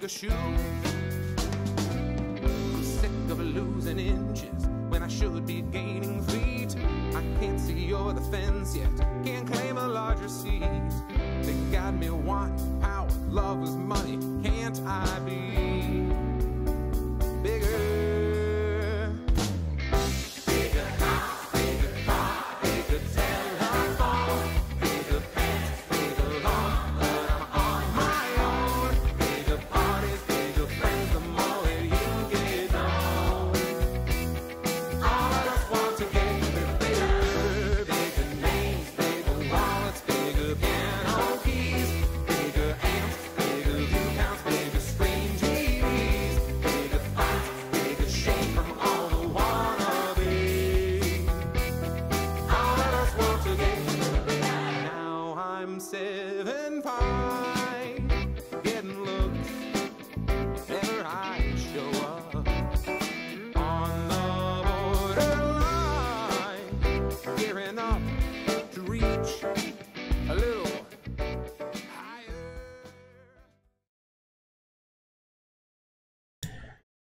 a shoe. I'm sick of losing inches when I should be gaining feet. I can't see over the fence yet, can't claim a larger seat. They got me wanting power, love is money, can't I be bigger?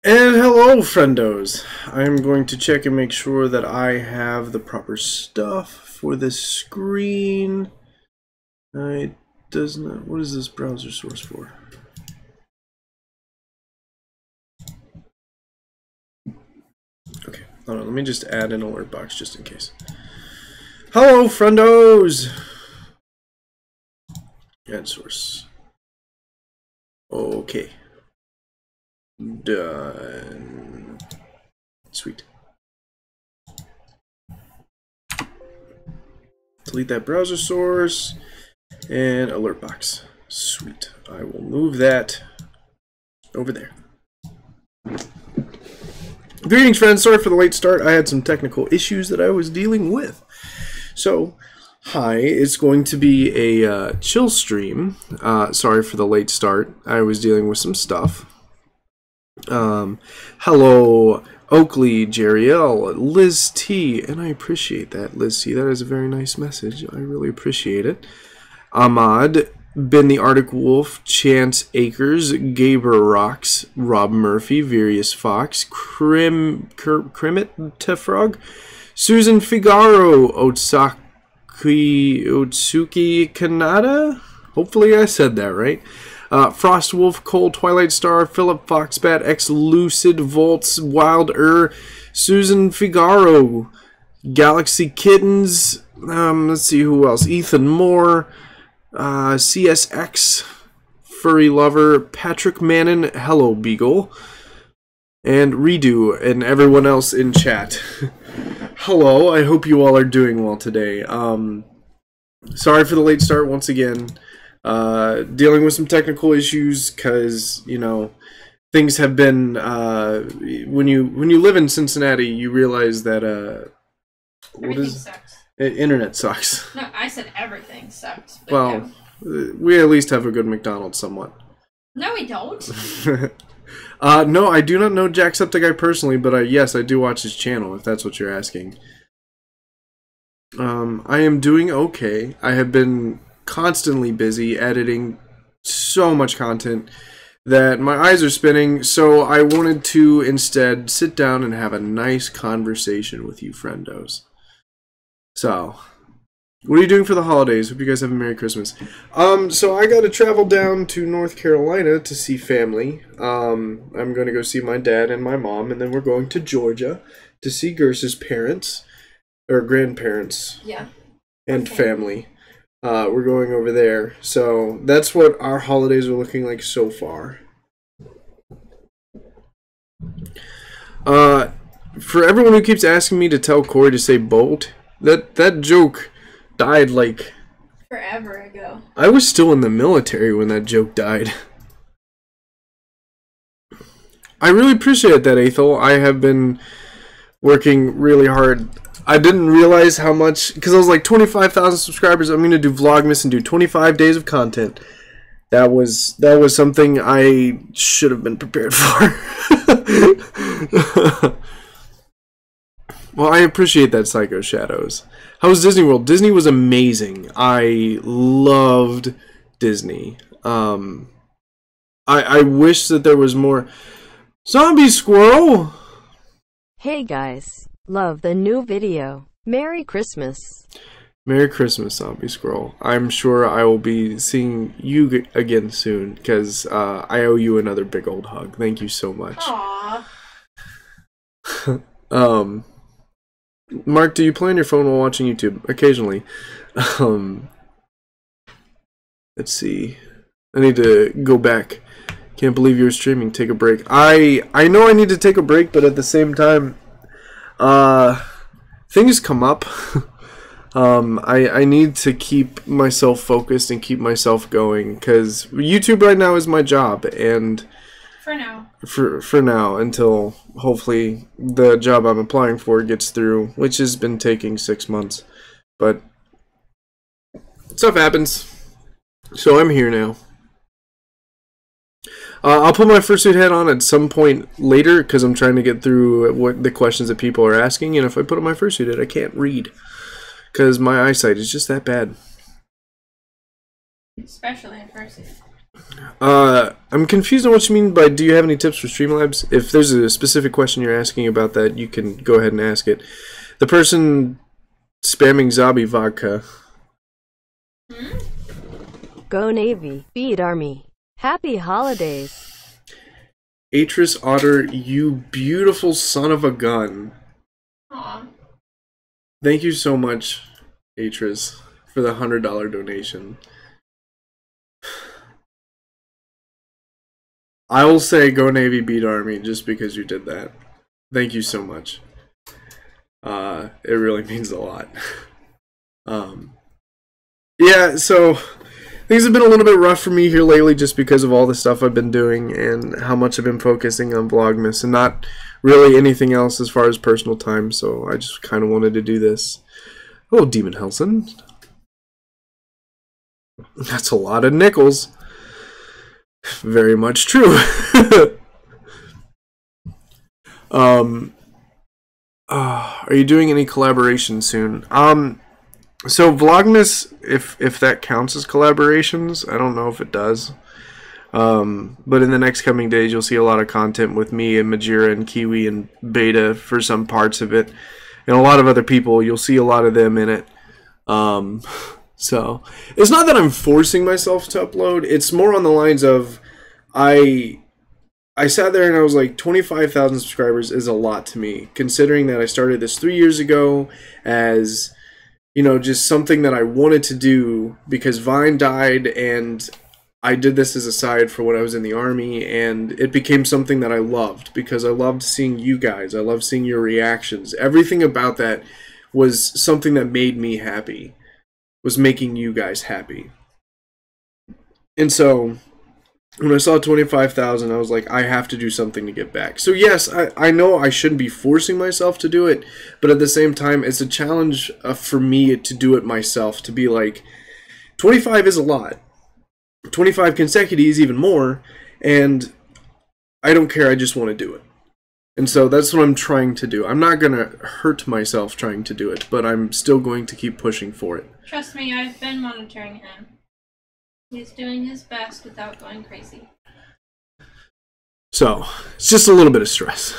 And hello, friendos. I'm going to check and make sure that I have the proper stuff for this screen. It does not. What is this browser source for? Okay, hold on. Let me just add an alert box just in case. Hello, friendos. Add source. Okay. Done. Sweet. Delete that browser source and alert box. Sweet. I will move that over there. Greetings, friends. Sorry for the late start. I had some technical issues that I was dealing with. So, hi. It's going to be a chill stream. Sorry for the late start. I was dealing with some stuff. Hello, Oakley, Jeriel, Liz T, and I appreciate that, Liz T. That is a very nice message. I really appreciate it. Ahmad, Ben the Arctic Wolf, Chance Akers, Gaber Rocks, Rob Murphy, Various Fox, Krimit Tefrog, Susan Figaro, Otsuki Kanada? Hopefully I said that right. Frostwolf, Cole, Twilight Star, Philip Foxbat, X Lucid, Volts, Wild Susan Figaro, Galaxy Kittens, let's see who else, Ethan Moore, CSX, Furry Lover, Patrick Mannon, Hello Beagle, and Redo, and everyone else in chat. Hello, I hope you all are doing well today. Sorry for the late start once again. Dealing with some technical issues because, you know, things have been, when you live in Cincinnati, you realize that, everything sucks. Internet sucks. No, I said everything sucks. But well, yeah. We at least have a good McDonald's somewhat. No, we don't. No, I do not know Jacksepticeye personally, but yes, I do watch his channel, if that's what you're asking. I am doing okay. I have been constantly busy editing so much content that my eyes are spinning, so I wanted to instead sit down and have a nice conversation with you friendos. So, what are you doing for the holidays? Hope you guys have a Merry Christmas. So I got to travel down to North Carolina to see family. I'm going to go see my dad and my mom, and then we're going to Georgia to see Gersa's parents, or grandparents, yeah, and family. We're going over there. So that's what our holidays are looking like so far. For everyone who keeps asking me to tell Corey to say bolt, that joke died like forever ago. I was still in the military when that joke died. I really appreciate that, Athel. I have been working really hard. I didn't realize how much, because I was like 25,000 subscribers. I'm going to do Vlogmas and do 25 days of content. That was something I should have been prepared for. Well, I appreciate that, Psycho Shadows. How was Disney World? Disney was amazing. I loved Disney. I wish that there was more. Zombie squirrel! Hey guys, love the new video. Merry Christmas. Merry Christmas, zombie squirrel. I'm sure I will be seeing you again soon, because I owe you another big old hug. Thank you so much. Aww. Mark, do you play on your phone while watching YouTube? Occasionally. Let's see. I need to go back. Can't believe you were streaming. Take a break. I know I need to take a break, but at the same time, things come up. I need to keep myself focused and keep myself going, because YouTube right now is my job, and For now. For now, until hopefully the job I'm applying for gets through, which has been taking 6 months. But stuff happens, so I'm here now. I'll put my fursuit hat on at some point later, because I'm trying to get through what the questions that people are asking, and if I put on my fursuit hat, I can't read, because my eyesight is just that bad. Especially in person. I'm confused on what you mean by do you have any tips for Streamlabs? If there's a specific question you're asking about that, you can go ahead and ask it. The person spamming zombie vodka. Go Navy, beat Army. Happy holidays. Atris Otter, you beautiful son of a gun. Aw. Thank you so much, Atris, for the $100 donation. I will say go Navy, beat Army, just because you did that. Thank you so much. It really means a lot. Yeah, so things have been a little bit rough for me here lately, just because of all the stuff I've been doing and how much I've been focusing on Vlogmas and not really anything else as far as personal time. So I just kind of wanted to do this. Oh, Demon Helson. That's a lot of nickels. Very much true. Are you doing any collaboration soon? So Vlogmas, if that counts as collaborations, I don't know if it does. But in the next coming days, you'll see a lot of content with me and Majira and Kiwi and Beta for some parts of it, and a lot of other people. You'll see a lot of them in it. So it's not that I'm forcing myself to upload. It's more on the lines of I sat there and I was like, 25,000 subscribers is a lot to me, considering that I started this 3 years ago as, you know, just something that I wanted to do because Vine died, and I did this as a side for when I was in the Army, and it became something that I loved because I loved seeing you guys. I loved seeing your reactions. Everything about that was something that made me happy. Was making you guys happy. And so when I saw 25,000, I was like, I have to do something to get back. So yes, I know I shouldn't be forcing myself to do it, but at the same time, it's a challenge for me to do it myself, to be like, 25 is a lot. 25 consecutive is even more, and I don't care, I just want to do it. And so that's what I'm trying to do. I'm not going to hurt myself trying to do it, but I'm still going to keep pushing for it. Trust me, I've been monitoring him. He's doing his best without going crazy. So, it's just a little bit of stress.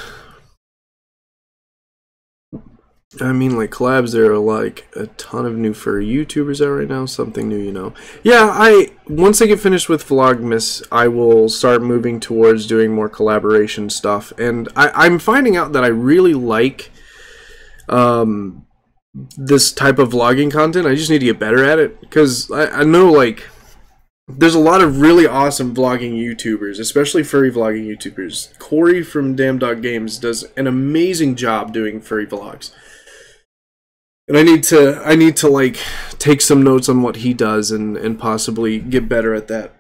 I mean, like, collabs, there are, like, a ton of new furry YouTubers out right now. Something new, you know. Yeah, once I get finished with Vlogmas, I will start moving towards doing more collaboration stuff. And I'm finding out that I really like this type of vlogging content. I just need to get better at it. Because I know, like, there's a lot of really awesome vlogging YouTubers, especially furry vlogging YouTubers. Corey from Damn Dog Games does an amazing job doing furry vlogs. And I need to like take some notes on what he does and possibly get better at that.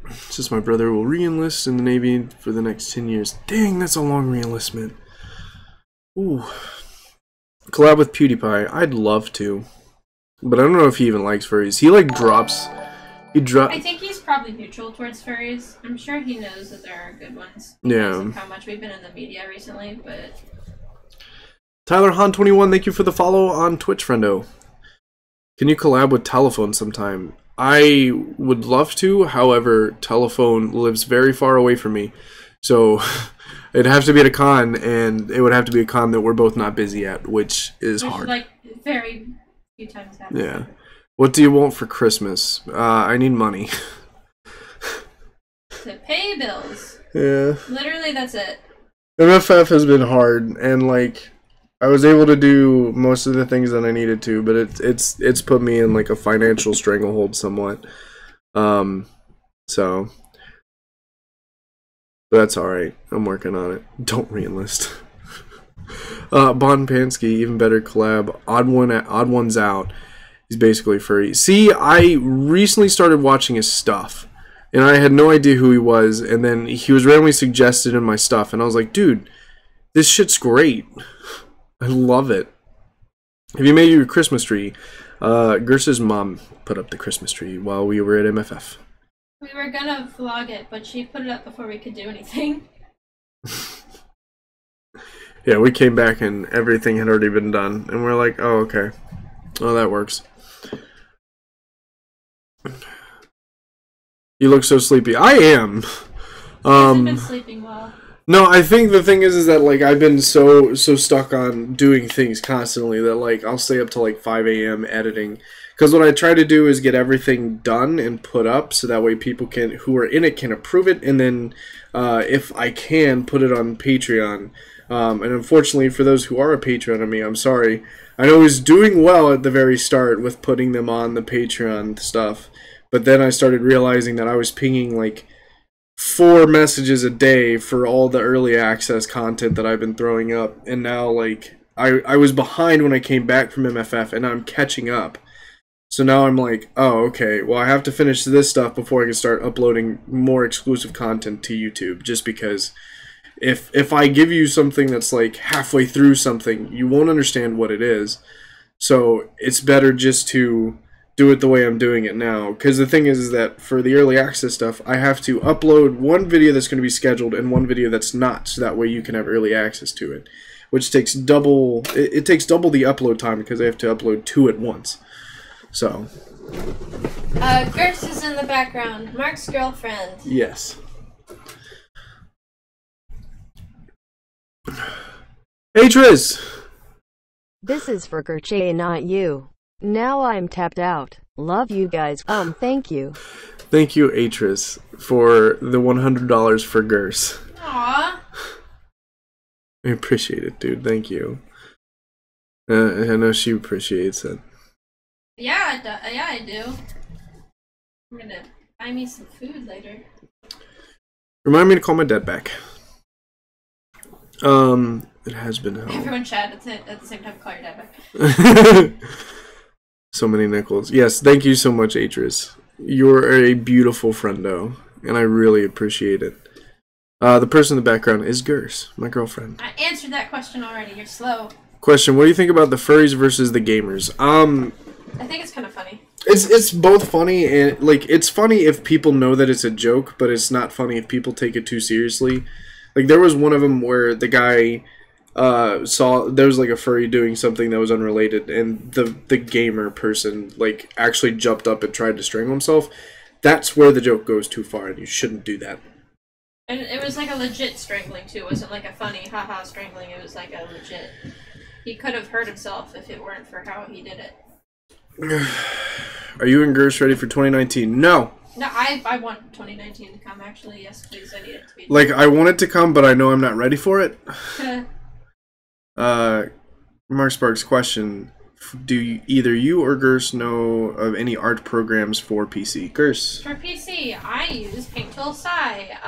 It's just my brother will re-enlist in the Navy for the next 10 years. Dang, that's a long re-enlistment. Ooh. Collab with PewDiePie. I'd love to. But I don't know if he even likes furries. He like drops... I think he's probably neutral towards furries. I'm sure he knows that there are good ones. Yeah. Of how much we've been in the media recently, but... Tyler Han21, thank you for the follow on Twitch, friendo. Can you collab with Telephone sometime? I would love to. However, telephone lives very far away from me. So it'd have to be at a con, and it would have to be a con that we're both not busy at, which is hard. Like very few times happens. Yeah. What do you want for Christmas? I need money. To pay bills. Yeah. Literally, that's it. MFF has been hard, and like I was able to do most of the things that I needed to, but it's put me in like a financial stranglehold somewhat. So that's all right. I'm working on it. Don't re-enlist. Bon Pansky, even better collab. Odd one's out. He's basically furry. See, I recently started watching his stuff, and I had no idea who he was, and then he was randomly suggested in my stuff, and I was like, dude, this shit's great. I love it. Have you made your Christmas tree? Gersa's mom put up the Christmas tree while we were at MFF. We were gonna vlog it, but she put it up before we could do anything. Yeah, we came back and everything had already been done, and we're like, oh, okay. Oh, that works. You look so sleepy. I am. Hasn't been sleeping well. No, I think the thing is that like I've been so stuck on doing things constantly that like I'll stay up till like 5 a.m. editing. Because what I try to do is get everything done and put up so that way people who are in it can approve it, and then if I can, put it on Patreon. And unfortunately for those who are a patron of me, I'm sorry. I know I was doing well at the very start with putting them on the Patreon stuff, but then I started realizing that I was pinging like 4 messages a day for all the early access content that I've been throwing up, and now like I was behind when I came back from MFF, and now I'm catching up. So now I'm like, oh, okay, well I have to finish this stuff before I can start uploading more exclusive content to YouTube, just because if I give you something that's like halfway through something, you won't understand what it is. So it's better just to do it the way I'm doing it now. Because the thing is that for the early access stuff, I have to upload one video that's going to be scheduled and one video that's not, so that way you can have early access to it. Which takes double, it takes double the upload time because I have to upload 2 at once. So. Gertz is in the background. Mark's girlfriend. Yes. Hey Triz! This is for Gertrude, not you. Now I'm tapped out. Love you guys. Thank you. Thank you, Atris, for the $100 for Gers. Aww. I appreciate it, dude. Thank you. I know she appreciates it. Yeah, I do. I'm gonna buy me some food later. Remind me to call my dad back. It has been hell. Everyone chat at the same time. Call your dad back. So many nickels. Yes, thank you so much, Atris. You're a beautiful friendo, and I really appreciate it. The person in the background is Gers, my girlfriend. I answered that question already. You're slow. Question: what do you think about the furries versus the gamers? I think it's kind of funny. It's both funny, and like it's funny if people know that it's a joke, but it's not funny if people take it too seriously. Like there was one of them where the guy saw there was like a furry doing something that was unrelated, and the gamer person like actually jumped up and tried to strangle himself. That's where the joke goes too far, and you shouldn't do that. And it was like a legit strangling too. It wasn't like a funny haha strangling. It was like a legit. He could have hurt himself if it weren't for how he did it. Are you and Gersh ready for 2019? No. No, I want 2019 to come, actually. Yes, please. I need it to be. Like, I want it to come, but I know I'm not ready for it. Mark Sparks' question. Do either you or Gersh know of any art programs for PC? Gersh. For PC, I use Painttool Sai.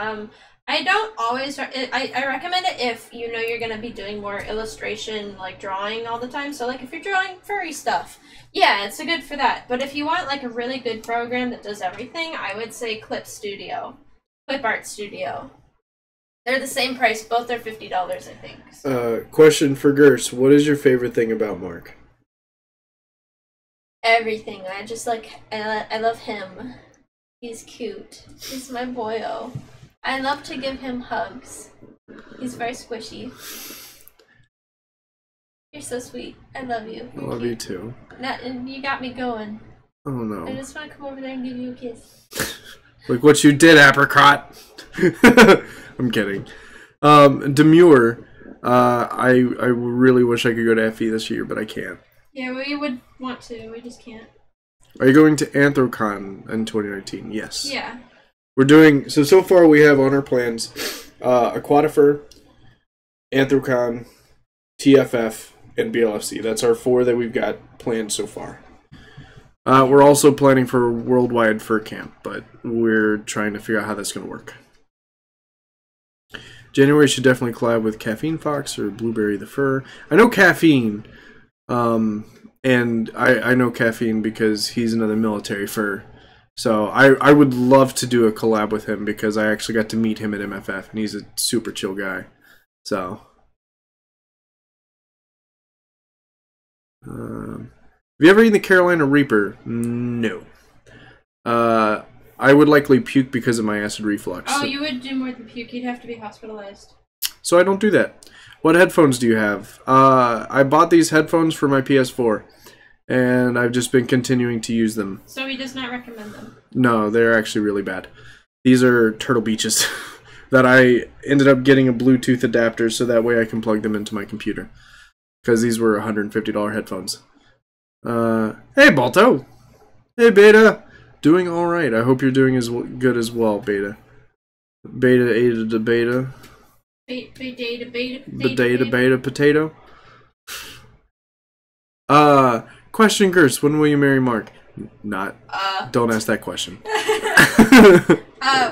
I don't always... I recommend it if you know you're going to be doing more illustration, like drawing all the time. So, like, if you're drawing furry stuff, yeah, it's good for that. But if you want, like, a really good program that does everything, I would say Clip Art Studio. They're the same price. Both are $50, I think. So. Question for Gersh. What is your favorite thing about Mark? Everything. I just, like, I love him. He's cute. He's my boyo. I love to give him hugs. He's very squishy. You're so sweet. I love you. I love you too. And you got me going. Oh no. I just want to come over there and give you a kiss. Look what you did, apricot. I'm kidding. Demure. I really wish I could go to FE this year, but I can't. Yeah, we would want to. We just can't. Are you going to Anthrocon in 2019? Yes. Yeah. We're doing so far. We have on our plans Aquatifer, Anthrocon, TFF, and BLFC. That's our 4 that we've got planned so far. We're also planning for a worldwide fur camp, but we're trying to figure out how that's going to work. January should definitely collab with Caffeine Fox or Blueberry the Fur. I know Caffeine, and I know Caffeine because he's another military fur. So I would love to do a collab with him because I actually got to meet him at MFF, and he's a super chill guy. So, have you ever eaten the Carolina Reaper? No. I would likely puke because of my acid reflux. Oh, you would do more than puke. You'd have to be hospitalized. So I don't do that. What headphones do you have? I bought these headphones for my PS4, and I've just been continuing to use them. So he does not recommend them? No, they're actually really bad. These are Turtle Beaches that I ended up getting a Bluetooth adapter so that way I can plug them into my computer. Because these were $150 headphones. Hey, Balto! Hey, Beta! Doing alright. I hope you're doing as good as well, Beta. Beta, Ada, to Beta. Beta, potato. Question, Gerst. When will you marry Mark? Not. Don't ask that question.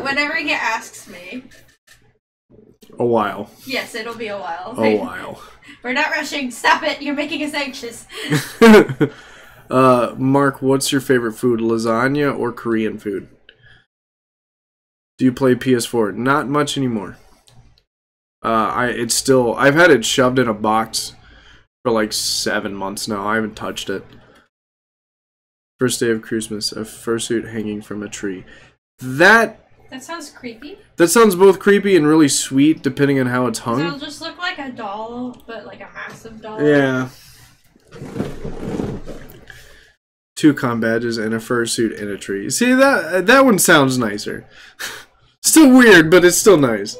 Whenever he asks me. A while. Yes, it'll be a while. A while. We're not rushing. Stop it. You're making us anxious. Mark, what's your favorite food? Lasagna or Korean food? Do you play PS4? Not much anymore. I've had it shoved in a box for like 7 months now. I haven't touched it. First day of Christmas, a fursuit hanging from a tree. That sounds creepy. That sounds both creepy and really sweet, depending on how it's hung. It'll just look like a doll, but like a massive doll. Yeah. 2 com badges and a fursuit in a tree. See, that one sounds nicer. Still weird, but it's still nice.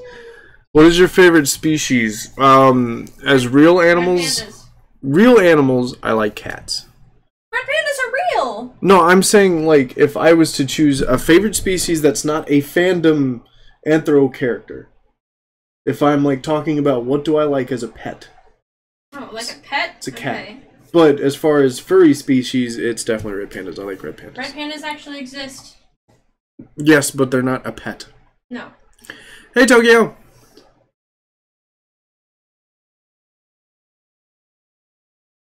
What is your favorite species? As real animals? Real animals, I like cats. Red pandas are real! No, I'm saying, like, if I was to choose a favorite species that's not a fandom anthro character. If I'm, like, talking about what do I like as a pet. Oh, like a pet? It's a cat. Okay. But as far as furry species, it's definitely red pandas. I like red pandas. Red pandas actually exist. Yes, but they're not a pet. No. Hey, Tokyo!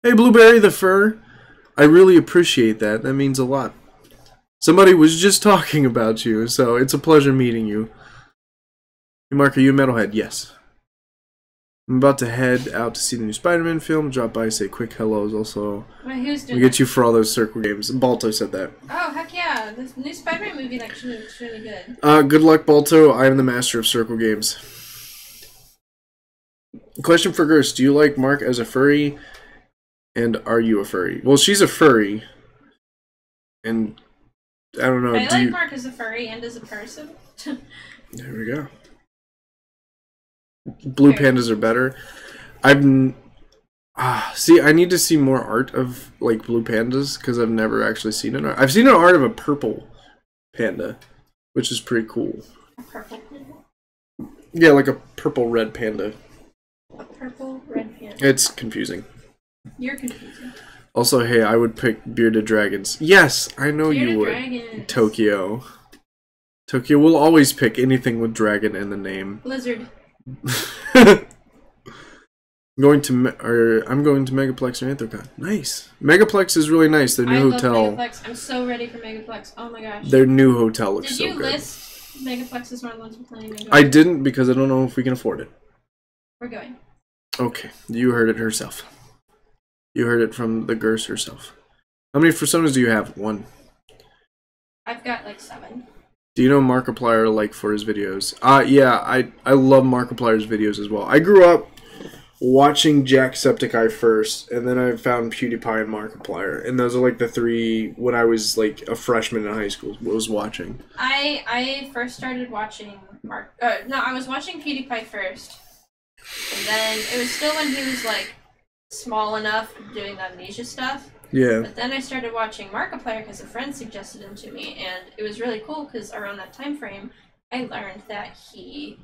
Hey, Blueberry the Fur. I really appreciate that. That means a lot. Somebody was just talking about you, so it's a pleasure meeting you. Hey, Mark, are you a metalhead? Yes. I'm about to head out to see the new Spider-Man film. Drop by, say quick hellos. Also, wait, who's doing we get you for all those circle games. Balto said that. Oh, heck yeah. This new Spider-Man movie actually looks really good. Good luck, Balto. I am the master of circle games. Question for Gerst. Do you like Mark as a furry? And are you a furry? Well, she's a furry. And I don't know. I like Mark as a furry and as a person. There we go. Blue pandas are better. See, I need to see more art of like blue pandas because I've never actually seen it. I've seen an art of a purple panda, which is pretty cool. A purple panda? Yeah, like a purple red panda. A purple red panda. It's confusing. You're confusing. Also, hey, I would pick bearded dragons. Yes, I know bearded you would. Dragons. Tokyo. Tokyo will always pick anything with dragon in the name. Lizard. I'm going to Megaplex or Anthrocon. Nice. Megaplex is really nice. Their new hotel. Love Megaplex. I'm so ready for Megaplex. Oh my gosh. Their new hotel looks so good. Did you list Megaplex as one of the ones we're planning to go? I didn't because I don't know if we can afford it. We're going. Okay, you heard it herself. You heard it from the Gerst herself. How many personas do you have? 1. I've got like 7. Do you know Markiplier like for his videos? Yeah, I love Markiplier's videos as well. I grew up watching Jacksepticeye first, and then I found PewDiePie and Markiplier, and those are like the three when I was like a freshman in high school was watching. I first started watching I was watching PewDiePie first, and then it was still when he was like small enough doing the amnesia stuff. Yeah. But then I started watching Markiplier because a friend suggested him to me, and it was really cool because around that time frame, I learned that he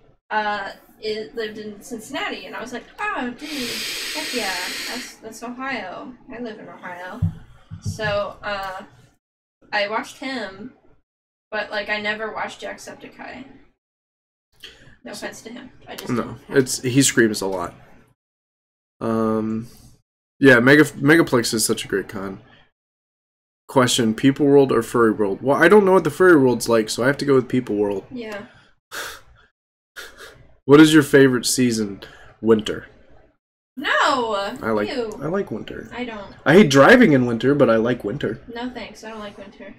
lived in Cincinnati, and I was like, oh, dude, heck yeah, that's Ohio. I live in Ohio. So I watched him, but like I never watched Jacksepticeye. No offense to him. I just he screams a lot. Yeah, Megaplex is such a great con. Question: People World or Furry World? Well, I don't know what the Furry World's like, so I have to go with People World. Yeah. What is your favorite season? Winter. No. I like winter. I don't. I hate driving in winter, but I like winter. No thanks. I don't like winter.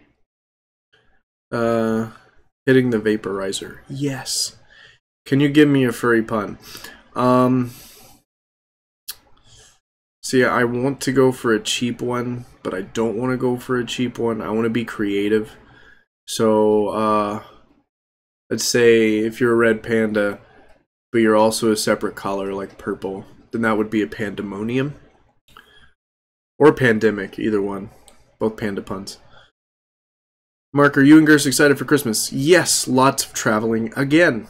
Hitting the vaporizer. Yes. Can you give me a furry pun? See, I want to go for a cheap one, but I don't want to go for a cheap one. I want to be creative. So, let's say if you're a red panda, but you're also a separate color like purple, then that would be a pandemonium. Or pandemic, either one. Both panda puns. Mark, are you and Gerst excited for Christmas? Yes, lots of traveling again.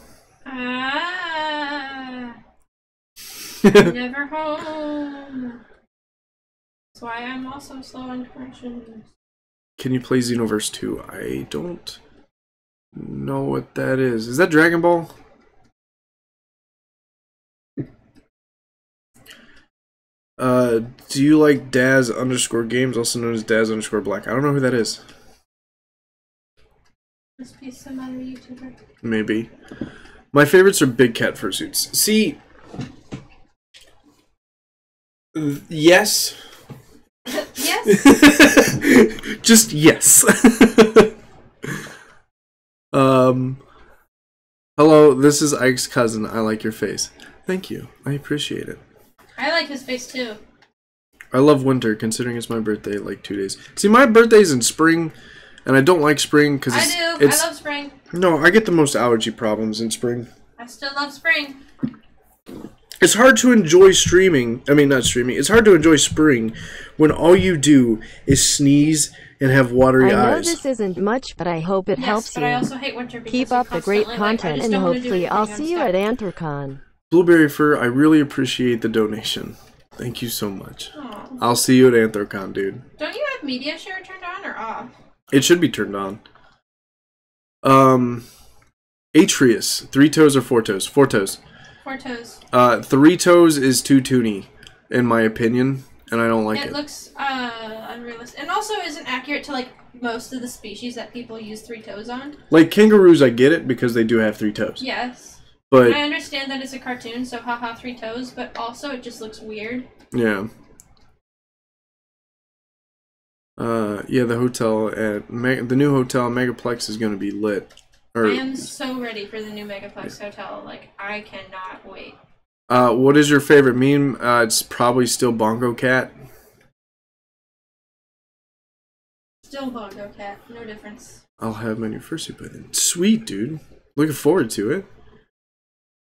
Never home. That's why I'm also slow on corrections. Can you play Xenoverse 2? I don't know what that is. Is that Dragon Ball? Do you like Daz_games, also known as Daz_black? I don't know who that is. Must be some other YouTuber. Maybe. My favorites are Big Cat Fursuits. See, yes. Yes. Just yes. Hello, this is Ike's cousin. I like your face. Thank you. I appreciate it. I like his face too. I love winter, considering it's my birthday like 2 days. See, my birthday's in spring, and I don't like spring because I love spring. No, I get the most allergy problems in spring. I still love spring. It's hard to enjoy streaming. I mean, not streaming. It's hard to enjoy spring when all you do is sneeze and have watery eyes. I know this isn't much, but I hope it helps but you. I also hate winter because keep up the great content, and hopefully I'll see you at Anthrocon. Blueberry Fur, I really appreciate the donation. Thank you so much. Aww. I'll see you at Anthrocon, dude. Don't you have media share turned on or off? It should be turned on. Atreus, 3 toes or 4 toes? 4 toes. 4 toes. 3 toes is too toony, in my opinion, and I don't like it. It looks unrealistic, and also isn't accurate to like most of the species that people use 3 toes on. Like kangaroos, I get it because they do have 3 toes. Yes. But I understand that it's a cartoon, so haha 3 toes, but also it just looks weird. Yeah. Yeah, the hotel at the new hotel Megaplex is going to be lit. I am so ready for the new Megaplex hotel. Like, I cannot wait. What is your favorite meme? It's probably still Bongo Cat. Still Bongo Cat, no difference. I'll have my new fursuit by then. Sweet, dude. Looking forward to it.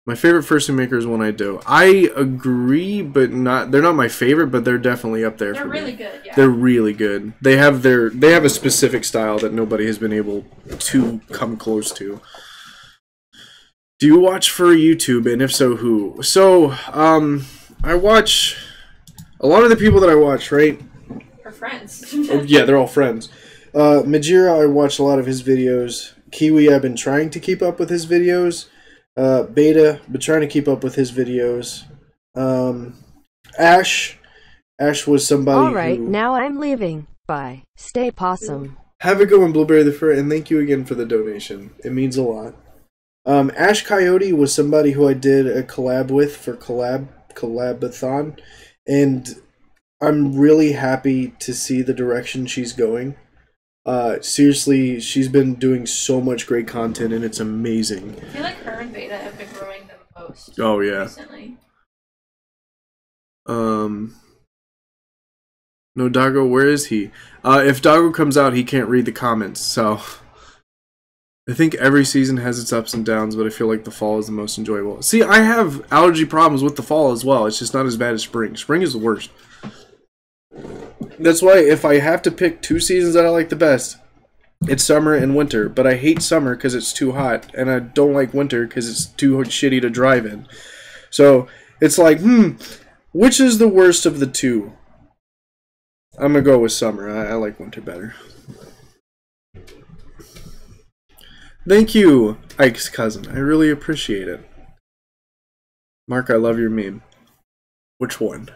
My favorite fursuit maker is One Eye Doe. I agree, but not. They're not my favorite, but they're definitely up there for me. They're really good, yeah. They're really good. They have a specific style that nobody has been able to come close to. Do you watch for YouTube, and if so, who? So, I watch a lot of the people that I watch, right? Are friends. Yeah, they're all friends. Majira, I watch a lot of his videos. Kiwi, I've been trying to keep up with his videos. Beta, been trying to keep up with his videos. Ash was somebody. Alright, now I'm leaving. Bye. Stay possum. Have a good one, Blueberry the Fur, and thank you again for the donation. It means a lot. Ash Coyote was somebody who I did a collab with for Collabathon, and I'm really happy to see the direction she's going. Seriously, she's been doing so much great content, and it's amazing. I feel like her and Beta have been growing the most. Oh, yeah. Recently. No, Doggo, where is he? If Doggo comes out, he can't read the comments, so... I think every season has its ups and downs, but I feel like the fall is the most enjoyable. See, I have allergy problems with the fall as well. It's just not as bad as spring. Spring is the worst. That's why if I have to pick 2 seasons that I like the best, it's summer and winter. But I hate summer because it's too hot, and I don't like winter because it's too shitty to drive in. So, it's like, which is the worst of the 2? I'm going to go with summer. I like winter better. Thank you, Ike's cousin. I really appreciate it. Mark, I love your meme. Which one?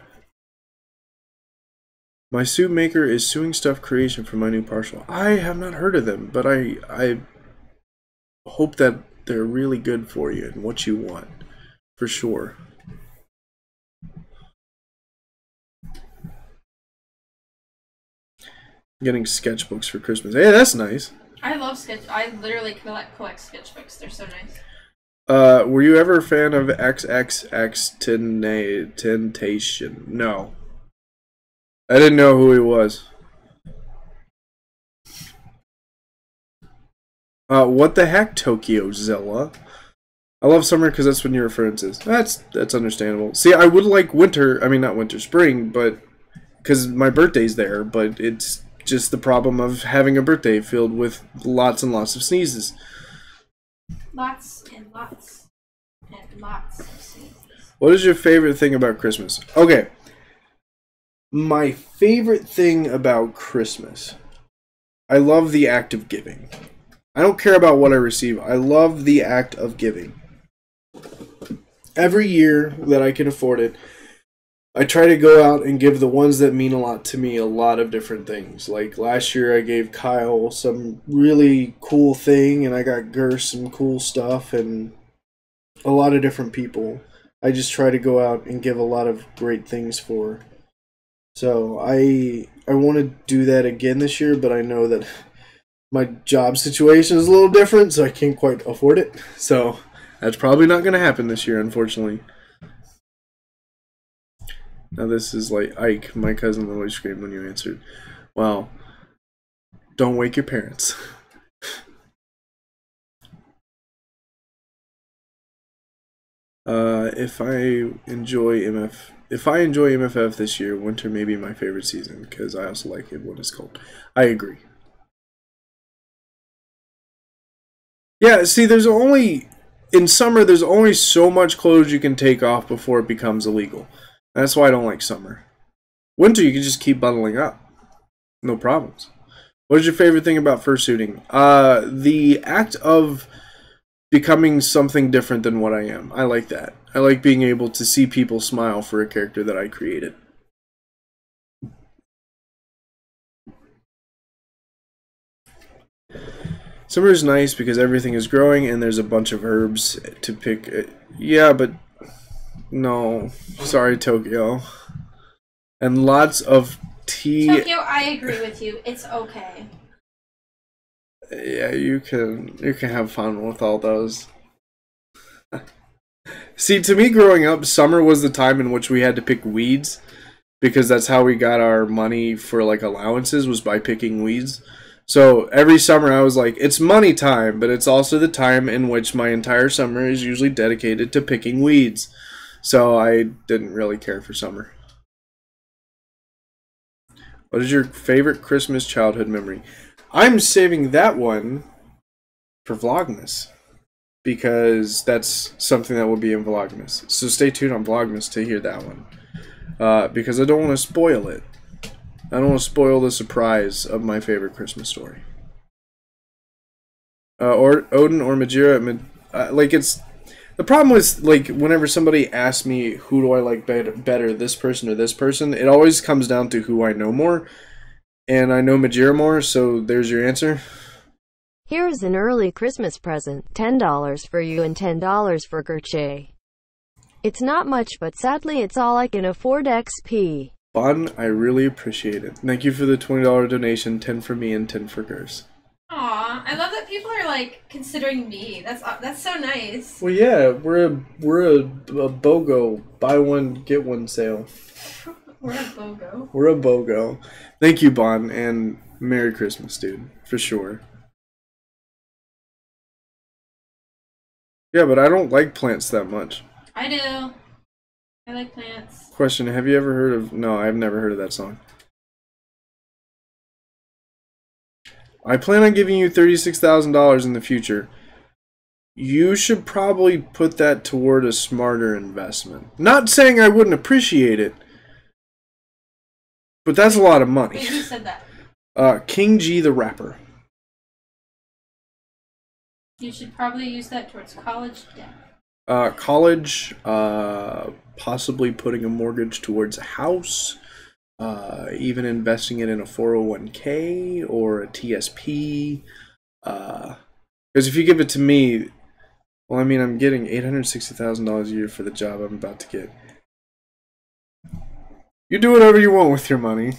My suit maker is suing Stuff Creation for my new partial. I have not heard of them, but I hope that they're really good for you and what you want. For sure. Getting sketchbooks for Christmas. Hey, that's nice. I love I literally collect sketchbooks. They're so nice. Were you ever a fan of XXX Temptation? No. I didn't know who he was. What the heck, Tokyo Zilla? I love summer because that's when your reference is. That's understandable. See, I would like winter. I mean, not winter, spring, but because my birthday's there. But it's just the problem of having a birthday filled with lots and lots of sneezes. Lots and lots and lots of sneezes. What is your favorite thing about Christmas? Okay. My favorite thing about Christmas. I love the act of giving. I don't care about what I receive. I love the act of giving. Every year that I can afford it, I try to go out and give the ones that mean a lot to me a lot of different things. Like last year I gave Kyle some really cool thing, and I got Gersh some cool stuff, and a lot of different people. I just try to go out and give a lot of great things for. So I want to do that again this year, but I know that my job situation is a little different, so I can't quite afford it. So that's probably not going to happen this year, unfortunately. Now this is like Ike, my cousin literally screamed when you answered. Wow. Don't wake your parents. If I enjoy MFF this year, winter may be my favorite season because I also like it when it's cold. I agree. Yeah, see, in summer there's only so much clothes you can take off before it becomes illegal. That's why I don't like summer. Winter, you can just keep bundling up. No problems. What is your favorite thing about fursuiting? The act of becoming something different than what I am. I like that. I like being able to see people smile for a character that I created. Summer is nice because everything is growing and there's a bunch of herbs to pick. Yeah, but... No, sorry, Tokyo. And lots of tea. Tokyo, I agree with you. It's okay. Yeah, you can have fun with all those. See, to me, growing up, summer was the time in which we had to pick weeds because that's how we got our money for like allowances, was by picking weeds. So every summer I was like, it's money time, but it's also the time in which my entire summer is usually dedicated to picking weeds. So I didn't really care for summer. What is your favorite Christmas childhood memory? I'm saving that one for Vlogmas, because that's something that will be in Vlogmas. So stay tuned on Vlogmas to hear that one. Because I don't want to spoil it. I don't want to spoil the surprise of my favorite Christmas story. Or Odin or Majira, like it's... The problem with, like, whenever somebody asks me who do I like better, this person or this person, it always comes down to who I know more. And I know Majira more, so there's your answer. Here's an early Christmas present. $10 for you and $10 for Gerche. It's not much, but sadly it's all I can afford XP. Fun, I really appreciate it. Thank you for the $20 donation, 10 for me and 10 for Gers. Aw, I love that people are like considering me. That's so nice. Well, yeah, we're a BOGO, buy one get one sale. We're a BOGO. We're a BOGO. Thank you, Bon, and Merry Christmas, dude, for sure. Yeah, but I don't like plants that much. I do. I like plants. Question, have you ever heard of... No, I've never heard of that song. I plan on giving you $36,000 in the future. You should probably put that toward a smarter investment. Not saying I wouldn't appreciate it, but that's a lot of money. Wait, who said that? King G the rapper. You should probably use that towards college debt. College, possibly putting a mortgage towards a house, even investing it in a 401k or a TSP. Because if you give it to me, well, I mean, I'm getting $860,000 a year for the job I'm about to get. You do whatever you want with your money.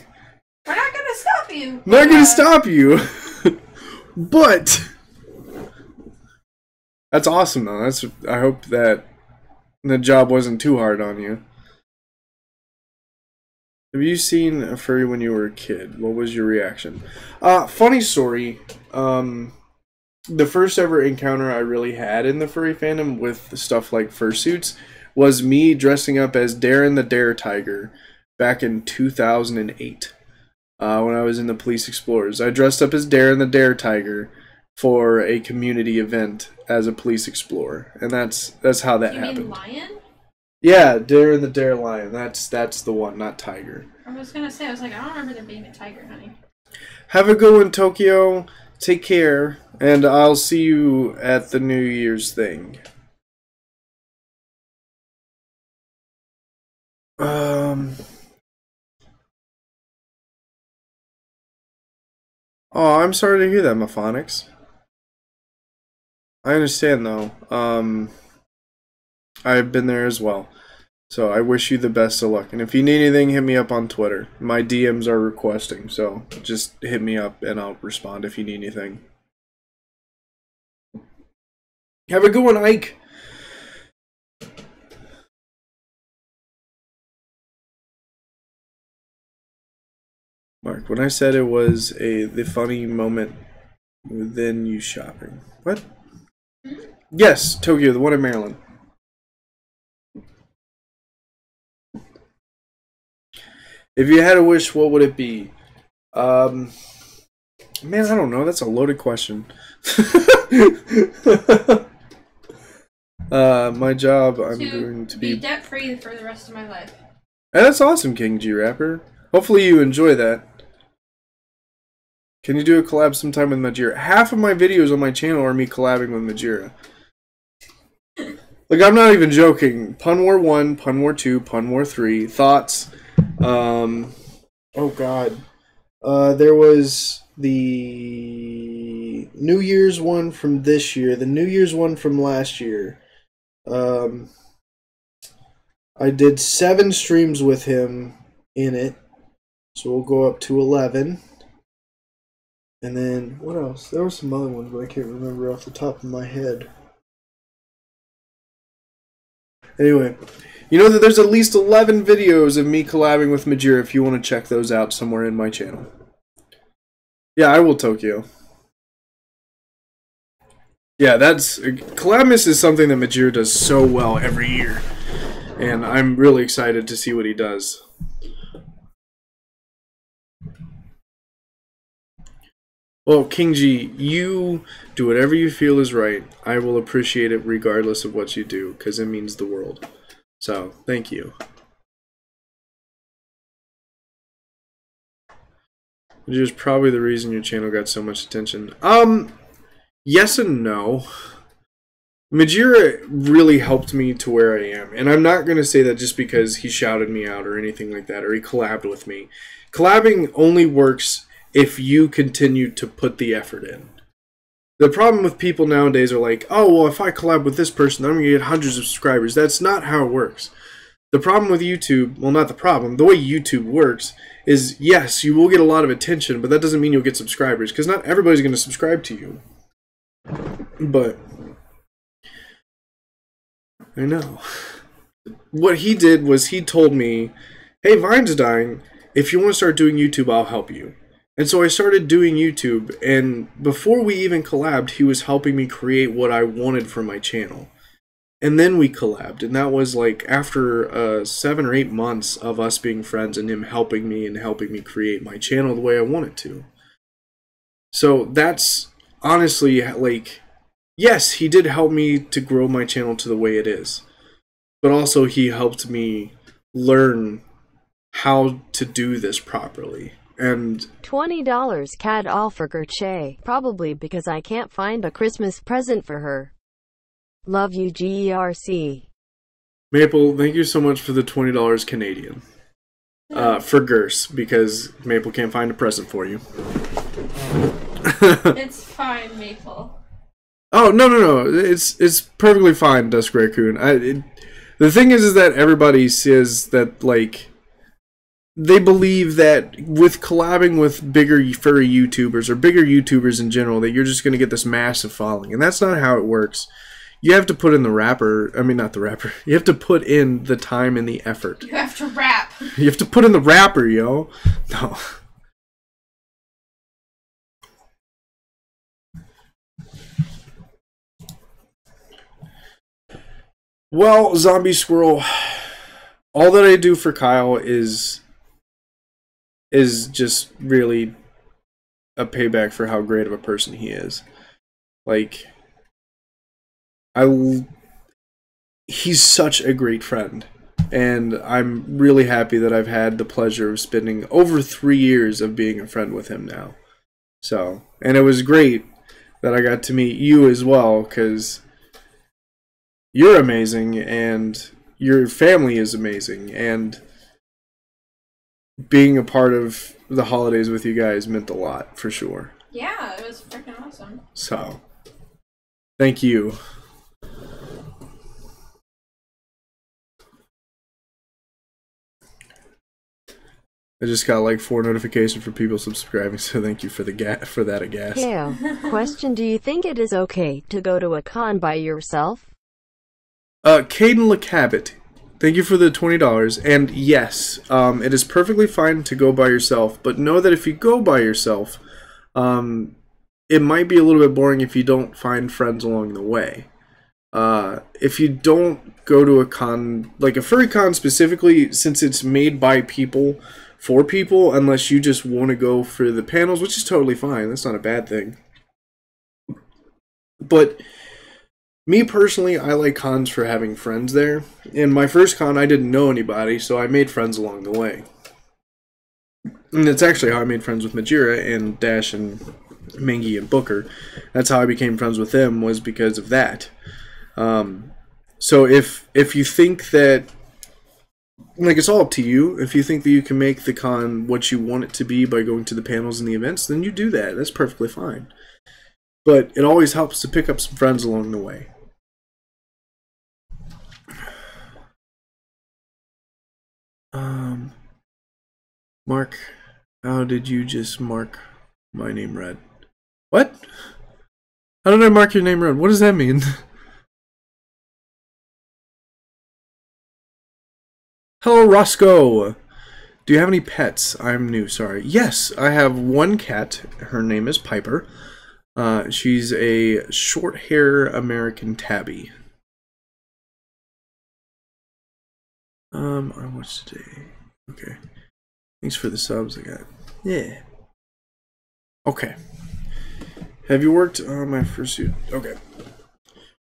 We're not gonna stop you. I'm not gonna stop you. But that's awesome, though. I hope that the job wasn't too hard on you. Have you seen a furry when you were a kid? What was your reaction? Funny story. The first ever encounter I really had in the furry fandom with stuff like fursuits was me dressing up as Darren the Dare Tiger back in 2008 when I was in the Police Explorers. I dressed up as Darren the Dare Tiger for a community event as a police explorer, and that's how that happened. You mean lion? Yeah, Darren the Dare Lion. That's the one, not tiger. I was gonna say, I was like, I don't remember there being a tiger, honey. Have a good one, Tokyo. Take care, and I'll see you at the New Year's thing. Oh, I'm sorry to hear that, Maphonics. I understand, though. I've been there as well. So I wish you the best of luck. And if you need anything, hit me up on Twitter. My DMs are requesting, so just hit me up and I'll respond if you need anything. Have a good one, Ike. Mark, when I said it was the funny moment within you shopping. What? Yes, Tokyo, the one in Maryland. If you had a wish, what would it be? Man, I don't know. That's a loaded question. My job, I'm going to be debt-free for the rest of my life. Hey, that's awesome, King G Rapper. Hopefully you enjoy that. Can you do a collab sometime with Majira? Half of my videos on my channel are me collabing with Majira. Like, I'm not even joking. Pun War 1, Pun War 2, Pun War 3. Thoughts? Oh god. There was the New Year's one from this year, the New Year's one from last year. I did 7 streams with him in it, so we'll go up to 11. And then, what else? There were some other ones, but I can't remember off the top of my head. Anyway, you know that there's at least 11 videos of me collabing with Majira if you want to check those out somewhere in my channel. Yeah, I will, Tokyo. Yeah, Collabmas is something that Majira does so well every year. And I'm really excited to see what he does. Well, King G, you do whatever you feel is right. I will appreciate it regardless of what you do, because it means the world. So, thank you. Which is probably the reason your channel got so much attention. Yes and no. Majira really helped me to where I am. And I'm not going to say that just because he shouted me out or anything like that, or he collabed with me. Collabing only works if you continue to put the effort in. The problem with people nowadays are like, oh, well, if I collab with this person, I'm going to get hundreds of subscribers. That's not how it works. The problem with YouTube, well, not the problem, the way YouTube works is, yes, you will get a lot of attention, but that doesn't mean you'll get subscribers, because not everybody's going to subscribe to you. But I know. What he did was he told me, hey, Vine's dying. If you want to start doing YouTube, I'll help you. And so I started doing YouTube, and before we even collabed, he was helping me create what I wanted for my channel. And then we collabed, and that was like after 7 or 8 months of us being friends and him helping me create my channel the way I wanted to. So that's honestly, like, yes, he did help me to grow my channel to the way it is. But also he helped me learn how to do this properly. And $20 CAD all for Gerche. Probably because I can't find a Christmas present for her. Love you, GERC. Maple, thank you so much for the $20 Canadian. For Gers, because Maple can't find a present for you. It's fine, Maple. Oh, no. It's perfectly fine, Dusk Raccoon. The thing is that everybody says that, like, they believe that with collabing with bigger furry YouTubers, or bigger YouTubers in general, that you're just going to get this massive following. And that's not how it works. You have to put in the rapper. I mean, not the rapper. You have to put in the time and the effort. You have to rap. You have to put in the rapper, yo. No. Well, Zombie Squirrel, all that I do for Kyle is just really a payback for how great of a person he is. Like, he's such a great friend, and I'm really happy that I've had the pleasure of spending over 3 years of being a friend with him now. So, and it was great that I got to meet you as well, because you're amazing, and your family is amazing, and being a part of the holidays with you guys meant a lot, for sure. Yeah, it was freaking awesome. So, thank you. I just got like 4 notifications for people subscribing, so thank you for that, I guess. Kale, question, do you think it is okay to go to a con by yourself? Caden LeCabot, thank you for the $20, and yes, it is perfectly fine to go by yourself, but know that if you go by yourself, it might be a little bit boring if you don't find friends along the way. If you don't go to a con, like a furry con specifically, since it's made by people, for people, unless you just want to go for the panels, which is totally fine, that's not a bad thing. But me personally, I like cons for having friends there. In my first con, I didn't know anybody, so I made friends along the way. And that's actually how I made friends with Majira and Dash and Mangy and Booker. That's how I became friends with them, was because of that. So if you think that, like, it's all up to you. If you think that you can make the con what you want it to be by going to the panels and the events, then you do that. That's perfectly fine. But it always helps to pick up some friends along the way. Mark, how did you just mark my name red? What? How did I mark your name red? What does that mean? Hello, Roscoe. Do you have any pets? I'm new, sorry. Yes, I have one cat. Her name is Piper. She's a short-hair American tabby. I watched today. Okay. Thanks for the subs I got. Yeah. Okay. Have you worked on my fursuit? Okay.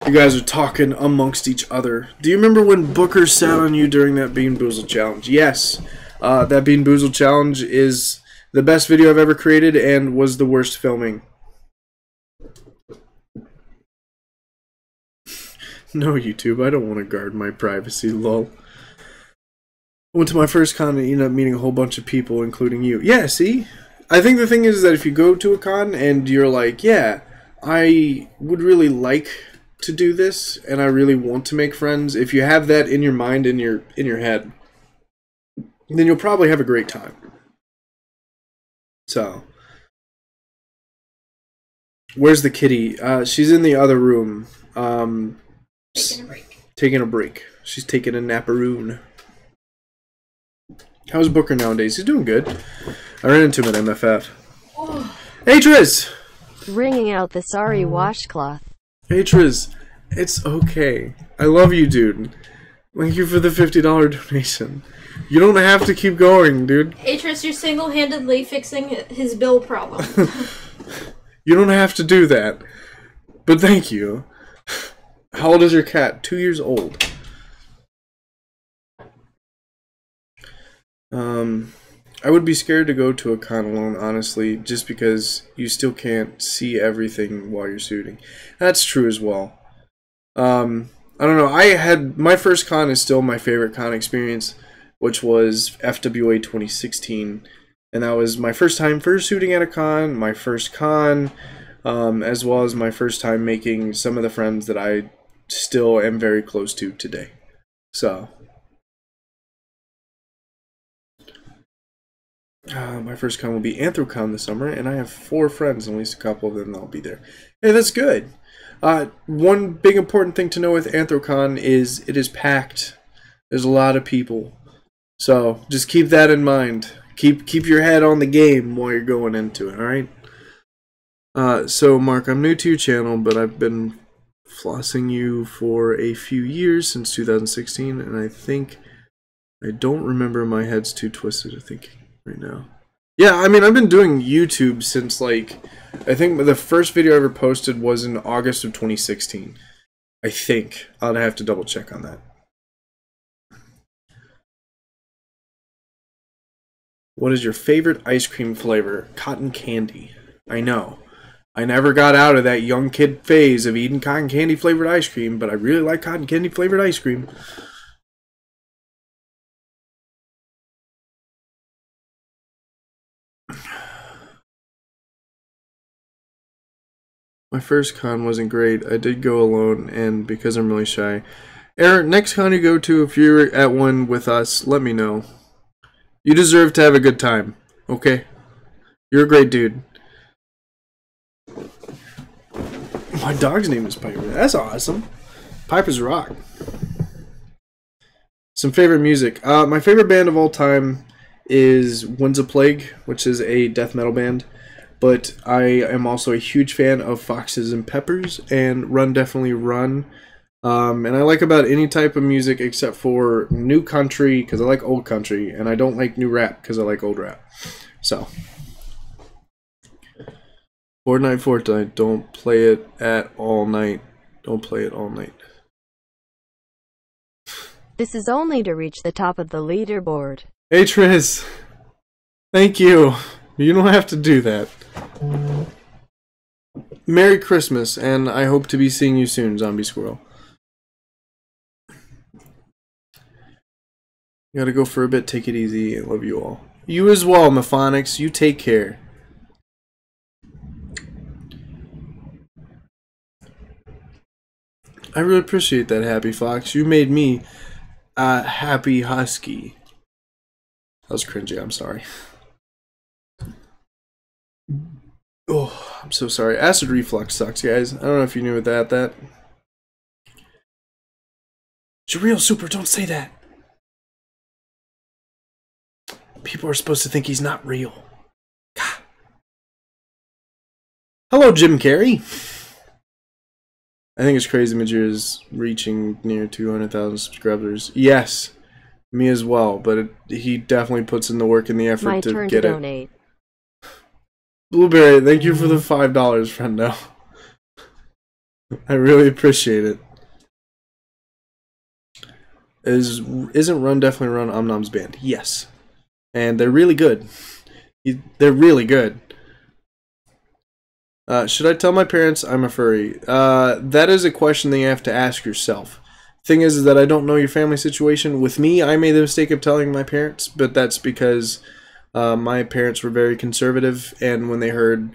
You guys are talking amongst each other. Do you remember when Booker sat on you during that Bean Boozled challenge? Yes. That Bean Boozled challenge is the best video I've ever created and was the worst filming. No, YouTube, I don't want to guard my privacy, lol. I went to my first con and ended up meeting a whole bunch of people, including you. Yeah, see? I think the thing is that if you go to a con and you're like, yeah, I would really like to do this, and I really want to make friends, if you have that in your mind, in your head, then you'll probably have a great time. So, Where's the kitty? She's in the other room. Taking a break. Taking a break. She's taking a napparoon. How's Booker nowadays? He's doing good. I ran into him at MFF. Oh. Hey, Triz! Wringing out the sorry washcloth. Hey, Triz. It's okay. I love you, dude. Thank you for the $50 donation. You don't have to keep going, dude. Atris, you're single-handedly fixing his bill problem. You don't have to do that. But thank you. How old is your cat? 2 years old. I would be scared to go to a con alone, honestly, just because you still can't see everything while you're shooting. That's true as well. I don't know. My first con is still my favorite con experience, which was FWA 2016, and that was my first time shooting at a con, my first con, as well as my first time making some of the friends that I still am very close to today. So, my first con will be Anthrocon this summer, and I have 4 friends, at least a couple of them that'll be there. Hey, that's good. One big important thing to know with Anthrocon is it is packed. There's a lot of people. So, just keep that in mind. Keep your head on the game while you're going into it, alright? So, Mark, I'm new to your channel, but I've been flossing you for a few years, since 2016, and I don't remember my head's too twisted, I think, right now. Yeah, I mean, I've been doing YouTube since, like, I think the first video I ever posted was in August of 2016. I think. I'll have to double check on that. What is your favorite ice cream flavor? Cotton candy. I know. I never got out of that young kid phase of eating cotton candy flavored ice cream, but I really like cotton candy flavored ice cream. My first con wasn't great. I did go alone, and because I'm really shy. Eric, next con you go to, if you're at one with us, let me know. You deserve to have a good time, okay? You're a great dude. My dog's name is Piper. That's awesome. Piper's rock. Some favorite music. My favorite band of all time is Winds of Plague, which is a death metal band. But I am also a huge fan of Foxes and Peppers and Run Definitely Run. And I like about any type of music except for new country, because I like old country, and I don't like new rap because I like old rap. So, Fortnite, don't play it at all night. Don't play it all night. This is only to reach the top of the leaderboard. Hey Triz, thank you. You don't have to do that. Merry Christmas, and I hope to be seeing you soon, Zombie Squirrel. Gotta go for a bit, take it easy, I love you all. You as well, Mephonics, you take care. I really appreciate that, Happy Fox. You made me a happy husky. That was cringy, I'm sorry. Oh, I'm so sorry. Acid reflux sucks, guys. I don't know if you knew about that. Jareel Super, don't say that. People are supposed to think he's not real. God. Hello, Jim Carrey. I think it's crazy Majir is reaching near 200,000 subscribers. Yes, me as well, but he definitely puts in the work and the effort to get it. Donate. Blueberry, thank you for the $5, friendo. I really appreciate it. Isn't Run Definitely Run Omnom's band? Yes. And they're really good. They're really good. Should I tell my parents I'm a furry? That is a question that you have to ask yourself. Thing is that I don't know your family situation. With me, I made the mistake of telling my parents, but that's because my parents were very conservative, and when they heard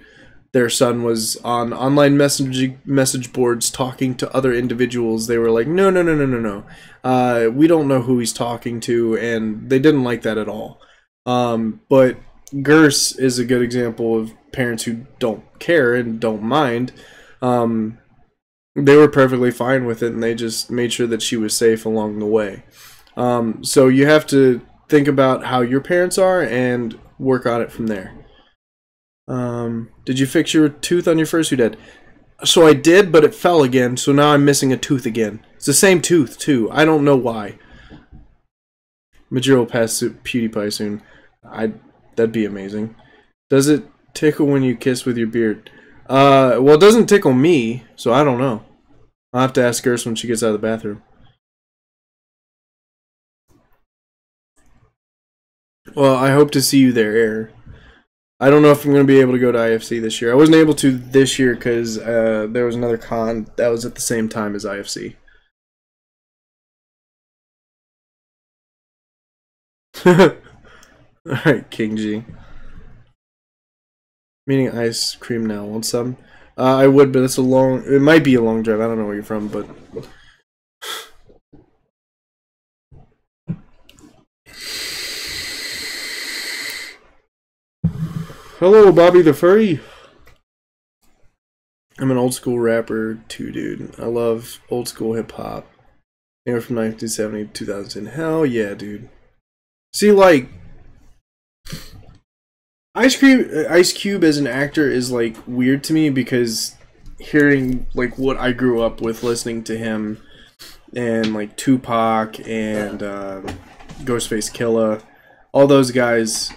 their son was on online message boards talking to other individuals, they were like, no. We don't know who he's talking to, and they didn't like that at all. But Gers is a good example of parents who don't care and don't mind, they were perfectly fine with it, and they just made sure that she was safe along the way. So you have to think about how your parents are and work on it from there. Did you fix your tooth on your first did? So I did, but it fell again, so now I'm missing a tooth again. It's the same tooth, too. I don't know why. Majiro will pass PewDiePie soon. That'd be amazing. Does it tickle when you kiss with your beard? Well, it doesn't tickle me, so I don't know. I'll have to ask Gerst when she gets out of the bathroom. Well, I hope to see you there, Air. I don't know if I'm going to be able to go to IFC this year. I wasn't able to this year because there was another con that was at the same time as IFC. Alright, King G. Meaning ice cream now. Want some? I would, but it's a long... It might be a long drive. I don't know where you're from, but... Hello, Bobby the Furry. I'm an old school rapper too, dude. I love old school hip hop. Anywhere from 1970 to 2010. Hell yeah, dude. See, like, Ice Cube as an actor is like weird to me because hearing like what I grew up with listening to him and like Tupac and Ghostface Killah, all those guys.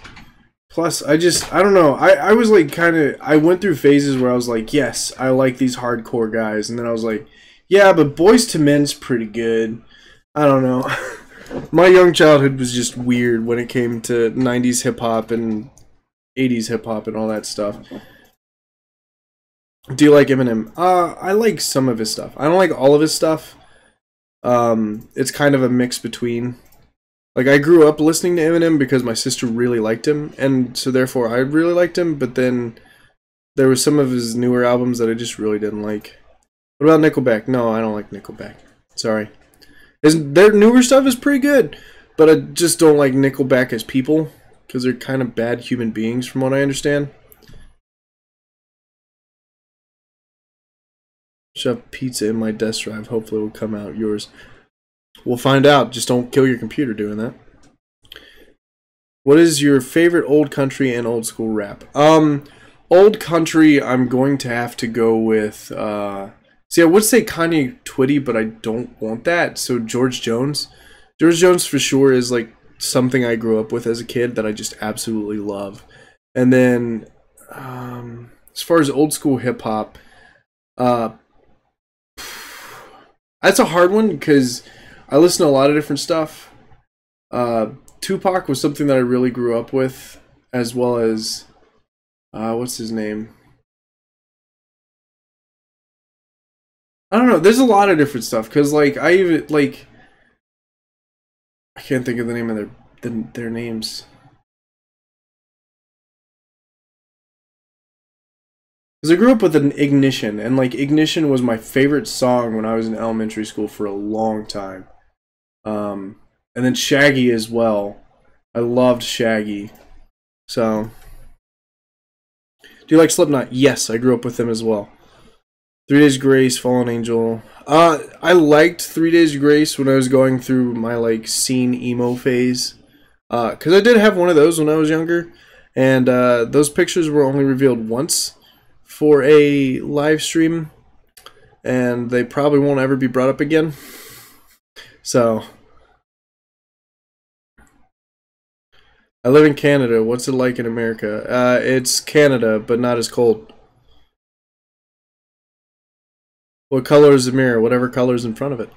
Plus, I don't know. I was like I went through phases where I was like, yes, I like these hardcore guys. And then I was like, yeah, but Boyz II Men's pretty good. I don't know. My young childhood was just weird when it came to 90s hip-hop and 80s hip-hop and all that stuff. Do you like Eminem? I like some of his stuff. I don't like all of his stuff. It's kind of a mix between... Like, I grew up listening to Eminem because my sister really liked him, and so therefore I really liked him, but then there were some of his newer albums that I just really didn't like. What about Nickelback? No, I don't like Nickelback. Sorry. Their newer stuff is pretty good, but I just don't like Nickelback as people, because they're kind of bad human beings from what I understand. Shove pizza in my desk drive. Hopefully it will come out yours. We'll find out. Just don't kill your computer doing that. What is your favorite old country and old school rap? Old country, I'm going to have to go with... see, I would say Kanye Twitty, but I don't want that. So George Jones. George Jones for sure is like something I grew up with as a kid that I just absolutely love. And then, as far as old school hip hop, that's a hard one because I listen to a lot of different stuff. Tupac was something that I really grew up with, as well as what's his name? I don't know. There's a lot of different stuff because, like, I even like I can't think of the name of their names. Because I grew up with an Ignition, and like Ignition was my favorite song when I was in elementary school for a long time. And then Shaggy as well. I loved Shaggy. So, do you like Slipknot? Yes, I grew up with them as well. 3 Days Grace, Fallen Angel. I liked 3 Days Grace when I was going through my like scene emo phase. Because I did have one of those when I was younger. And those pictures were only revealed once for a live stream. And they probably won't ever be brought up again. So, I live in Canada. What's it like in America? It's Canada, but not as cold. What color is the mirror? Whatever color is in front of it.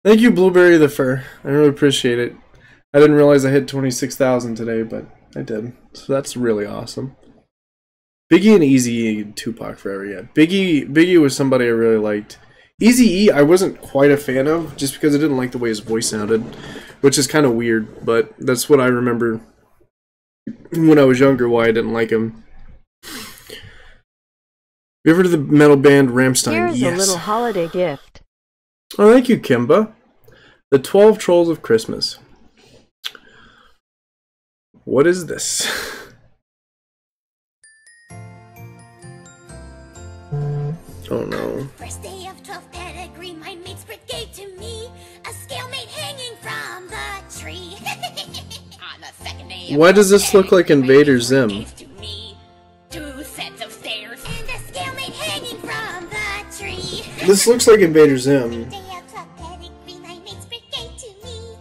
Thank you, Blueberry the Fur. I really appreciate it. I didn't realize I hit 26,000 today, but I did. So that's really awesome. Biggie and Eazy-E and Tupac forever, yeah. Biggie was somebody I really liked. Eazy-E I wasn't quite a fan of, just because I didn't like the way his voice sounded, which is kind of weird, but that's what I remember when I was younger, why I didn't like him. You ever heard of the metal band Rammstein? Here's yes. a little holiday gift. Oh, thank you, Kimba. The 12 Trolls of Christmas. What is this? Oh no. First day of 12th pedigree, my mates brigade to me. A scale mate hanging from the tree. On the second day of Why does this look like 12th pedigree, Invader my Zim? mates to me. 2 sets of stairs. And a scale mate hanging from the tree. This looks like Invader Zim. Day of 12th pedigree, my mates brigade to me.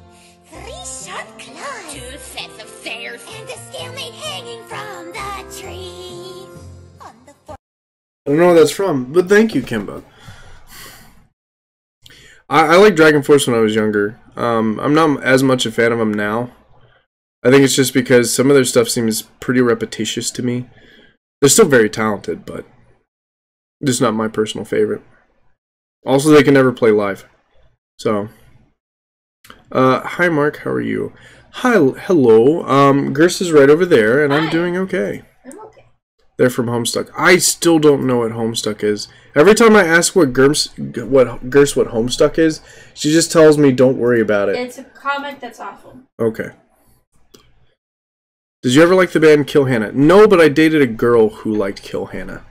3 sharp claws. 2 sets of stairs. And a scale mate hanging from the tree. On the I don't know where that's from, but thank you, Kimba. I like Dragon Force when I was younger. I'm not as much a fan of them now. I think it's just because some of their stuff seems pretty repetitious to me. They're still very talented, but just not my personal favorite. Also, they can never play live. So, hi Mark, how are you? Hi, hello. Gers is right over there, and I'm doing okay. I'm okay. They're from Homestuck. I still don't know what Homestuck is. Every time I ask what Homestuck is, she just tells me don't worry about it. It's a comic that's awful. Okay. Did you ever like the band Kill Hannah? No, but I dated a girl who liked Kill Hannah.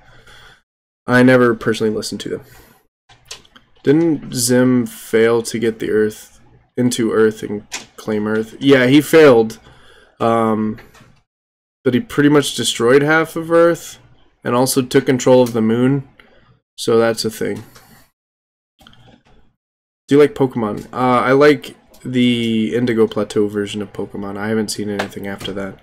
I never personally listened to them. Didn't Zim fail to get the Earth into Earth and claim Earth? Yeah, he failed. But he pretty much destroyed half of Earth and also took control of the moon. So that's a thing. Do you like Pokemon? I like the Indigo Plateau version of Pokemon. I haven't seen anything after that.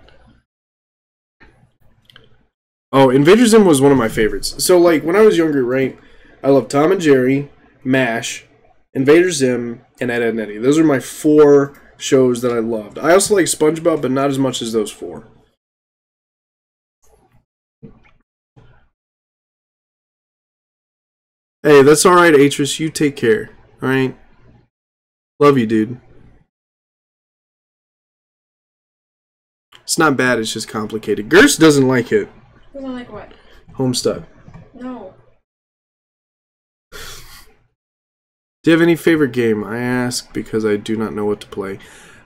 Oh, Invader Zim was one of my favorites. So, like, when I was younger, right, I loved Tom and Jerry, MASH, Invader Zim, and Ed, Edd n Eddy. Those are my 4 shows that I loved. I also like SpongeBob, but not as much as those 4. Hey, that's alright, Atris. You take care. Alright? Love you, dude. It's not bad, it's just complicated. Gers doesn't like it. Doesn't like what? Homestuck. No. Do you have any favorite game? I ask because I do not know what to play.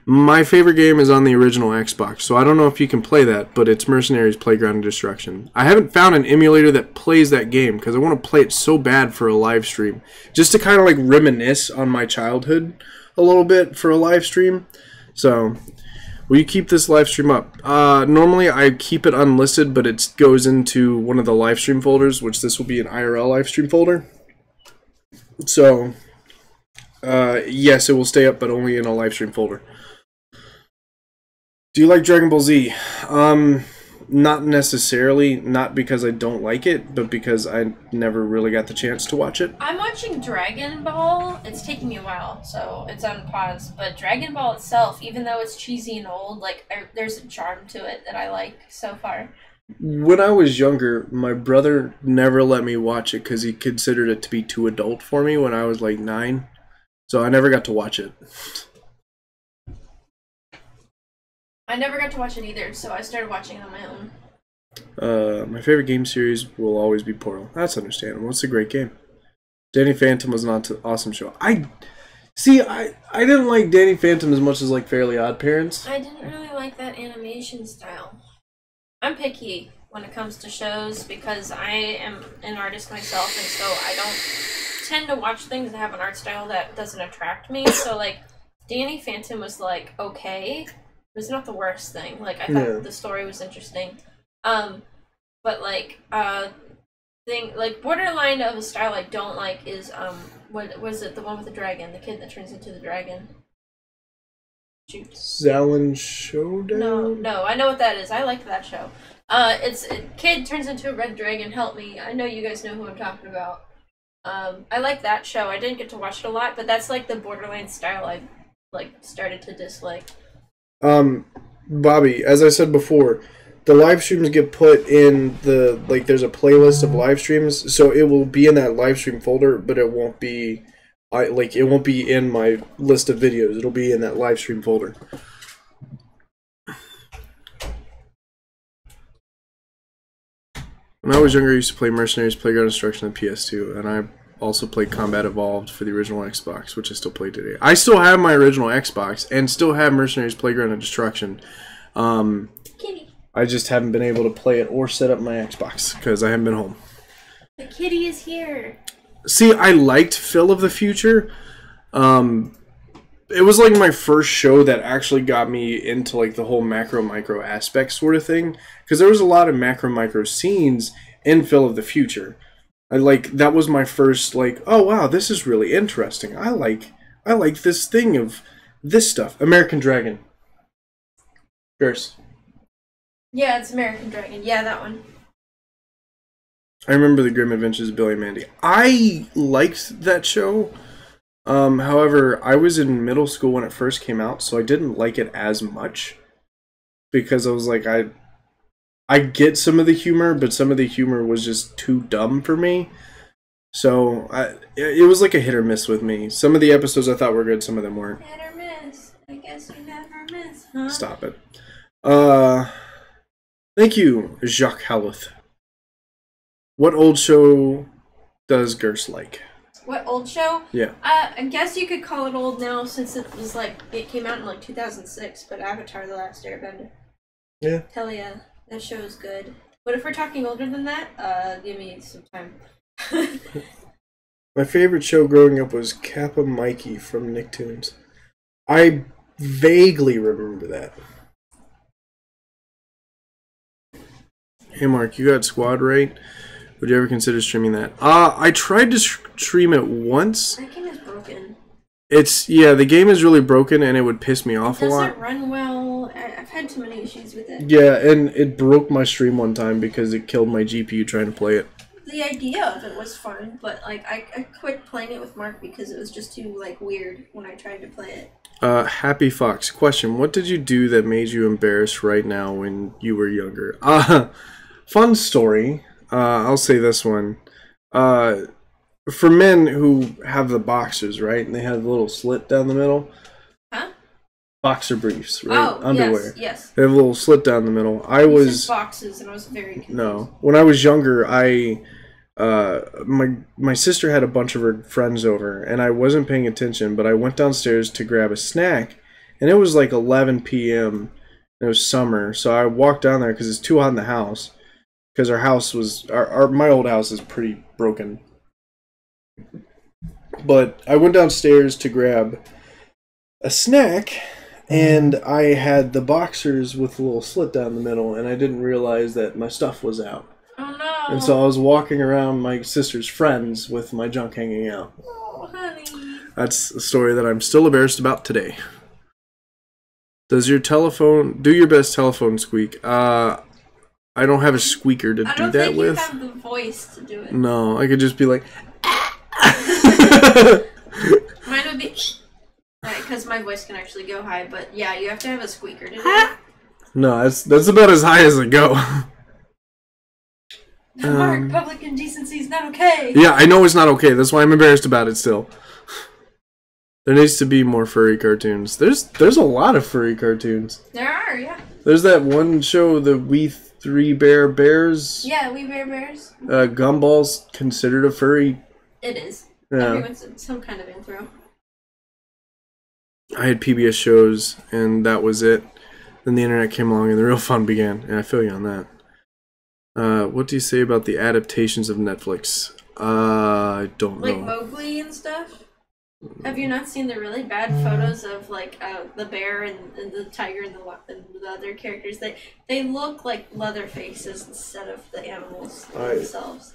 My favorite game is on the original Xbox, so I don't know if you can play that, but it's Mercenaries Playground of Destruction. I haven't found an emulator that plays that game because I want to play it so bad for a live stream. Just to kind of like reminisce on my childhood a little bit for a live stream. So, will you keep this live stream up? Normally I keep it unlisted, but it goes into one of the live stream folders, which this will be an IRL live stream folder. So, yes, it will stay up, but only in a live stream folder. Do you like Dragon Ball Z? Not necessarily, not because I don't like it, but because I never really got the chance to watch it. I'm watching Dragon Ball. It's taking me a while, so it's on pause. But Dragon Ball itself, even though it's cheesy and old, like there's a charm to it that I like so far. When I was younger, my brother never let me watch it because he considered it to be too adult for me when I was like 9. So I never got to watch it. I never got to watch it either, so I started watching it on my own. My favorite game series will always be Portal. That's understandable. It's a great game. Danny Phantom was an awesome show. I didn't like Danny Phantom as much as like Fairly Odd Parents. I didn't really like that animation style. I'm picky when it comes to shows because I am an artist myself, and so I don't tend to watch things that have an art style that doesn't attract me. So like Danny Phantom was like okay. It was not the worst thing. Like I thought the story was interesting, but like like borderline of a style I don't like is what was it? The one with the dragon, the kid that turns into the dragon. Shoot. Zalin Showdown? No, I know what that is. I like that show. It's a kid turns into a red dragon. Help me! I know you guys know who I'm talking about. I like that show. I didn't get to watch it a lot, but that's like the borderline style I like started to dislike. Bobby, as I said before, the live streams get put in the, like, there's a playlist of live streams, so it will be in that live stream folder, but it won't be, it won't be in my list of videos. It'll be in that live stream folder. When I was younger, I used to play Mercenaries Playground Destruction on PS2, and I also played Combat Evolved for the original Xbox, which I still play today. I still have my original Xbox, and still have Mercenaries Playground of Destruction. Kitty. I just haven't been able to play it or set up my Xbox, because I haven't been home. The kitty is here. See, I liked Phil of the Future. It was like my first show that actually got me into like the whole macro micro aspect sort of thing, because there was a lot of macro micro scenes in Phil of the Future. That was my first like, oh wow, this is really interesting. I like this thing of this stuff. American Dragon. Curse. Yeah, it's American Dragon. Yeah, that one. I remember the Grim Adventures of Billy and Mandy. I liked that show. However, I was in middle school when it first came out, so I didn't like it as much. Because I was like, I get some of the humor, but some of the humor was just too dumb for me. So, it was like a hit or miss with me. Some of the episodes I thought were good, some of them weren't. Hit or miss. I guess you never miss, huh? Stop it. Thank you, Jacques Haluth. What old show does Gerst like? What old show? Yeah. I guess you could call it old now since it was like, it came out in like 2006, but Avatar: The Last Airbender. Yeah. Hell yeah, that show is good. But if we're talking older than that, give me some time. My favorite show growing up was Kappa Mikey from Nicktoons. I vaguely remember that. Hey Mark, you got Squad right? Would you ever consider streaming that? I tried to stream it once. That game is broken. The game is really broken and it would piss me off a lot. It doesn't run well. I've had too many issues with it. Yeah, and it broke my stream one time because it killed my GPU trying to play it. The idea of it was fun, but like I quit playing it with Mark because it was just too like weird when I tried to play it. Happy Fox, question, what did you do that made you embarrassed right now when you were younger? Fun story. I'll say this one. For men who have the boxers, right, and they have the little slit down the middle. Huh? Boxer briefs, right? Oh, underwear. yes. They have a little slit down the middle. You said boxes, and I was very confused. No. When I was younger, my sister had a bunch of her friends over, and I wasn't paying attention, but I went downstairs to grab a snack, and it was like 11 p.m. It was summer, so I walked down there because it's too hot in the house. Because our house was, my old house is pretty broken. But I went downstairs to grab a snack, and I had the boxers with a little slit down the middle, and I didn't realize that my stuff was out. Oh no! And so I was walking around my sister's friends with my junk hanging out. Oh, honey. That's a story that I'm still embarrassed about today. Does your telephone, do your best telephone squeak? I don't have a squeaker to do that with. I don't think you have the voice to do it. No, I could just be like... Mine would be... Because my voice can actually go high, but yeah, you have to have a squeaker to do it. No, that's about as high as I go. Mark, public indecency is not okay. Yeah, I know it's not okay. That's why I'm embarrassed about it still. There needs to be more furry cartoons. There's a lot of furry cartoons. There are, yeah. There's that one show, the We Three Bear Bears. Yeah, We Bear Bears. Gumball's considered a furry. It is. Yeah. Everyone's some kind of intro. I had PBS shows, and that was it. Then the internet came along, and the real fun began. And I feel you on that. What do you say about the adaptations of Netflix? I don't know. Like Mowgli and stuff? Have you not seen the really bad photos of like the bear and the tiger and the other characters? They look like Leatherfaces instead of the animals themselves.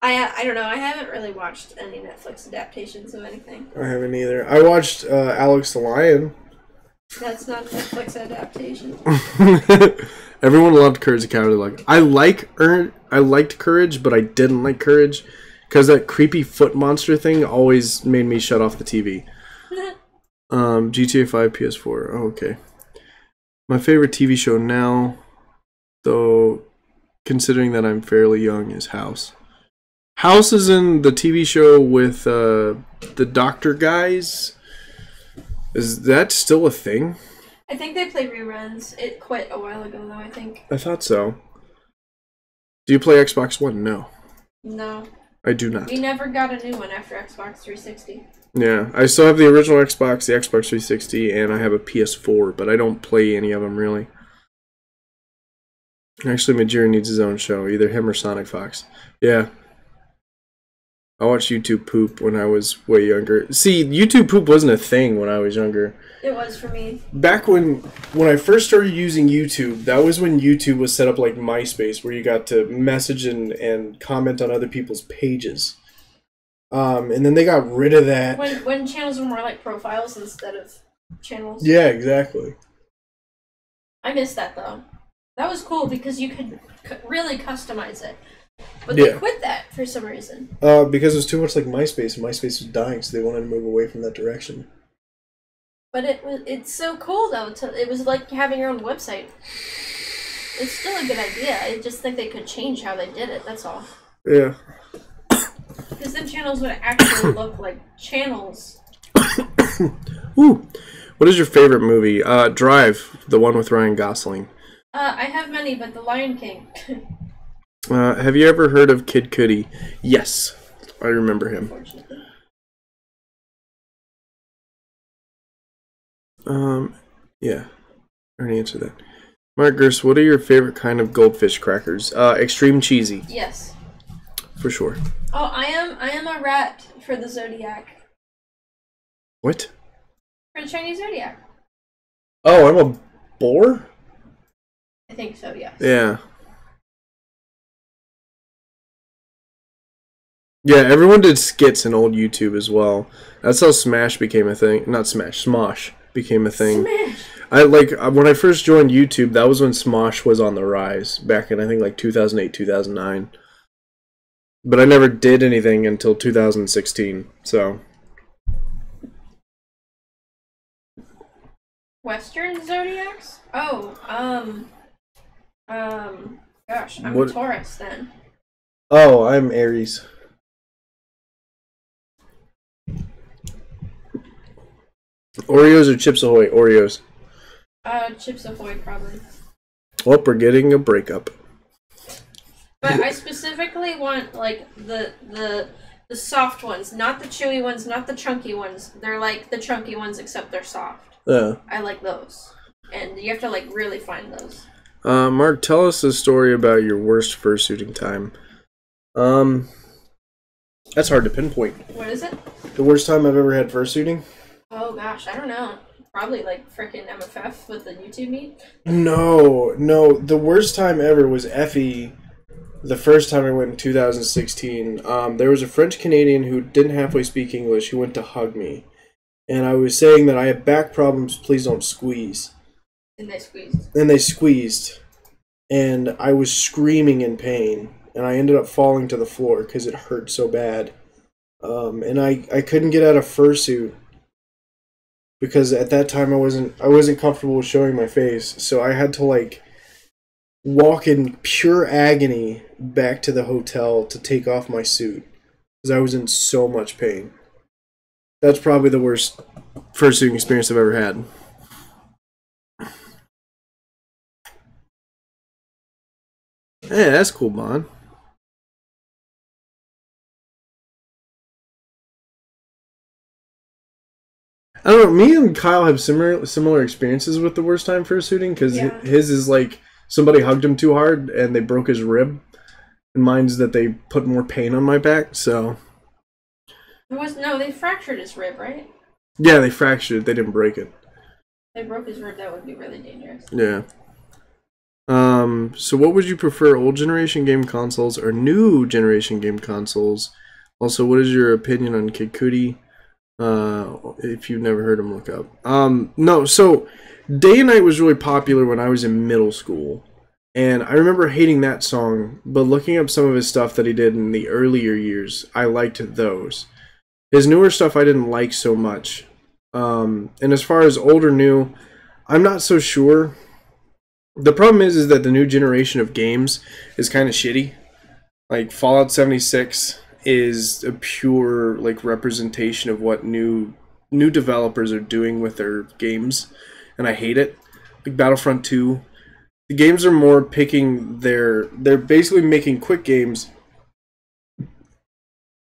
I don't know. I haven't really watched any Netflix adaptations of anything. I haven't either. I watched Alex the Lion. That's not a Netflix adaptation. Everyone loved Courage the Cowardly. I liked Courage, but I didn't like Courage because that creepy foot monster thing always made me shut off the TV. GTA 5 PS4. Oh, okay. My favorite TV show now, though, considering that I'm fairly young, is House. House is in the TV show with the doctor guys. Is that still a thing? I think they play reruns. It quit a while ago, though, I think. I thought so. Do you play Xbox One? No. No. I do not. We never got a new one after Xbox 360. Yeah, I still have the original Xbox, the Xbox 360, and I have a PS4, but I don't play any of them, really. Actually, Majira needs his own show, either him or Sonic Fox. Yeah. I watched YouTube poop when I was way younger. See, YouTube poop wasn't a thing when I was younger. It was for me. Back when I first started using YouTube, that was when YouTube was set up like MySpace, where you got to message and comment on other people's pages. And then they got rid of that. When channels were more like profiles instead of channels. Yeah, exactly. I miss that though. That was cool because you could really customize it. But Yeah. they quit that for some reason. Because it was too much like MySpace, and MySpace was dying, so they wanted to move away from that direction. But it's so cool though. It was like having your own website. It's still a good idea. I just think they could change how they did it. That's all. Yeah. Because then channels would actually look like channels. Ooh. What is your favorite movie? Drive, the one with Ryan Gosling. I have many, but The Lion King. Have you ever heard of Kid Cudi? Yes, I remember him. Unfortunately. Yeah, I already answered that. Marcus, what are your favorite kind of goldfish crackers? Extreme cheesy, Yes. for sure. Oh, I am a rat for the zodiac. What? For the Chinese zodiac. Oh, I'm a boar? I think so, yes. Yeah. Yeah, everyone did skits in old YouTube as well. That's how Smash became a thing. Not Smash, Smosh became a thing. Smash! When I first joined YouTube, that was when Smosh was on the rise, back in I think like 2008, 2009. But I never did anything until 2016, so... Western zodiacs? Oh, gosh, I'm What- a Taurus then. Oh, I'm Aries. Oreos or Chips Ahoy? Oreos. Chips Ahoy probably. Oh, we're getting a breakup. But I specifically want like the soft ones, not the chewy ones, not the chunky ones. They're like the chunky ones except they're soft. Yeah. I like those. And you have to like really find those. Mark, tell us a story about your worst fursuiting time. That's hard to pinpoint. What is it? The worst time I've ever had fursuiting? Oh gosh, I don't know. Probably like frickin' MFF with the YouTube meet. No. The worst time ever was Effie. The first time I went in 2016. There was a French Canadian who didn't halfway speak English who went to hug me. And I was saying that I have back problems, please don't squeeze. And they squeezed. And they squeezed. And I was screaming in pain. And I ended up falling to the floor because it hurt so bad. And I couldn't get out of fursuit. Because at that time I wasn't comfortable with showing my face. So I had to like walk in pure agony back to the hotel to take off my suit. Because I was in so much pain. That's probably the worst fursuiting experience I've ever had. Hey, that's cool, Bon. I don't know. Me and Kyle have similar experiences with the worst time fursuiting because Yeah. his is like somebody hugged him too hard and they broke his rib, and mine's that they put more pain on my back. So They fractured his rib, right? yeah, they fractured it. They didn't break it. If they broke his rib, that would be really dangerous. Yeah. So what would you prefer, old generation game consoles or new generation game consoles? Also, what is your opinion on Kid Cudi? If you've never heard him, look up. No, so Day and Night was really popular when I was in middle school. And I remember hating that song, but looking up some of his stuff that he did in the earlier years, I liked those. His newer stuff I didn't like so much. And as far as old or new, I'm not so sure. The problem is that the new generation of games is kind of shitty. Like Fallout 76 is a pure like representation of what new developers are doing with their games, and I hate it. Like Battlefront 2, the games are more picking they're basically making quick games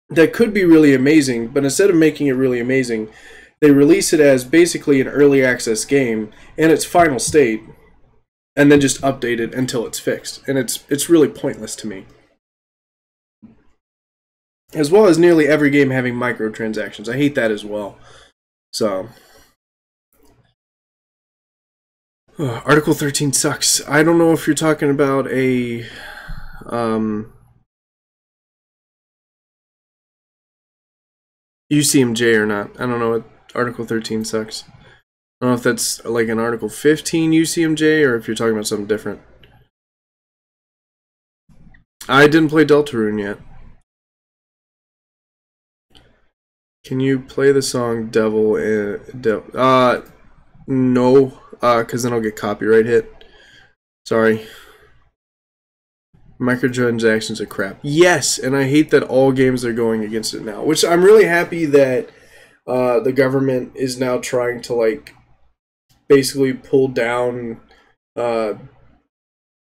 that could be really amazing, but instead of making it really amazing, they release it as basically an early access game in its final state, and then just update it until it's fixed. And it's really pointless to me. as well as nearly every game having microtransactions. I hate that as well. So, Article 13 sucks. I don't know if you're talking about a UCMJ or not. I don't know what Article 13 sucks. I don't know if that's like an Article 15 UCMJ or if you're talking about something different. I didn't play Deltarune yet. Can you play the song Devil no, because then I'll get copyright hit. Sorry. Microtransactions are crap. Yes, and I hate that all games are going against it now. Which I'm really happy that the government is now trying to, like, basically pull down the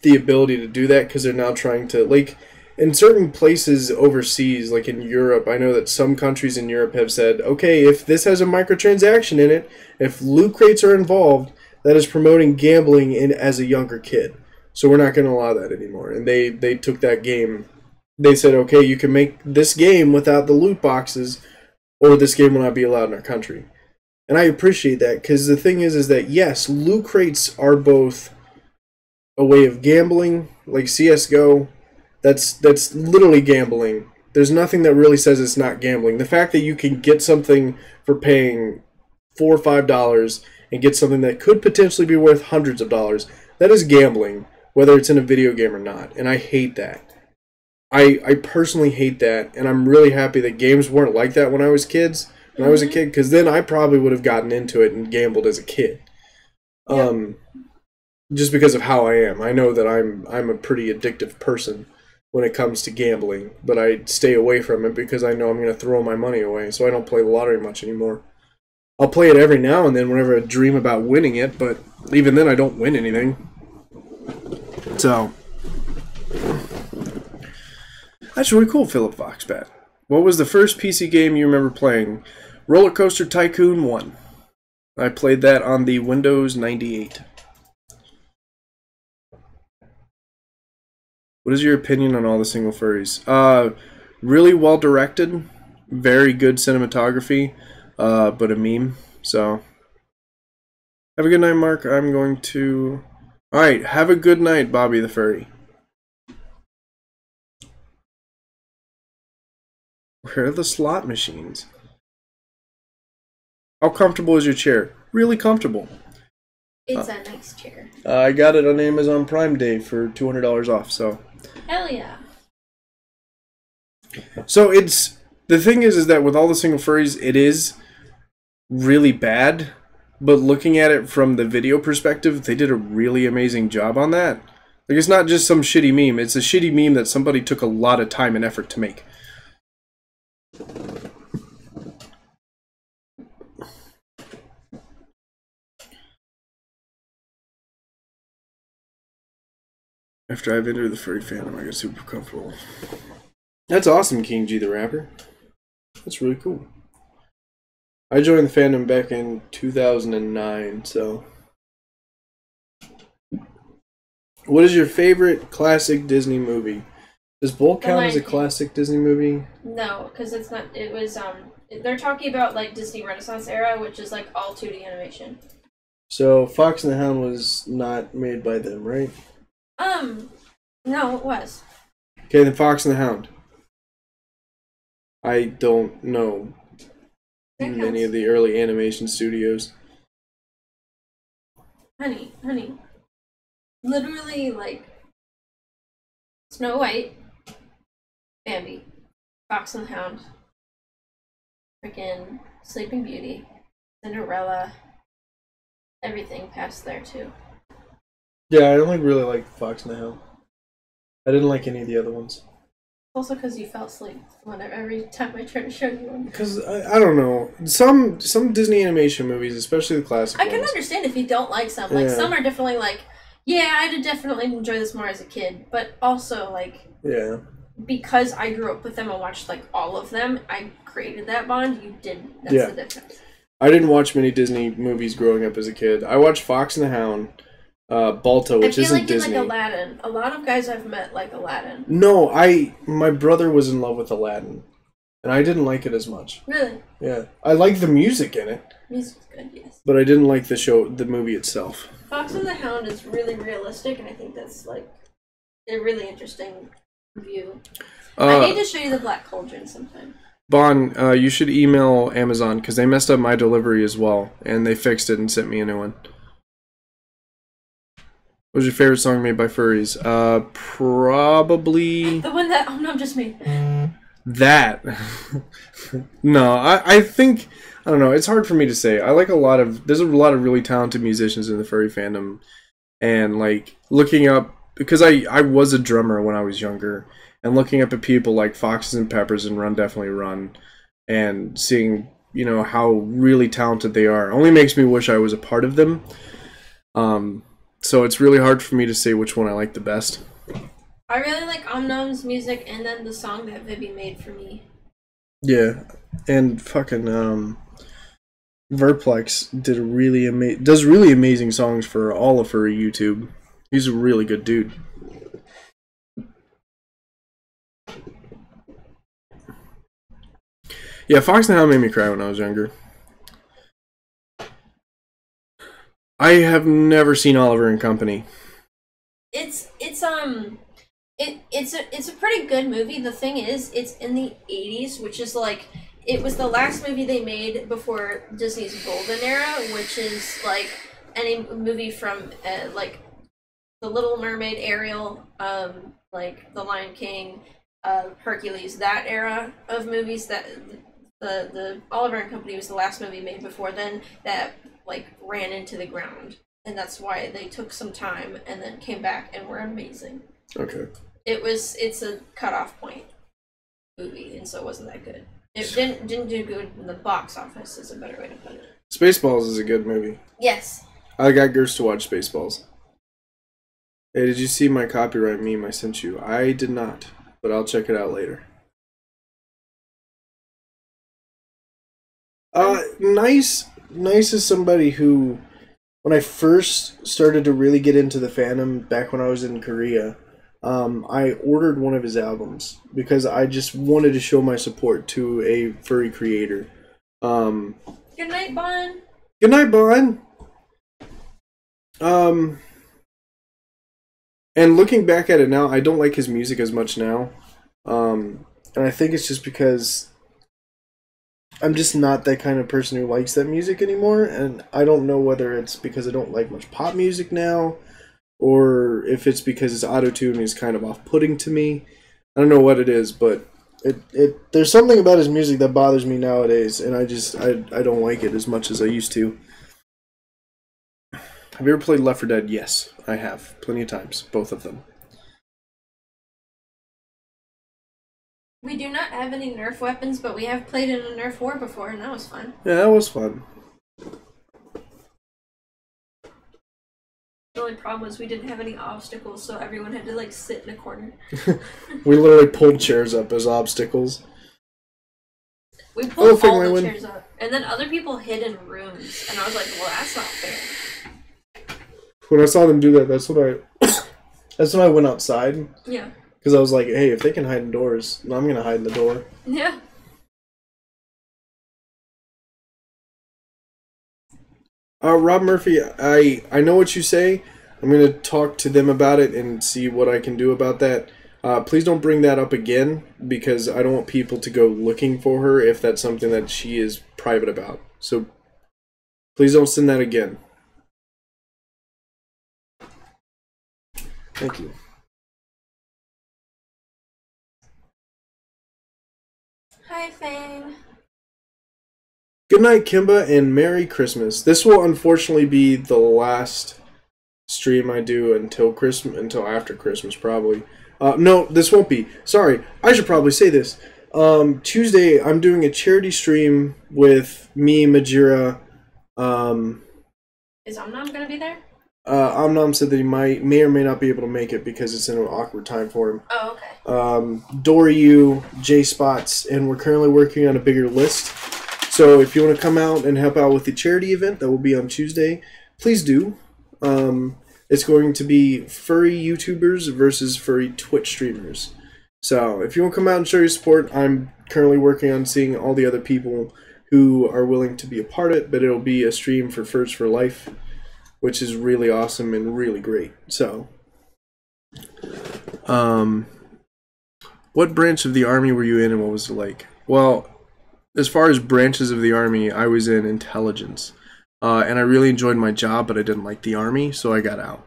ability to do that, because they're now trying to, like, in certain places overseas, like in Europe, I know that some countries in Europe have said, okay, if this has a microtransaction in it, if loot crates are involved, that is promoting gambling as a younger kid. So we're not going to allow that anymore. And they took that game. They said, okay, you can make this game without the loot boxes, or this game will not be allowed in our country. And I appreciate that, because the thing is that, yes, loot crates are both a way of gambling, like CSGO. That's literally gambling. There's nothing that really says it's not gambling. The fact that you can get something for paying $4 or $5 and get something that could potentially be worth hundreds of dollars, that is gambling, whether it's in a video game or not. And I hate that. I personally hate that, and I'm really happy that games weren't like that when I was a kid, because then I probably would have gotten into it and gambled as a kid. Yep. Just because of how I am. I know that I'm a pretty addictive person when it comes to gambling, but I stay away from it because I know I'm going to throw my money away, so I don't play the lottery much anymore. I'll play it every now and then whenever I dream about winning it, but even then I don't win anything. So, that's really cool, Philip Foxbat. What was the first PC game you remember playing? Roller Coaster Tycoon 1. I played that on the Windows 98. What is your opinion on all the single furries? Really well directed, very good cinematography, but a meme. So, have a good night, Mark. I'm going to... Alright, have a good night, Bobby the Furry. Where are the slot machines? How comfortable is your chair? Really comfortable. It's a nice chair. I got it on Amazon Prime Day for $200 off, so... Hell yeah. So it's... The thing is that with all the single furries, it is really bad, but looking at it from the video perspective, they did a really amazing job on that. Like, it's not just some shitty meme, it's a shitty meme that somebody took a lot of time and effort to make. After I've entered the furry fandom, I got super comfortable. That's awesome, King G the Rapper. That's really cool. I joined the fandom back in 2009, so... What is your favorite classic Disney movie? Does Bull count as a classic Disney movie? No, because it's not. It was, they're talking about, like, Disney Renaissance era, which is, like, all 2D animation. So, Fox and the Hound was not made by them, right? No, it was. Okay, then Fox and the Hound. I don't know many of the early animation studios. Honey. Literally, like, Snow White, Bambi, Fox and the Hound, freaking Sleeping Beauty, Cinderella, everything past there, too. Yeah, I only really like Fox and the Hound. I didn't like any of the other ones. Also because you fell asleep every time I tried to show you one. Because, I don't know. Some Disney animation movies, especially the classic ones. I can understand if you don't like some. Like, some are definitely like, yeah, I'd definitely enjoy this more as a kid. But also, like, because I grew up with them and watched, like, all of them, I created that bond. You didn't. That's the difference. I didn't watch many Disney movies growing up as a kid. I watched Fox and the Hound. Balto, which isn't Disney. Like Aladdin. A lot of guys I've met like Aladdin. No, my brother was in love with Aladdin. and I didn't like it as much. Really? Yeah, I like the music in it. Music's good, yes. But I didn't like the movie itself. Fox and the Hound is really realistic, and I think that's like a really interesting view. I need to show you the Black Cauldron sometime. Bon, you should email Amazon because they messed up my delivery as well, and they fixed it and sent me a new one. What was your favorite song made by furries? Probably the one that just made. that. No, I think I don't know. It's hard for me to say. I like there's a lot of really talented musicians in the furry fandom, and like looking up because I was a drummer when I was younger. And looking up at people like Foxes and Peppers and Run Definitely Run, and seeing how really talented they are, only makes me wish I was a part of them. So it's really hard for me to say which one I like the best. I really like Omnom's music, and then the song that Vivi made for me. Yeah, and fucking Verplex does really amazing songs for all of furry YouTube. He's a really good dude. Yeah, Fox and the Hound made me cry when I was younger. I have never seen Oliver and Company. It's a pretty good movie. The thing is, it's in the 80s, which is like it was the last movie they made before Disney's golden era, which is like any movie from like The Little Mermaid, Ariel, like The Lion King, Hercules, that era of movies. That the Oliver and Company was the last movie made before then that like ran into the ground, and that's why they took some time and then came back and were amazing. Okay. It's a cutoff point movie, and so it wasn't that good. It didn't do good in the box office, is a better way to put it. Spaceballs is a good movie. Yes. I got Gerst to watch Spaceballs. Hey, did you see my copyright meme I sent you? I did not, but I'll check it out later. Nice is somebody who, when I first started to really get into the fandom back when I was in Korea, I ordered one of his albums because I just wanted to show my support to a furry creator. Good night, Bon. Good night, Bon. And looking back at it now, I don't like his music as much now. And I think it's just because I'm just not that kind of person who likes that music anymore, and I don't know whether it's because I don't like much pop music now, or if it's because his auto-tune is kind of off-putting to me. I don't know what it is, but there's something about his music that bothers me nowadays, and I don't like it as much as I used to. Have you ever played Left 4 Dead? Yes, I have. Plenty of times. Both of them. We do not have any Nerf weapons, but we have played in a Nerf war before, and that was fun. Yeah, that was fun. The only problem was we didn't have any obstacles, so everyone had to like sit in a corner. We literally pulled chairs up as obstacles. We pulled all the chairs up, and then other people hid in rooms, and I was like, well, that's not fair. When I saw them do that, that's when I went outside. Yeah. Because I was like, hey, if they can hide indoors, I'm going to hide in the door. Yeah. Rob Murphy, I know what you say. I'm going to talk to them about it and see what I can do about that. Please don't bring that up again, because I don't want people to go looking for her if that's something that she is private about. So please don't send that again. Thank you. Hi, Fang. Good night, Kimba, and Merry Christmas. This will unfortunately be the last stream I do until after Christmas, probably. No, this won't be. Sorry, I should probably say this. Tuesday, I'm doing a charity stream with me, Majira. Is Omnom gonna be there? Omnom said that he may or may not be able to make it because it's in an awkward time for him. Oh, okay. Doryu, J Spots, and we're currently working on a bigger list. So if you want to come out and help out with the charity event that will be on Tuesday, please do. It's going to be furry YouTubers versus furry Twitch streamers. So if you want to come out and show your support, I'm currently working on seeing all the other people who are willing to be a part of it, but it'll be a stream for First for Life, which is really awesome and really great. So, what branch of the Army were you in and what was it like? Well, as far as branches of the Army, I was in intelligence. And I really enjoyed my job, but I didn't like the Army, so I got out.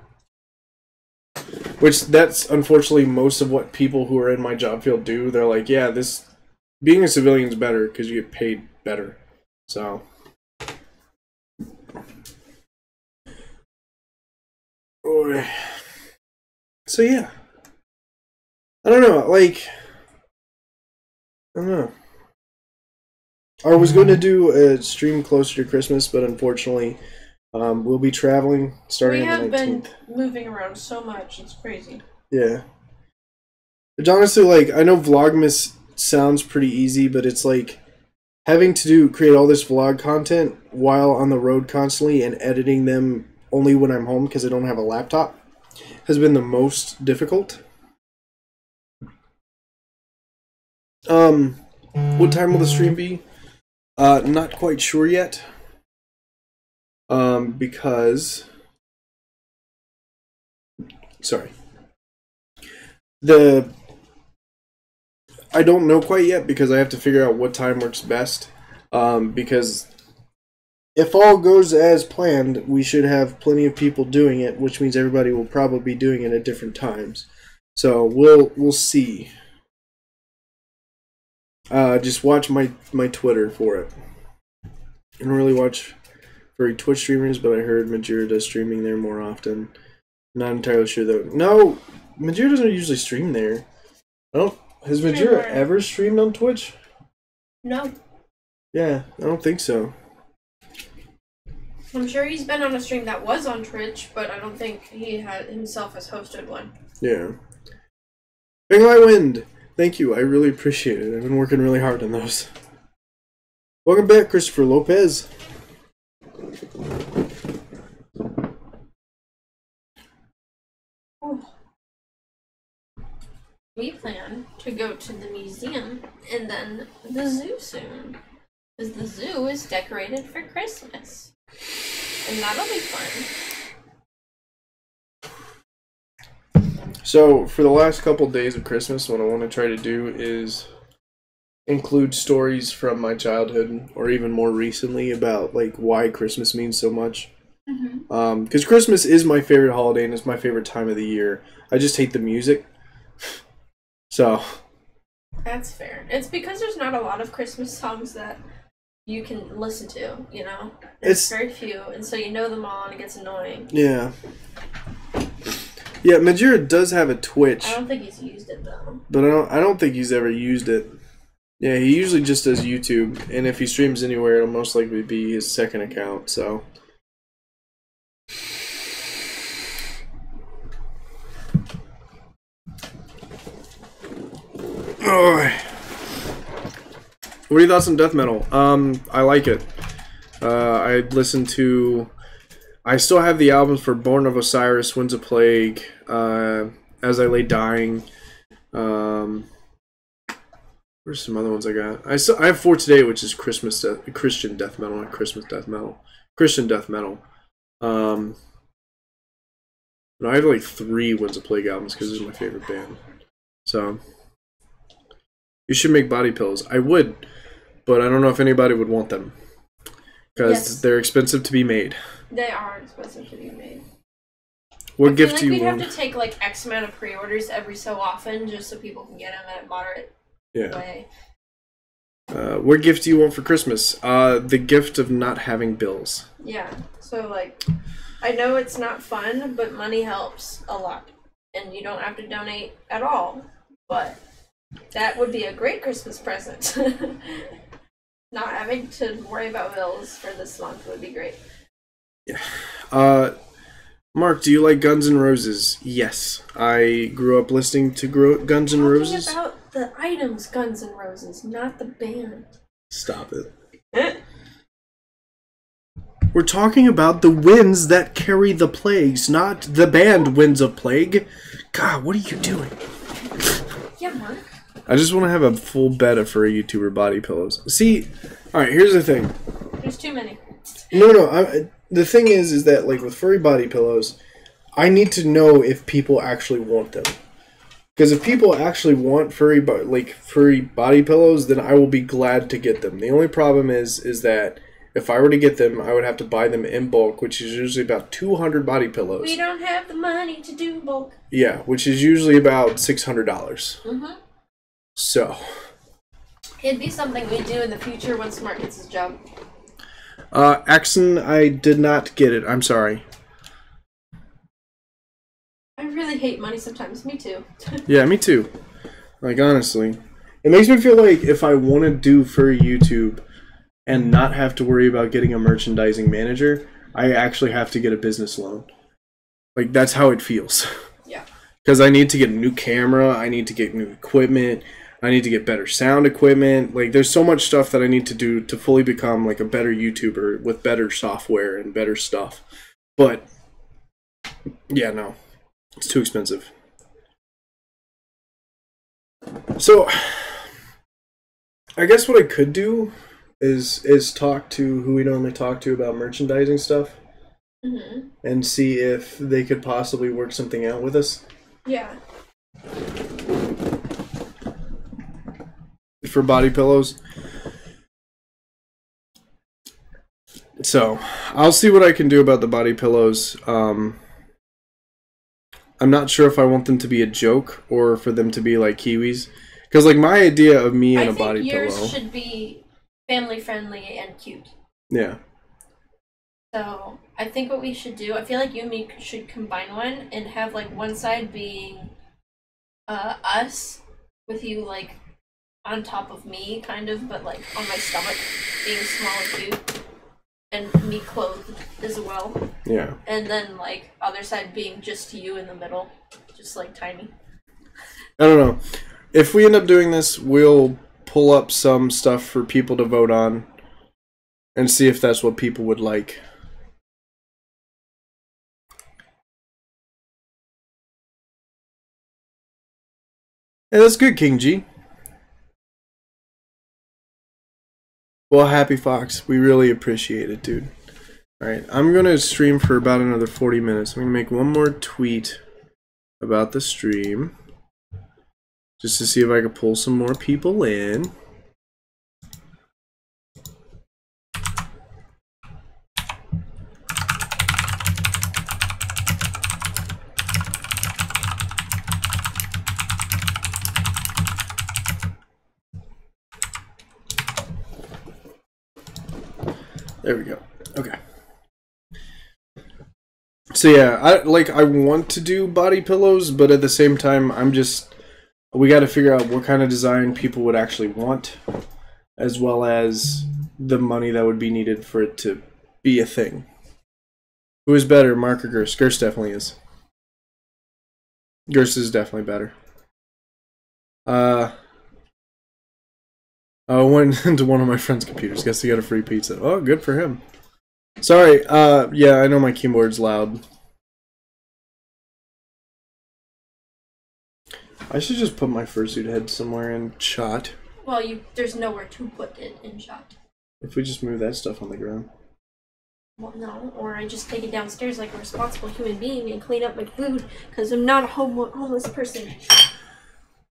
Which, that's unfortunately most of what people who are in my job field do. They're like, yeah, being a civilian is better because you get paid better. So. So yeah. I don't know, like, I don't know. I was going to do a stream closer to Christmas, but unfortunately, we'll be traveling starting on the 19th. We have been moving around so much, it's crazy. Yeah. But honestly, like, I know Vlogmas sounds pretty easy, but it's like having to create all this vlog content while on the road constantly and editing them only when I'm home because I don't have a laptop has been the most difficult. What time will the stream be? Not quite sure yet. Because sorry. I don't know quite yet because I have to figure out what time works best. Because if all goes as planned, we should have plenty of people doing it, which means everybody will probably be doing it at different times. So we'll see. Just watch my Twitter for it. I don't really watch very Twitch streamers, but I heard Majira does streaming there more often. Not entirely sure though. No, Majira doesn't usually stream there. Has Majira ever streamed on Twitch? No. Yeah, I don't think so. I'm sure he's been on a stream that was on Twitch, but I don't think he himself has hosted one. Yeah. Big Light Wind! Thank you, I really appreciate it. I've been working really hard on those. Welcome back, Christopher Lopez. Ooh. We plan to go to the museum and then the zoo soon. Because the zoo is decorated for Christmas. And that'll be fun. So, for the last couple days of Christmas, what I want to try to do is include stories from my childhood, or even more recently, about like why Christmas means so much. Because Christmas is my favorite holiday and it's my favorite time of the year. I just hate the music. So. That's fair. It's because there's not a lot of Christmas songs that you can listen to, you know? It's very few, and so you know them all and it gets annoying. Yeah. Yeah, Majira does have a Twitch. I don't think he's used it though. But I don't think he's ever used it. Yeah, he usually just does YouTube, and if he streams anywhere, it'll most likely be his second account, so. Oh. What are your thoughts on death metal? I like it. I listened to. I still have the albums for Born of Osiris, Winds of Plague, As I Lay Dying. Where's some other ones I got? I have For Today, which is Christian death metal, not Christmas death metal. Christian death metal. I have like 3 Winds of Plague albums because this is my favorite band. So, you should make body pills. I would, but I don't know if anybody would want them because they're expensive to be made. They are expensive to be made. What gift do you want? want? We'd have to take like X amount of pre-orders every so often just so people can get them at a moderate way. What gift do you want for Christmas? The gift of not having bills. Yeah. So like, I know it's not fun, but money helps a lot, and you don't have to donate at all. But that would be a great Christmas present. Not having to worry about bills for this month would be great. Yeah. Mark, do you like Guns N' Roses? Yes. I grew up listening to Guns N' Roses. Talking about the items Guns N' Roses, not the band. Stop it. We're talking about the winds that carry the plagues, not the band Winds of Plague. God, what are you doing? Yeah, Mark. I just want to have a full bed of furry YouTuber body pillows. See, all right, here's the thing. There's too many. No. The thing is that like with furry body pillows, I need to know if people actually want them. Because if people actually want furry body pillows, then I will be glad to get them. The only problem is that if I were to get them, I would have to buy them in bulk, which is usually about 200 body pillows. We don't have the money to do bulk. Yeah, which is usually about $600. Mm-hmm. So. It'd be something we do in the future when Smart gets his job. Axon, I did not get it. I'm sorry. I really hate money sometimes. Me too. Yeah, me too. Like, honestly. It makes me feel like if I want to do for YouTube and not have to worry about getting a merchandising manager, I actually have to get a business loan. Like, that's how it feels. Yeah. Because I need to get a new camera, I need to get new equipment, I need to get better sound equipment. Like, there's so much stuff that I need to do to fully become, like, a better YouTuber with better software and better stuff. But, yeah, no. It's too expensive. So, I guess what I could do is talk to who we normally talk to about merchandising stuff. Mm-hmm. And see if they could possibly work something out with us. Yeah. For body pillows. So, I'll see what I can do about the body pillows. I'm not sure if I want them to be a joke or for them to be like Kiwis. Because, like, my idea of me and a body pillow... I think yours should be family-friendly and cute. Yeah. So, I think what we should do... I feel like you and me should combine one and have, like, one side being us, with you, like, on top of me, kind of, but, like, on my stomach, being small and cute. And me clothed as well. Yeah. And then, like, other side being just you in the middle. Just, like, tiny. I don't know. If we end up doing this, we'll pull up some stuff for people to vote on. And see if that's what people would like. Hey, that's good, King G. Well, Happy Fox, we really appreciate it, dude. Alright, I'm going to stream for about another 40 minutes. I'm going to make one more tweet about the stream. Just to see if I can pull some more people in. There we go. Okay. So yeah, I want to do body pillows, but at the same time, we got to figure out what kind of design people would actually want, as well as the money that would be needed for it to be a thing. Who is better, Mark or Gerst? Gerst definitely is. Gerst is definitely better. I went into one of my friend's computers. Guess he got a free pizza. Oh, good for him. Sorry. Yeah, I know my keyboard's loud. I should just put my fursuit head somewhere in shot. Well, there's nowhere to put it in shot. If we just move that stuff on the ground. Well, no. Or I just take it downstairs like a responsible human being and clean up my food, because I'm not a homeless person.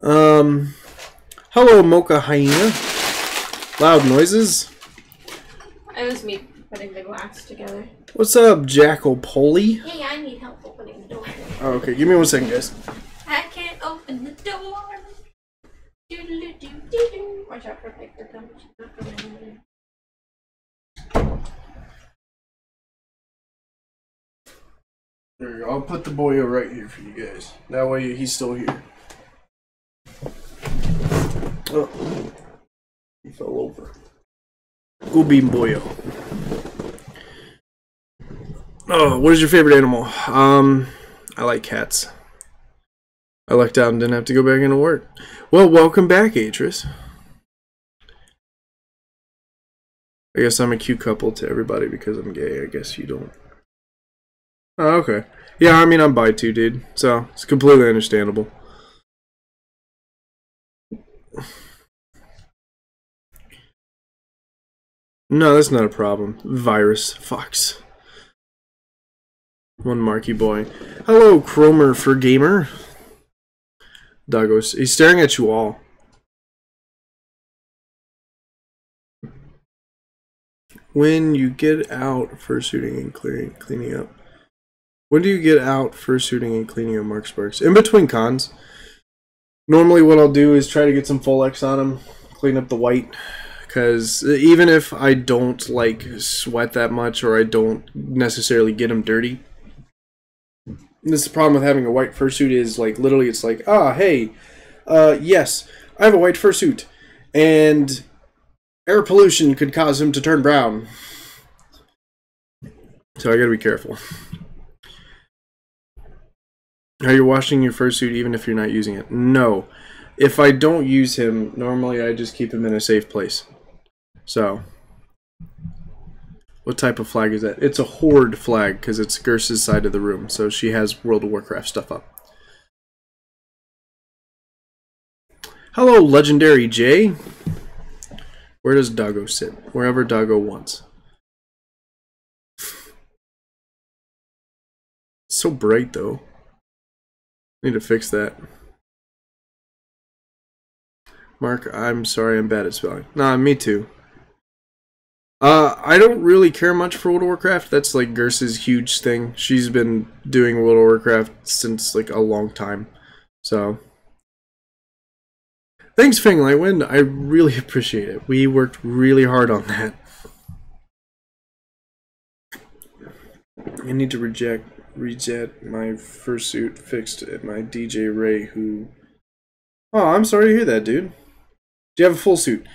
Hello, Mocha Hyena. Loud noises. It was me putting the glass together. What's up, Jackal Polly? Hey, I need help opening the door. Oh, okay, give me 1 second, guys. I can't open the door. Do-do-do-do-do. Watch out for a paper coming. She's not coming in. There you go. I'll put the boyo right here for you guys. That way he's still here. Oh, he fell over. Go beam boyo. Oh, what is your favorite animal? I like cats. I lucked out and didn't have to go back into work. Well, welcome back, Atris. I guess I'm a cute couple to everybody because I'm gay. I guess you don't. Oh, okay. Yeah, I mean, I'm bi too, dude. So, it's completely understandable. No, that's not a problem. Virus. Fox. One Marky boy. Hello, Cromer for Gamer. Doggos. He's staring at you all. When you get out fursuiting and cleaning up. When do you get out fursuiting and cleaning up Mark Sparks? In between cons. Normally what I'll do is try to get some full X on him. Clean up the white. Because even if I don't like sweat that much or I don't necessarily get him dirty. This is the problem with having a white fursuit is like literally it's like, ah, hey, yes, I have a white fursuit. And air pollution could cause him to turn brown. So I gotta be careful. Are you washing your fursuit even if you're not using it? No. If I don't use him, normally I just keep him in a safe place. So, what type of flag is that? It's a Horde flag because it's Gersa's side of the room. So she has World of Warcraft stuff up. Hello, Legendary J. Where does Doggo sit? Wherever Doggo wants. It's so bright though. Need to fix that. Mark, I'm sorry, I'm bad at spelling. Nah, me too. I don't really care much for World of Warcraft. That's like Gersa's huge thing. She's been doing World of Warcraft since like a long time. So, thanks, Fang Lightwind. I really appreciate it. We worked really hard on that. I need to reset my fursuit fixed at my DJ Ray who... Oh, I'm sorry to hear that, dude. Do you have a full suit?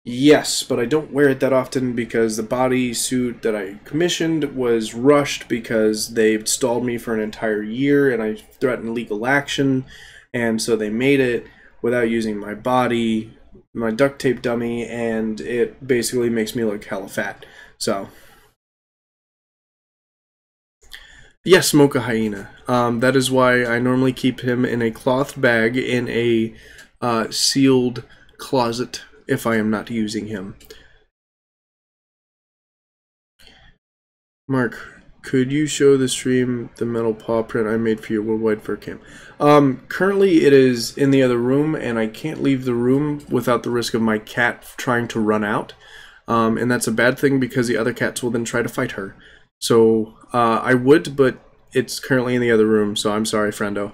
Yes, but I don't wear it that often because the body suit that I commissioned was rushed because they stalled me for an entire year and I threatened legal action, and so they made it without using my body, my duct tape dummy, and it basically makes me look hella fat. So, yes, Mocha Hyena. That is why I normally keep him in a cloth bag in a sealed closet if I am not using him. Mark, could you show the stream the metal paw print I made for your worldwide fur cam? Currently it is in the other room and I can't leave the room without the risk of my cat trying to run out. And that's a bad thing because the other cats will then try to fight her. So I would, but it's currently in the other room, so I'm sorry, friendo.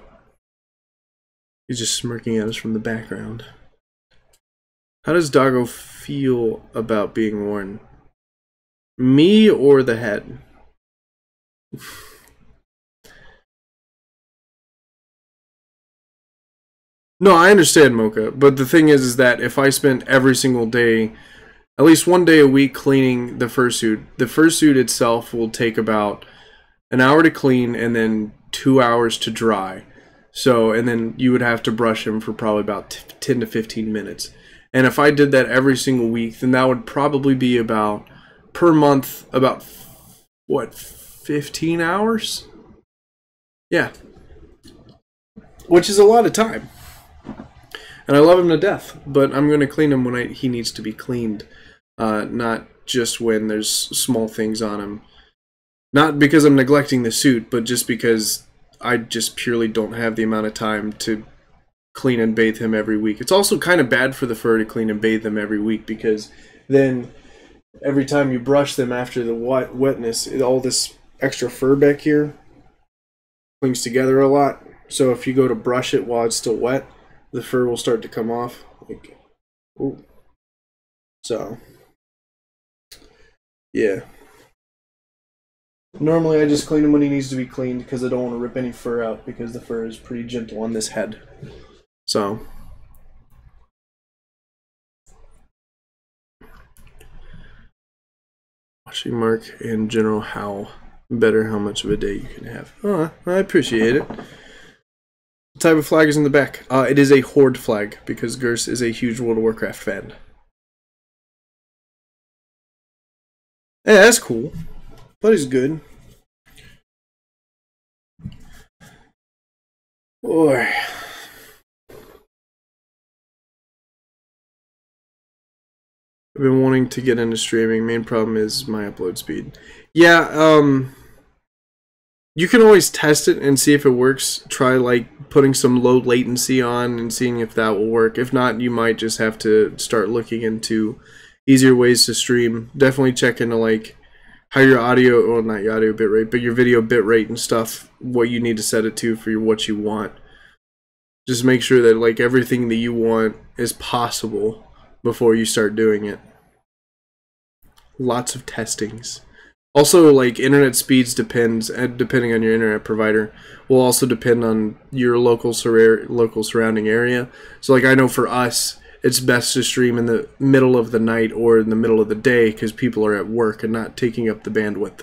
He's just smirking at us from the background. How does Doggo feel about being worn? Me or the head? No, I understand, Mocha, but the thing is that if I spent every single day, at least one day a week cleaning the fursuit itself will take about an hour to clean and then 2 hours to dry. So, and then you would have to brush him for probably about 10 to 15 minutes. And if I did that every single week, then that would probably be about, per month, about, what, 15 hours? Yeah. Which is a lot of time. And I love him to death, but I'm going to clean him when he needs to be cleaned. Not just when there's small things on him. Not because I'm neglecting the suit, but just because I just purely don't have the amount of time to clean and bathe him every week. It's also kind of bad for the fur to clean and bathe them every week because then every time you brush them after the wetness, all this extra fur back here clings together a lot. So if you go to brush it while it's still wet, the fur will start to come off. Like, ooh. So, yeah. Normally I just clean him when he needs to be cleaned because I don't want to rip any fur out because the fur is pretty gentle on this head. So, washing Mark in general, how much of a day you can have. Oh, I appreciate it. What type of flag is in the back? It is a Horde flag because Gers is a huge World of Warcraft fan. Yeah, that's cool. But it's good. Boy. I've been wanting to get into streaming. Main problem is my upload speed. Yeah, you can always test it and see if it works. Try like putting some low latency on and seeing if that will work. If not, you might just have to start looking into easier ways to stream. Definitely check into like how your audio, well not your audio bitrate, but your video bitrate and stuff, what you need to set it to for what you want. Just make sure that like everything that you want is possible before you start doing it. Lots of testings. Also, like internet speeds depending on your internet provider, will also depend on your local surrounding area. So like I know for us, it's best to stream in the middle of the night or in the middle of the day because people are at work and not taking up the bandwidth.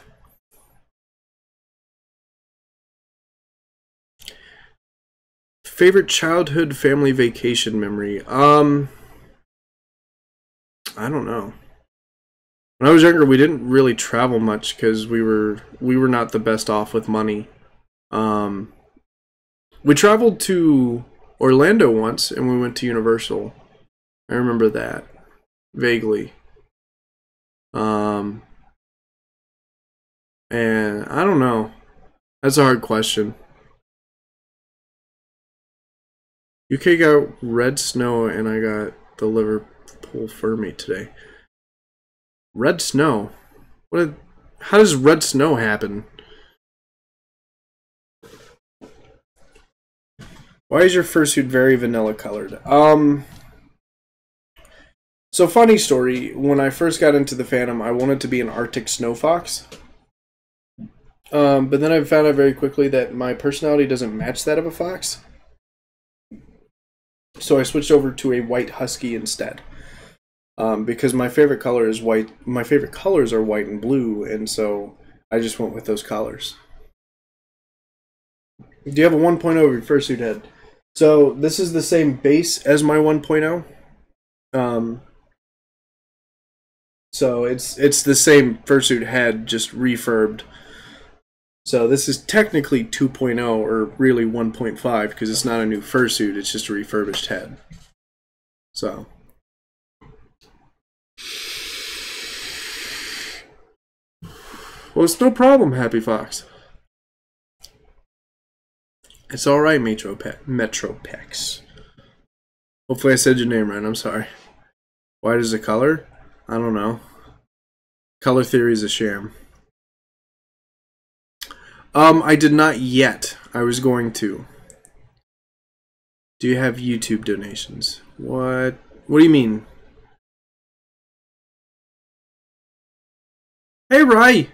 Favorite childhood family vacation memory? I don't know. When I was younger, we didn't really travel much because we were not the best off with money. We traveled to Orlando once, and we went to Universal. I remember that vaguely. And I don't know. That's a hard question. UK got red snow, and I got the Liverpool Fermi today. Red snow? How does red snow happen? Why is your fursuit very vanilla colored? So funny story, when I first got into the fandom, I wanted to be an Arctic snow fox. But then I found out very quickly that my personality doesn't match that of a fox. So I switched over to a white husky instead. Because my favorite color is white. My favorite colors are white and blue, and so I just went with those colors. Do you have a 1.0 of your fursuit head? So this is the same base as my 1.0. So it's the same fursuit head, just refurbed. So this is technically 2.0, or really 1.5, because it's not a new fursuit, it's just a refurbished head. So. Well, it's no problem, Happy Fox. It's alright, Metropex. Hopefully I said your name right, I'm sorry. Why does the color? I don't know. Color theory is a sham. I did not yet. I was going to. Do you have YouTube donations? What? What do you mean? Hey, Rai!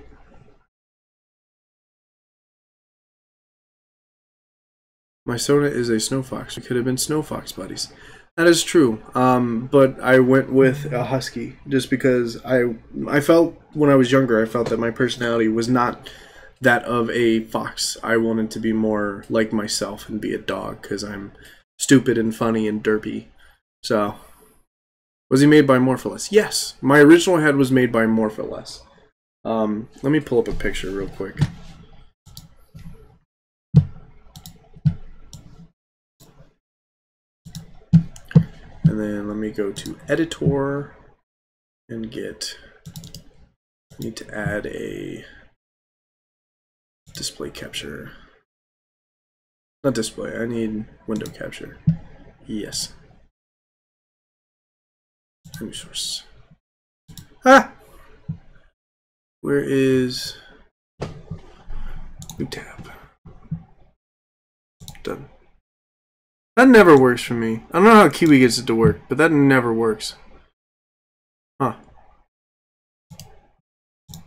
My Sona is a snow fox. We could have been snow fox buddies. That is true. But I went with a husky just because I felt when I was younger, I felt that my personality was not that of a fox. I wanted to be more like myself and be a dog because I'm stupid and funny and derpy. So, was he made by Morpholess? Yes, my original head was made by Morpholess. Let me pull up a picture real quick. And then let me go to editor and get, need to add a display capture. Not display, I need window capture. Yes. New source. Ah! Where is new tab? Done. That never works for me. I don't know how Kiwi gets it to work, but that never works. Huh.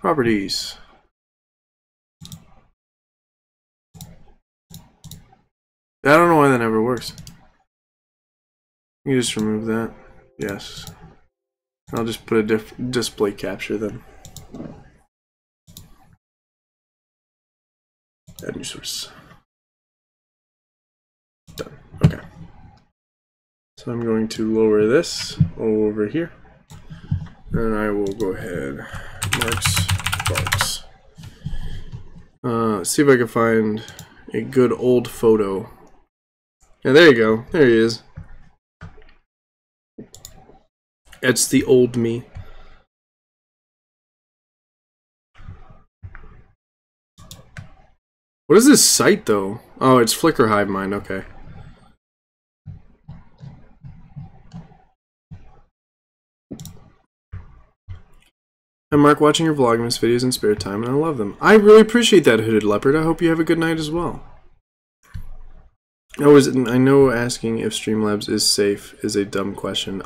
Properties. I don't know why that never works. You just remove that. Yes. I'll just put a display capture then. Add new source. Done. Okay. So I'm going to lower this over here. And I will go ahead. Marks Sparks. See if I can find a good old photo. Yeah, there you go. There he is. It's the old me. What is this site, though? Oh, it's Flickr Hive Mind. Okay. I mark watching your Vlogmas videos in spare time, and I love them. I really appreciate that, Hooded Leopard. I hope you have a good night as well. Oh, I know asking if Streamlabs is safe is a dumb question.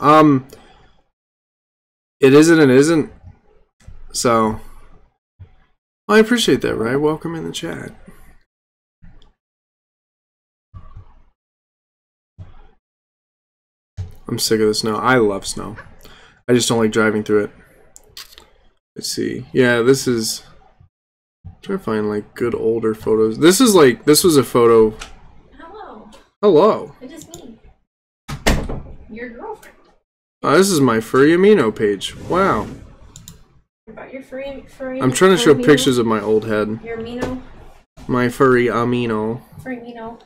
It isn't and isn't. So, I appreciate that, right? Welcome in the chat. I'm sick of the snow. I love snow. I just don't like driving through it. Let's see. Yeah, this is... I'm trying to find, like, good older photos. This is, like, this was a photo... Hello. Hello. It is me. Your girlfriend. This is my furry amino page. Wow. About your furry I'm trying to show amino? pictures of my old head. Your amino? My furry amino. Furry amino.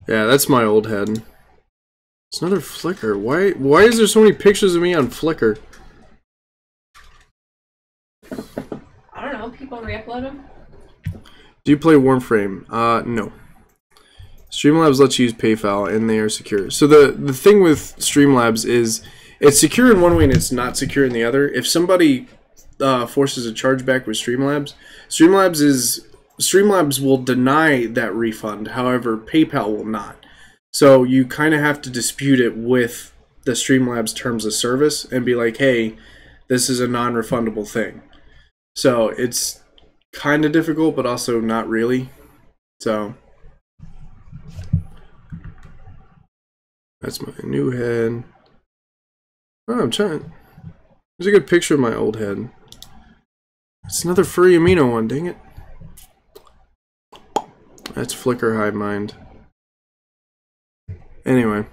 Yeah, that's my old head. It's another Flickr. Why is there so many pictures of me on Flickr? I don't know. People re-upload them. Do you play Warframe? No. Streamlabs lets you use PayPal, and they are secure. So the thing with Streamlabs is it's secure in one way and it's not secure in the other. If somebody forces a chargeback with Streamlabs, Streamlabs will deny that refund. However, PayPal will not. So you kind of have to dispute it with the Streamlabs terms of service and be like, hey, this is a non-refundable thing. So it's kind of difficult, but also not really. So that's my new head. Oh, I'm trying. There's a good picture of my old head. It's another furry amino one, dang it. That's Flickr Hive Mind. Anyway.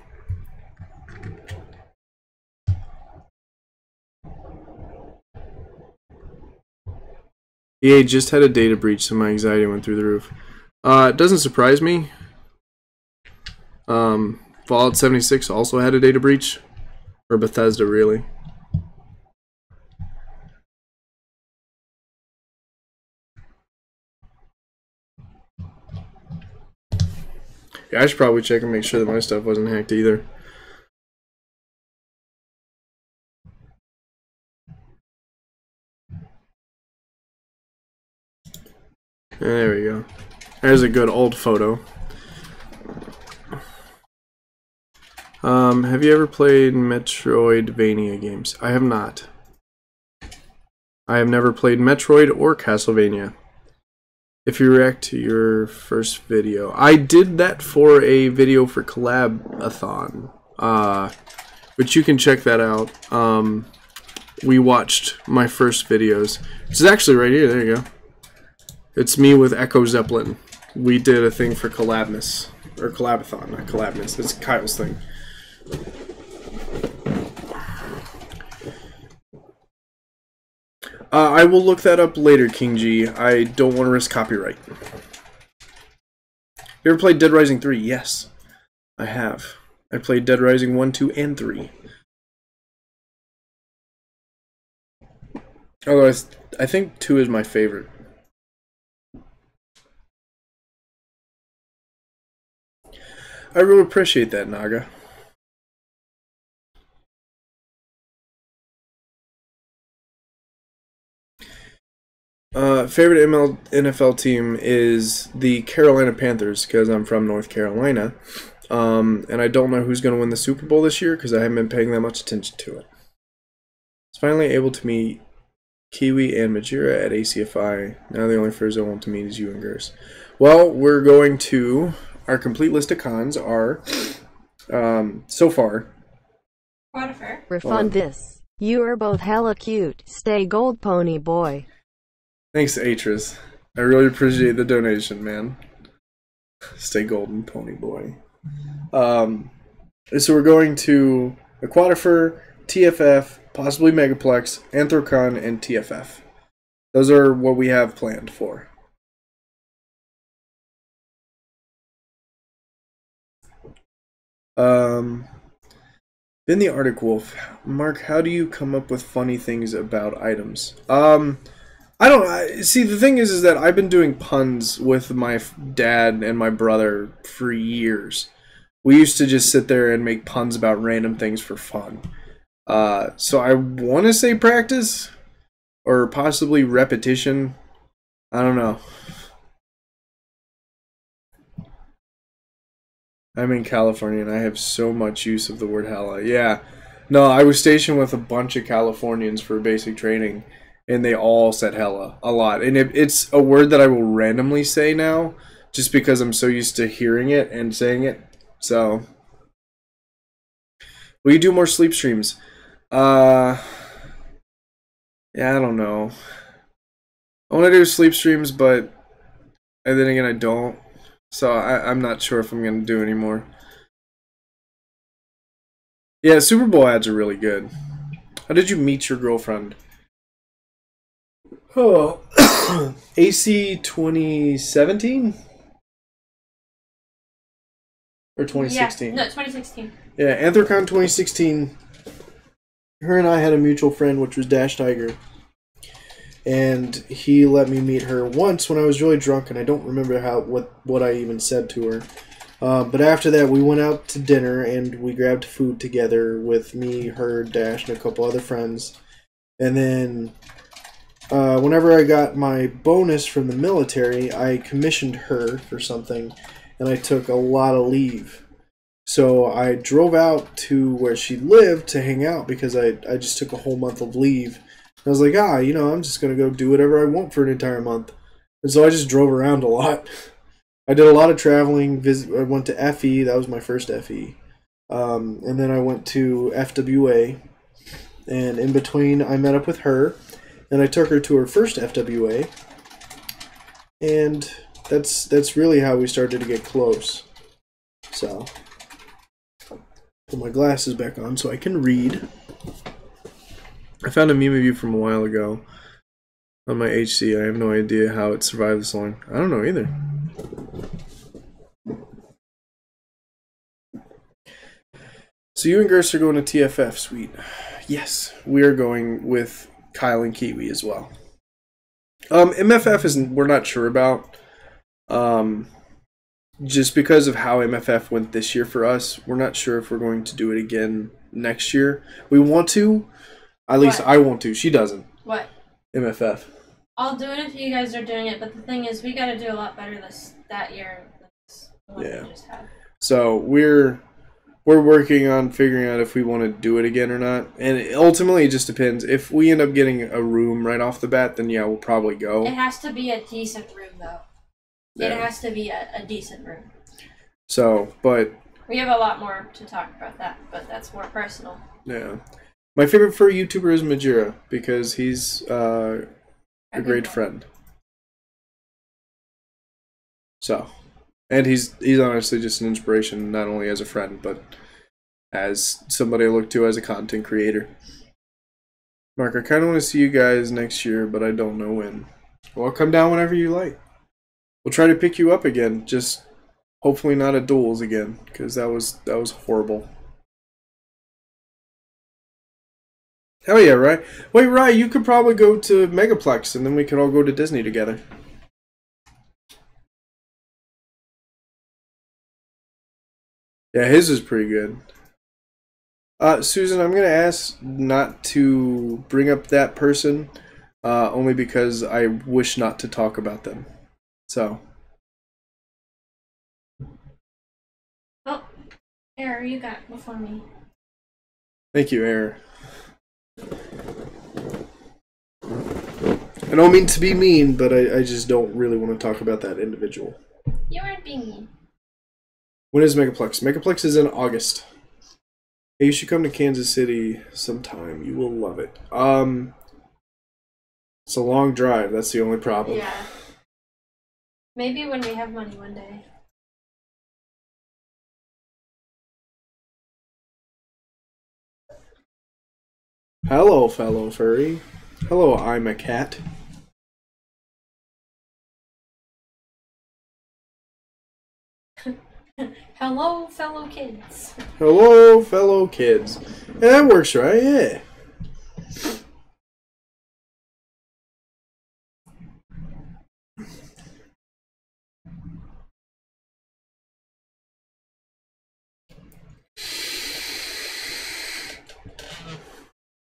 EA just had a data breach, so my anxiety went through the roof. It doesn't surprise me. Fallout 76 also had a data breach. Or Bethesda, really. Yeah, I should probably check and make sure that my stuff wasn't hacked either. There we go. There's a good old photo. Have you ever played Metroidvania games? I have not. I have never played Metroid or Castlevania. If you react to your first video, I did that for a video for Collab-a-thon, which you can check that out. We watched my first videos. This is actually right here. There you go. It's me with Echo Zeppelin. We did a thing for Collabmas, or Collab-a-thon, not Collabmas. It's Kyle's thing. I will look that up later, King G. I don't want to risk copyright. You ever played Dead Rising 3? Yes, I have. I played Dead Rising 1, 2, and 3. Although I think 2 is my favorite. I really appreciate that, Naga. Favorite NFL team is the Carolina Panthers because I'm from North Carolina. And I don't know who's going to win the Super Bowl this year because I haven't been paying that much attention to it. I was finally able to meet Kiwi and Majira at ACFI. Now the only furs I want to meet is you and Gers. Well, we're going to... Our complete list of cons are, so far... Refund this. You are both hella cute. Stay gold, pony boy. Thanks, Atris. I really appreciate the donation, man. Stay golden, pony boy. So we're going to Aquatifer, TFF, possibly Megaplex, Anthrocon, and TFF. Those are what we have planned for. Been the Arctic Wolf. Mark, how do you come up with funny things about items? I don't see. The thing is that I've been doing puns with my dad and my brother for years. We used to just sit there and make puns about random things for fun. So I want to say practice or possibly repetition. I don't know. I'm in California and I have so much use of the word hella. Yeah. No, I was stationed with a bunch of Californians for basic training, and they all said hella a lot. And it's a word that I will randomly say now just because I'm so used to hearing it and saying it. So, will you do more sleep streams? Yeah, I don't know. I want to do sleep streams, but and then again, I don't. So I'm not sure if I'm going to do anymore. Yeah, Super Bowl ads are really good. How did you meet your girlfriend? Oh, AC 2017? Or 2016? Yeah, no, 2016. Yeah, Anthrocon 2016. Her and I had a mutual friend, which was Dash Tiger. And he let me meet her once when I was really drunk, and I don't remember what I even said to her. But after that, we went out to dinner, and we grabbed food together with me, her, Dash, and a couple other friends. And then, whenever I got my bonus from the military, I commissioned her for something, and I took a lot of leave. So I drove out to where she lived to hang out because I just took a whole month of leave. I was like, I'm just going to go do whatever I want for an entire month. And so I just drove around a lot. I did a lot of traveling. I went to FE. That was my first FE. And then I went to FWA. And in between, I met up with her. And I took her to her first FWA. And that's really how we started to get close. So, put my glasses back on so I can read. I found a meme of you from a while ago on my HC. I have no idea how it survived this long. I don't know either. So you and Gerst are going to TFF, sweet. Yes, we are going with Kyle and Kiwi as well. MFF we're not sure about. Just because of how MFF went this year for us, we're not sure if we're going to do it again next year. We want to. At least I want to. She doesn't. What? MFF. I'll do it if you guys are doing it, but the thing is, we got to do a lot better that year than the one we just had. So we're working on figuring out if we want to do it again or not, and ultimately it just depends. If we end up getting a room right off the bat, then yeah, we'll probably go. It has to be a decent room, though. Yeah. It has to be a decent room. So, but we have a lot more to talk about that, but that's more personal. Yeah. My favorite furry YouTuber is Majira because he's a great friend. So, and he's honestly just an inspiration, not only as a friend, but as somebody I look to as a content creator. Mark, I kind of want to see you guys next year, but I don't know when. Well, come down whenever you like. We'll try to pick you up again, just hopefully not at duels again, because that was horrible. Hell yeah, Rye. Wait, Rye, you could probably go to Megaplex, and then we could all go to Disney together. Yeah, his is pretty good. Susan, I'm going to ask not to bring up that person, only because I wish not to talk about them. So. Oh, Error, you got before me. Thank you, Error. I don't mean to be mean, but I just don't really want to talk about that individual. You aren't being mean. When is Megaplex? Megaplex is in August. Hey, you should come to Kansas City sometime. You will love it. It's a long drive. That's the only problem. Yeah. Maybe when we have money one day. Hello, fellow furry. Hello, I'm a cat. Hello, fellow kids. Hello, fellow kids. Yeah, that works, right? Yeah.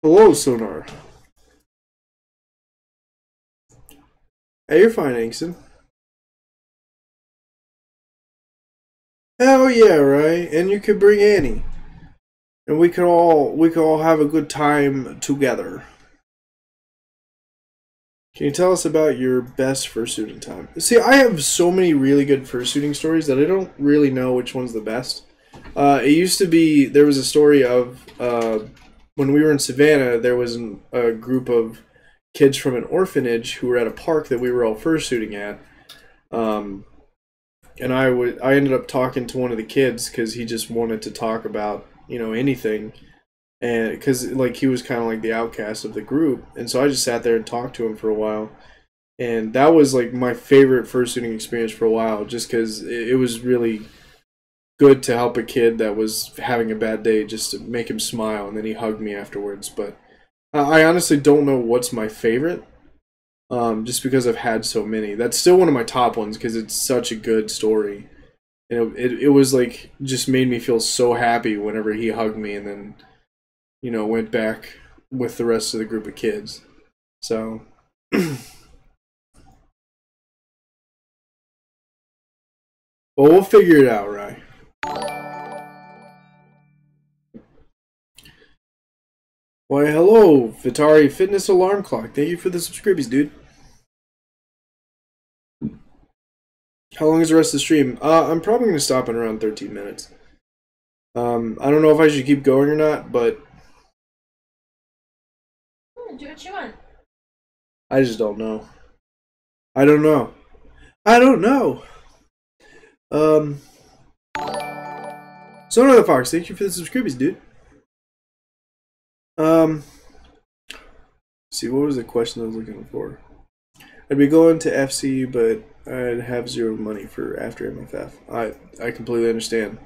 Hello, Sonar. Hey, you're fine, Angson. Hell yeah, right? And you could bring Annie. And we could all have a good time together. Can you tell us about your best fursuiting time? See, I have so many really good fursuiting stories that I don't really know which one's the best. It used to be, there was a story of when we were in Savannah, there was a group of kids from an orphanage who were at a park that we were all fursuiting at. And I ended up talking to one of the kids because he just wanted to talk about, anything. And because like he was kind of like the outcast of the group, and so I just sat there and talked to him for a while, and that was like my favorite fursuiting experience for a while, just because it was really good to help a kid that was having a bad day, just to make him smile, and then he hugged me afterwards. But I honestly don't know what's my favorite, just because I've had so many. That's still one of my top ones because it's such a good story, and it was like just made me feel so happy whenever he hugged me, and then went back with the rest of the group of kids. So, well, we'll figure it out, Rye. Why, hello, Vitari Fitness Alarm Clock. Thank you for the subscriptions, dude. How long is the rest of the stream? I'm probably going to stop in around 13 minutes. I don't know if I should keep going or not, but Do what you want. I just don't know. I don't know. Sonar the Fox, thank you for the subscriptions, dude. See, what was the question I was looking for? I'd be going to FC, but I'd have zero money for after MFF. I completely understand.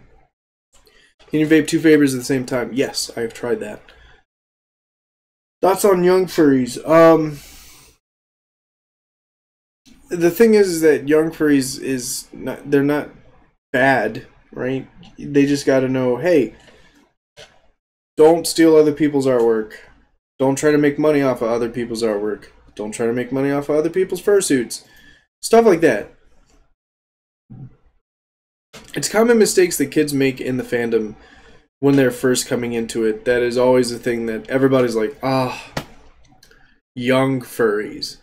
Can you vape two favors at the same time? Yes, I have tried that. Thoughts on young furries? The thing is that young furries they're not bad, right? They just got to know, hey, don't steal other people's artwork. Don't try to make money off of other people's artwork. Don't try to make money off of other people's fursuits. Stuff like that. It's common mistakes that kids make in the fandom when they're first coming into it. That is always a thing that everybody's like, young furries.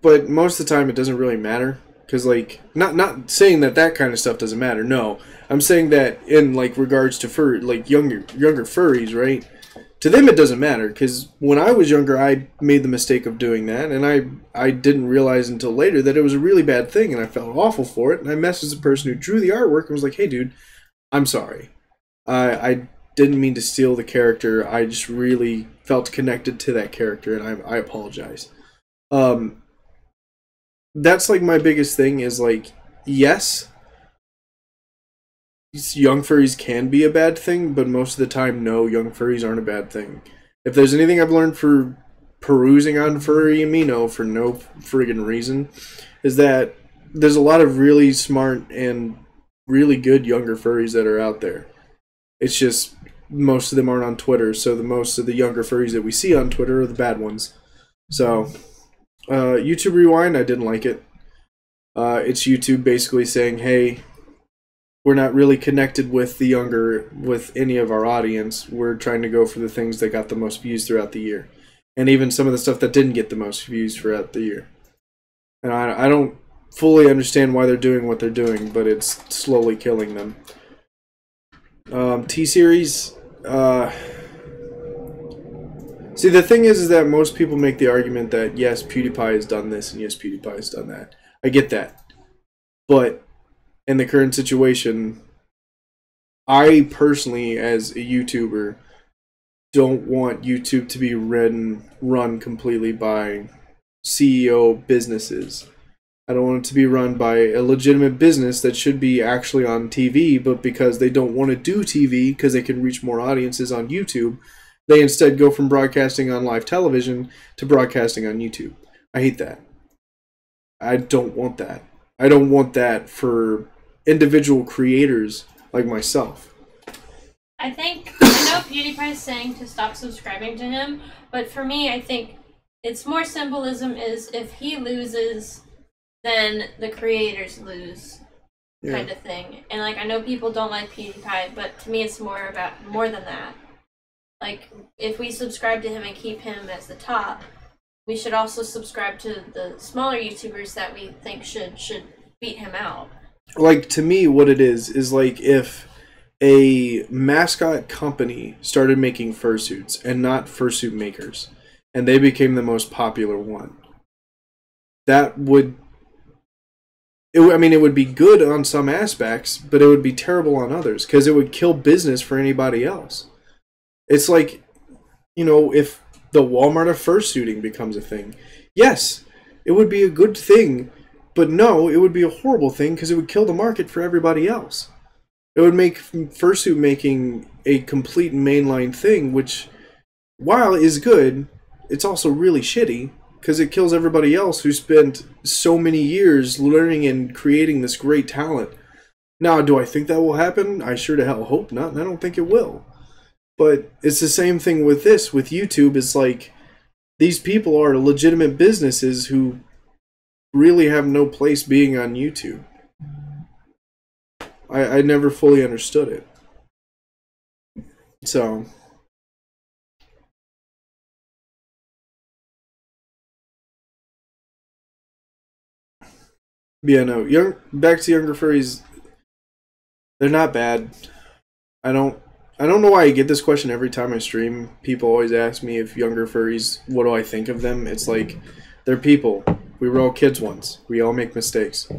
But most of the time it doesn't really matter. Because, like, not saying that kind of stuff doesn't matter. No. I'm saying that in, like, regards to younger furries, right? To them it doesn't matter. Because when I was younger, I made the mistake of doing that. And I didn't realize until later that it was a really bad thing. And I felt awful for it. And I messaged the person who drew the artwork and was like, hey, dude, I'm sorry. I didn't mean to steal the character. I just really felt connected to that character. And I apologize. That's like my biggest thing is like, yes, young furries can be a bad thing, but most of the time, no, young furries aren't a bad thing. If there's anything I've learned for perusing on Furry Amino for no friggin' reason, is that there's a lot of really smart and really good younger furries that are out there. It's just most of them aren't on Twitter, so most of the younger furries that we see on Twitter are the bad ones. So YouTube Rewind, I didn't like it. It's YouTube basically saying, hey, we're not really connected with any of our audience. We're trying to go for the things that got the most views throughout the year. And even some of the stuff that didn't get the most views throughout the year. And I don't fully understand why they're doing what they're doing, but it's slowly killing them. T-Series, see, the thing is that most people make the argument that, yes, PewDiePie has done this, and yes, PewDiePie has done that. I get that. But in the current situation, I personally, as a YouTuber, don't want YouTube to be run completely by CEO businesses. I don't want it to be run by a legitimate business that should be actually on TV, but because they don't want to do TV because they can reach more audiences on YouTube, they instead go from broadcasting on live television to broadcasting on YouTube. I hate that. I don't want that. I don't want that for individual creators like myself. I think, I know PewDiePie is saying to stop subscribing to him, but for me, I think it's more symbolism is if he loses, then the creators lose, kind of thing. And like, I know people don't like PewDiePie, but to me, it's more than that. Like, if we subscribe to him and keep him as the top, we should also subscribe to the smaller YouTubers that we think should beat him out. Like, to me, what it is like if a mascot company started making fursuits and not fursuit makers, and they became the most popular one, that would... it would be good on some aspects, but it would be terrible on others, because it would kill business for anybody else. It's like, you know, if the Walmart of fursuiting becomes a thing. Yes, it would be a good thing, but no, it would be a horrible thing, because it would kill the market for everybody else. It would make fursuit making a complete mainline thing, which, while is good, it's also really shitty, because it kills everybody else who spent so many years learning and creating this great talent. Now, do I think that will happen? I sure to hell hope not, and I don't think it will. But it's the same thing with this, with YouTube. It's like, these people are legitimate businesses who really have no place being on YouTube. I never fully understood it. So... yeah, no. Back to younger furries. They're not bad. I don't know why I get this question every time I stream. People always ask me if younger furries, what do I think of them? It's like, they're people. We were all kids once. We all make mistakes.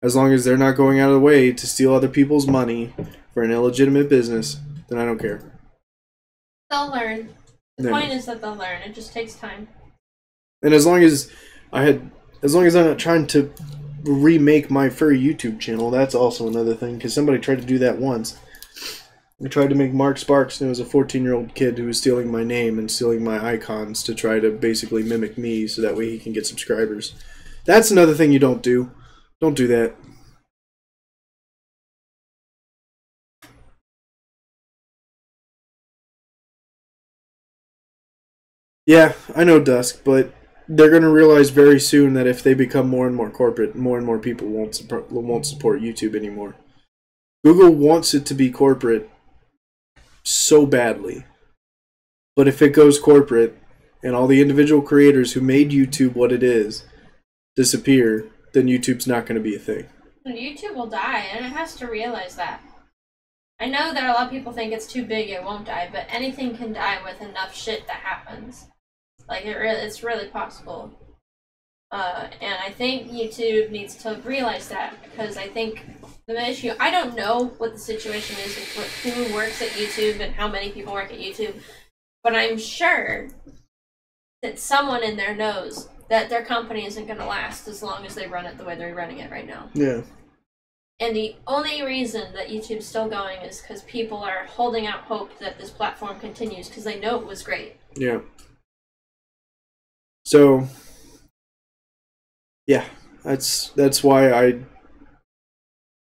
As long as they're not going out of the way to steal other people's money for an illegitimate business, then I don't care. They'll learn. The point is that they'll learn. It just takes time. And as long as I'm not trying to remake my furry YouTube channel, that's also another thing, because somebody tried to do that once. They tried to make Mark Sparks, and it was a 14-year-old kid who was stealing my name and stealing my icons to try to basically mimic me so that way he can get subscribers. That's another thing you don't do. Don't do that. Yeah, I know, Dusk, but they're going to realize very soon that if they become more and more corporate, more and more people won't support YouTube anymore. Google wants it to be corporate so badly. But if it goes corporate, and all the individual creators who made YouTube what it is disappear, then YouTube's not going to be a thing. YouTube will die, and it has to realize that. I know that a lot of people think it's too big, it won't die, but anything can die with enough shit that happens. Like, it's really possible. And I think YouTube needs to realize that, because I think the issue... I don't know what the situation is with who works at YouTube and how many people work at YouTube, but I'm sure that someone in there knows that their company isn't going to last as long as they run it the way they're running it right now. Yeah. And the only reason that YouTube's still going is because people are holding out hope that this platform continues, because they know it was great. Yeah. So, yeah, that's why I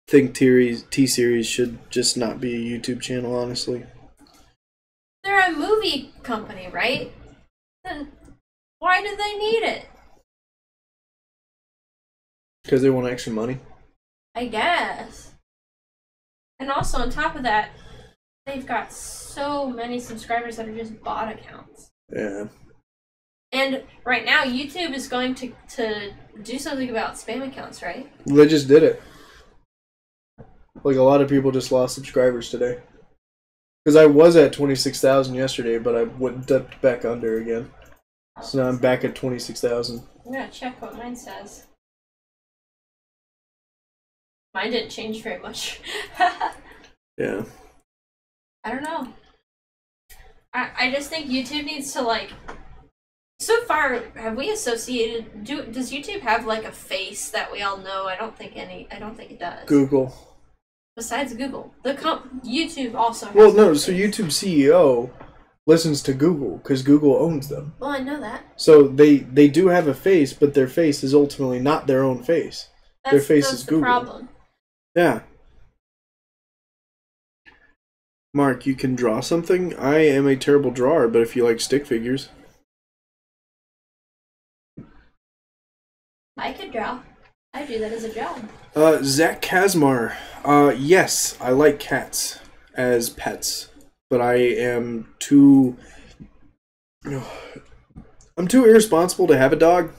think T-Series should just not be a YouTube channel, honestly. They're a movie company, right? Then why do they need it? Because they want extra money. I guess. And also, on top of that, they've got so many subscribers that are just bot accounts. Yeah. And right now, YouTube is going to do something about spam accounts, right? They just did it. Like, a lot of people just lost subscribers today. Because I was at 26,000 yesterday, but I dipped back under again. So now I'm back at 26,000. I'm gonna check what mine says. Mine didn't change very much. Yeah. I don't know. I just think YouTube needs to, like... So far, have we associated... Does YouTube have, like, a face that we all know? I don't think it does. Google. Besides Google. YouTube also has... Well, no, so YouTube CEO listens to Google, because Google owns them. Well, I know that. So they do have a face, but their face is ultimately not their own face. Their face is Google. That's the problem. Yeah. Mark, you can draw something? I am a terrible drawer, but if you like stick figures. I could draw. I do that as a job. Zach Kazmar. Yes, I like cats as pets, but I am too... I'm too irresponsible to have a dog.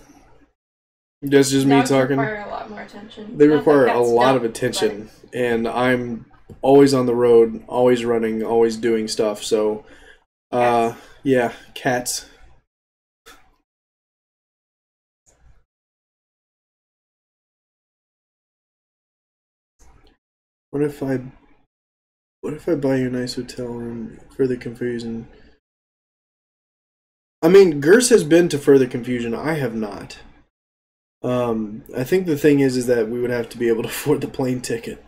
That's just Dogs me talking. require a lot more attention. They Not that require a cats lot don't, of attention, and I'm always on the road, always running, always doing stuff, so... Cats. Yeah, cats. What if I buy you a nice hotel room? Further confusion. I mean, Gers has been to Further Confusion. I have not. I think the thing is that we would have to be able to afford the plane ticket.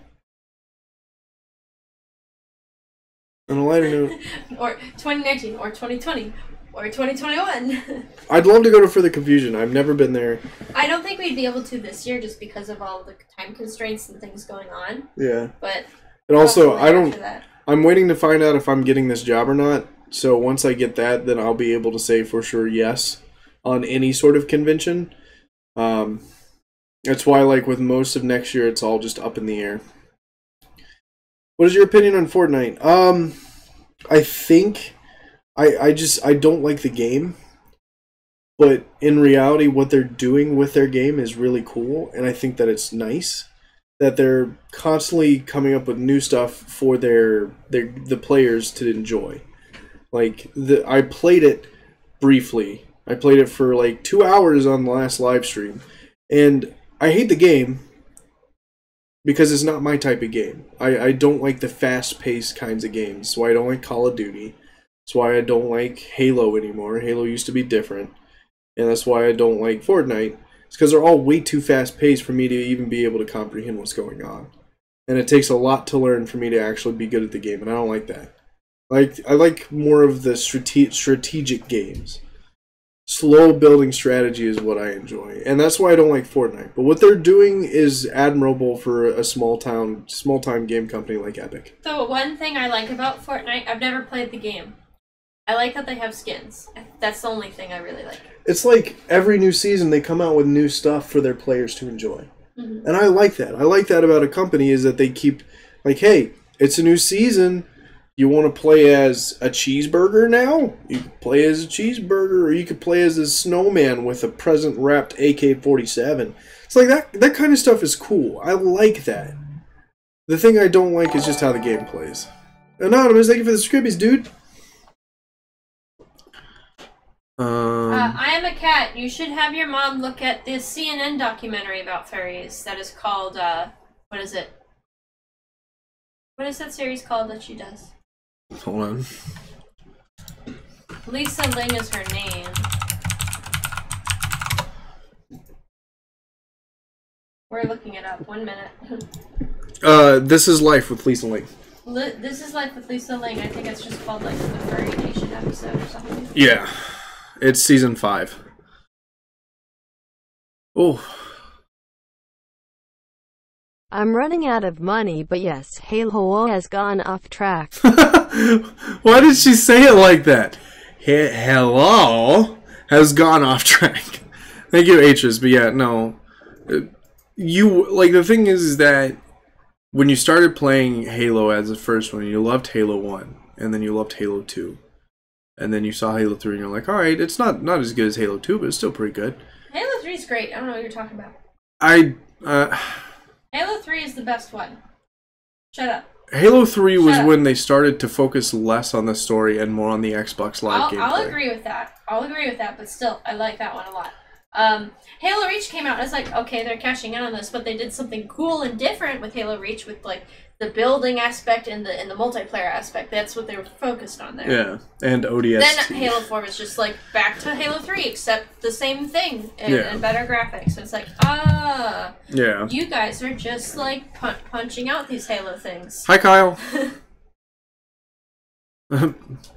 On a lighter note, Or 2019, or 2020, or 2021. I'd love to go to Further Confusion. I've never been there. I don't think we'd be able to this year just because of all the time constraints and things going on. Yeah. But And also, possibly after that. I'm waiting to find out if I'm getting this job or not. So once I get that, then I'll be able to say for sure yes on any sort of convention. That's why, like, with most of next year, it's all just up in the air. What is your opinion on Fortnite? I think I don't like the game, but in reality, what they're doing with their game is really cool, and I think that it's nice that they're constantly coming up with new stuff for the players to enjoy. Like, I played it briefly. I played it for like 2 hours on the last live stream, and I hate the game because it's not my type of game. I don't like the fast-paced kinds of games. That's why I don't like Call of Duty. That's why I don't like Halo anymore. Halo used to be different. And that's why I don't like Fortnite. It's because they're all way too fast-paced for me to even be able to comprehend what's going on. And it takes a lot to learn for me to actually be good at the game, and I don't like that. I like more of the strategic games. Slow building strategy is what I enjoy, and that's why I don't like Fortnite. But what they're doing is admirable for a small-time game company like Epic. So one thing I like about Fortnite, I've never played the game. I like that they have skins. That's the only thing I really like. It's like every new season they come out with new stuff for their players to enjoy. Mm-hmm. And I like that. I like that about a company is that they keep, like, hey, it's a new season. You want to play as a cheeseburger now? You can play as a cheeseburger, or you could play as a snowman with a present-wrapped AK-47. It's like that kind of stuff is cool. I like that. The thing I don't like is just how the game plays. Anonymous, thank you for the scribbies, dude. I am a cat. You should have your mom look at this CNN documentary about furries that is called, what is it? What is that series called that she does? Hold on. Lisa Ling is her name. We're looking it up. 1 minute. This is Life with Lisa Ling. This is Life with Lisa Ling. I think it's just called, like, the Furry Nation episode or something. Yeah. It's season 5. Oh. I'm running out of money, but yes, Halo has gone off track. Why did she say it like that? Hello has gone off track. Thank you, Atris. But yeah, no. You, like, the thing is that when you started playing Halo as the first one, you loved Halo 1, and then you loved Halo 2. And then you saw Halo 3, and you're like, alright, it's not as good as Halo 2, but it's still pretty good. Halo 3 is great. I don't know what you're talking about. Halo 3 is the best one. Shut up. Halo 3 was when they started to focus less on the story and more on the Xbox Live gameplay. I'll agree with that. But still, I like that one a lot. Halo Reach came out, and I was like, okay, they're cashing in on this, but they did something cool and different with Halo Reach with, like, the building aspect and the multiplayer aspect. That's what they were focused on there. Yeah, and ODST. Then Halo 4 was just, like, back to Halo 3, except the same thing, and better graphics. So it's like, yeah. You guys are just, like, punching out these Halo things. Hi, Kyle.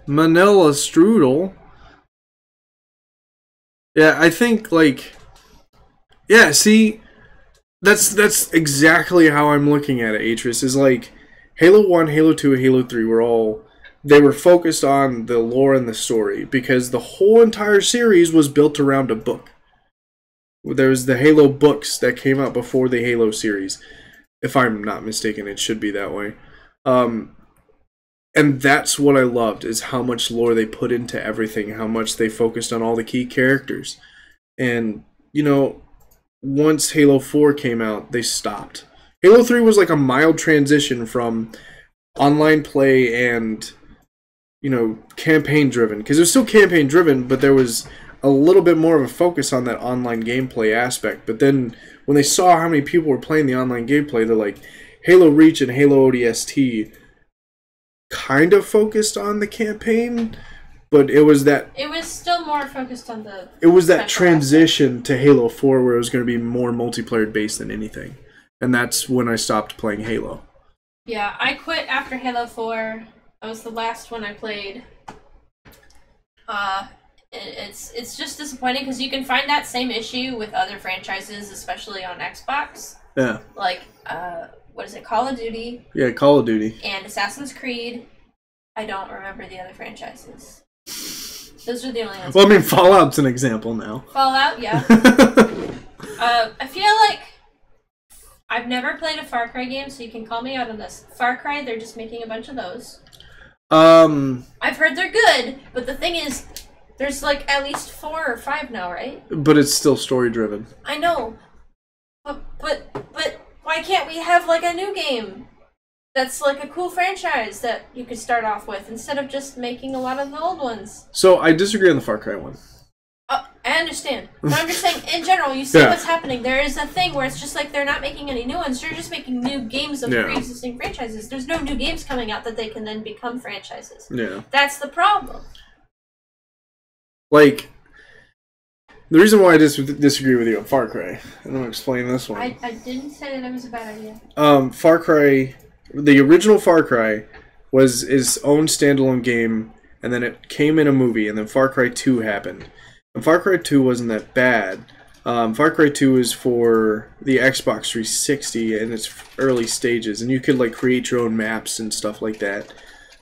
Manila Strudel. Yeah, I think, like... Yeah, see... That's exactly how I'm looking at it, Atris. Is like, Halo 1, Halo 2, and Halo 3 they were focused on the lore and the story because the whole entire series was built around a book. There was the Halo books that came out before the Halo series. If I'm not mistaken, it should be that way. And that's what I loved, is how much lore they put into everything, how much they focused on all the key characters. And, you know, once Halo 4 came out, they stopped. Halo 3 was like a mild transition from online play and, you know, campaign-driven. Because it was still campaign-driven, but there was a little bit more of a focus on that online gameplay aspect. But then, when they saw how many people were playing the online gameplay, they're like, Halo Reach and Halo ODST kind of focused on the campaign, but it was still more focused on the... It was that transition to Halo 4 where it was going to be more multiplayer-based than anything. And that's when I stopped playing Halo. Yeah, I quit after Halo 4. That was the last one I played. It's just disappointing because you can find that same issue with other franchises, especially on Xbox. Yeah. Like, what is it, Call of Duty? Yeah, Call of Duty. And Assassin's Creed. I don't remember the other franchises. Those are the only ones. Well, I mean, Fallout's an example now. Fallout, yeah. I feel like I've never played a Far Cry game, so you can call me out on this. Far Cry, they're just making a bunch of those. I've heard they're good, but the thing is, there's like at least 4 or 5 now, right? But it's still story-driven. I know. But why can't we have like a new game that's like a cool franchise that you could start off with instead of just making a lot of the old ones? So I disagree on the Far Cry one. I understand. But I'm just saying, in general, you see what's happening. There is a thing where it's just like they're not making any new ones. They're just making new games of pre-existing franchises. There's no new games coming out that they can then become franchises. Yeah. That's the problem. Like, the reason why I disagree with you on Far Cry, and I'm going to explain this one. I didn't say that it was a bad idea. Far Cry, the original Far Cry was its own standalone game, and then it came in a movie, and then Far Cry 2 happened. And Far Cry 2 wasn't that bad. Far Cry 2 is for the Xbox 360 in its early stages, and you could like create your own maps and stuff like that.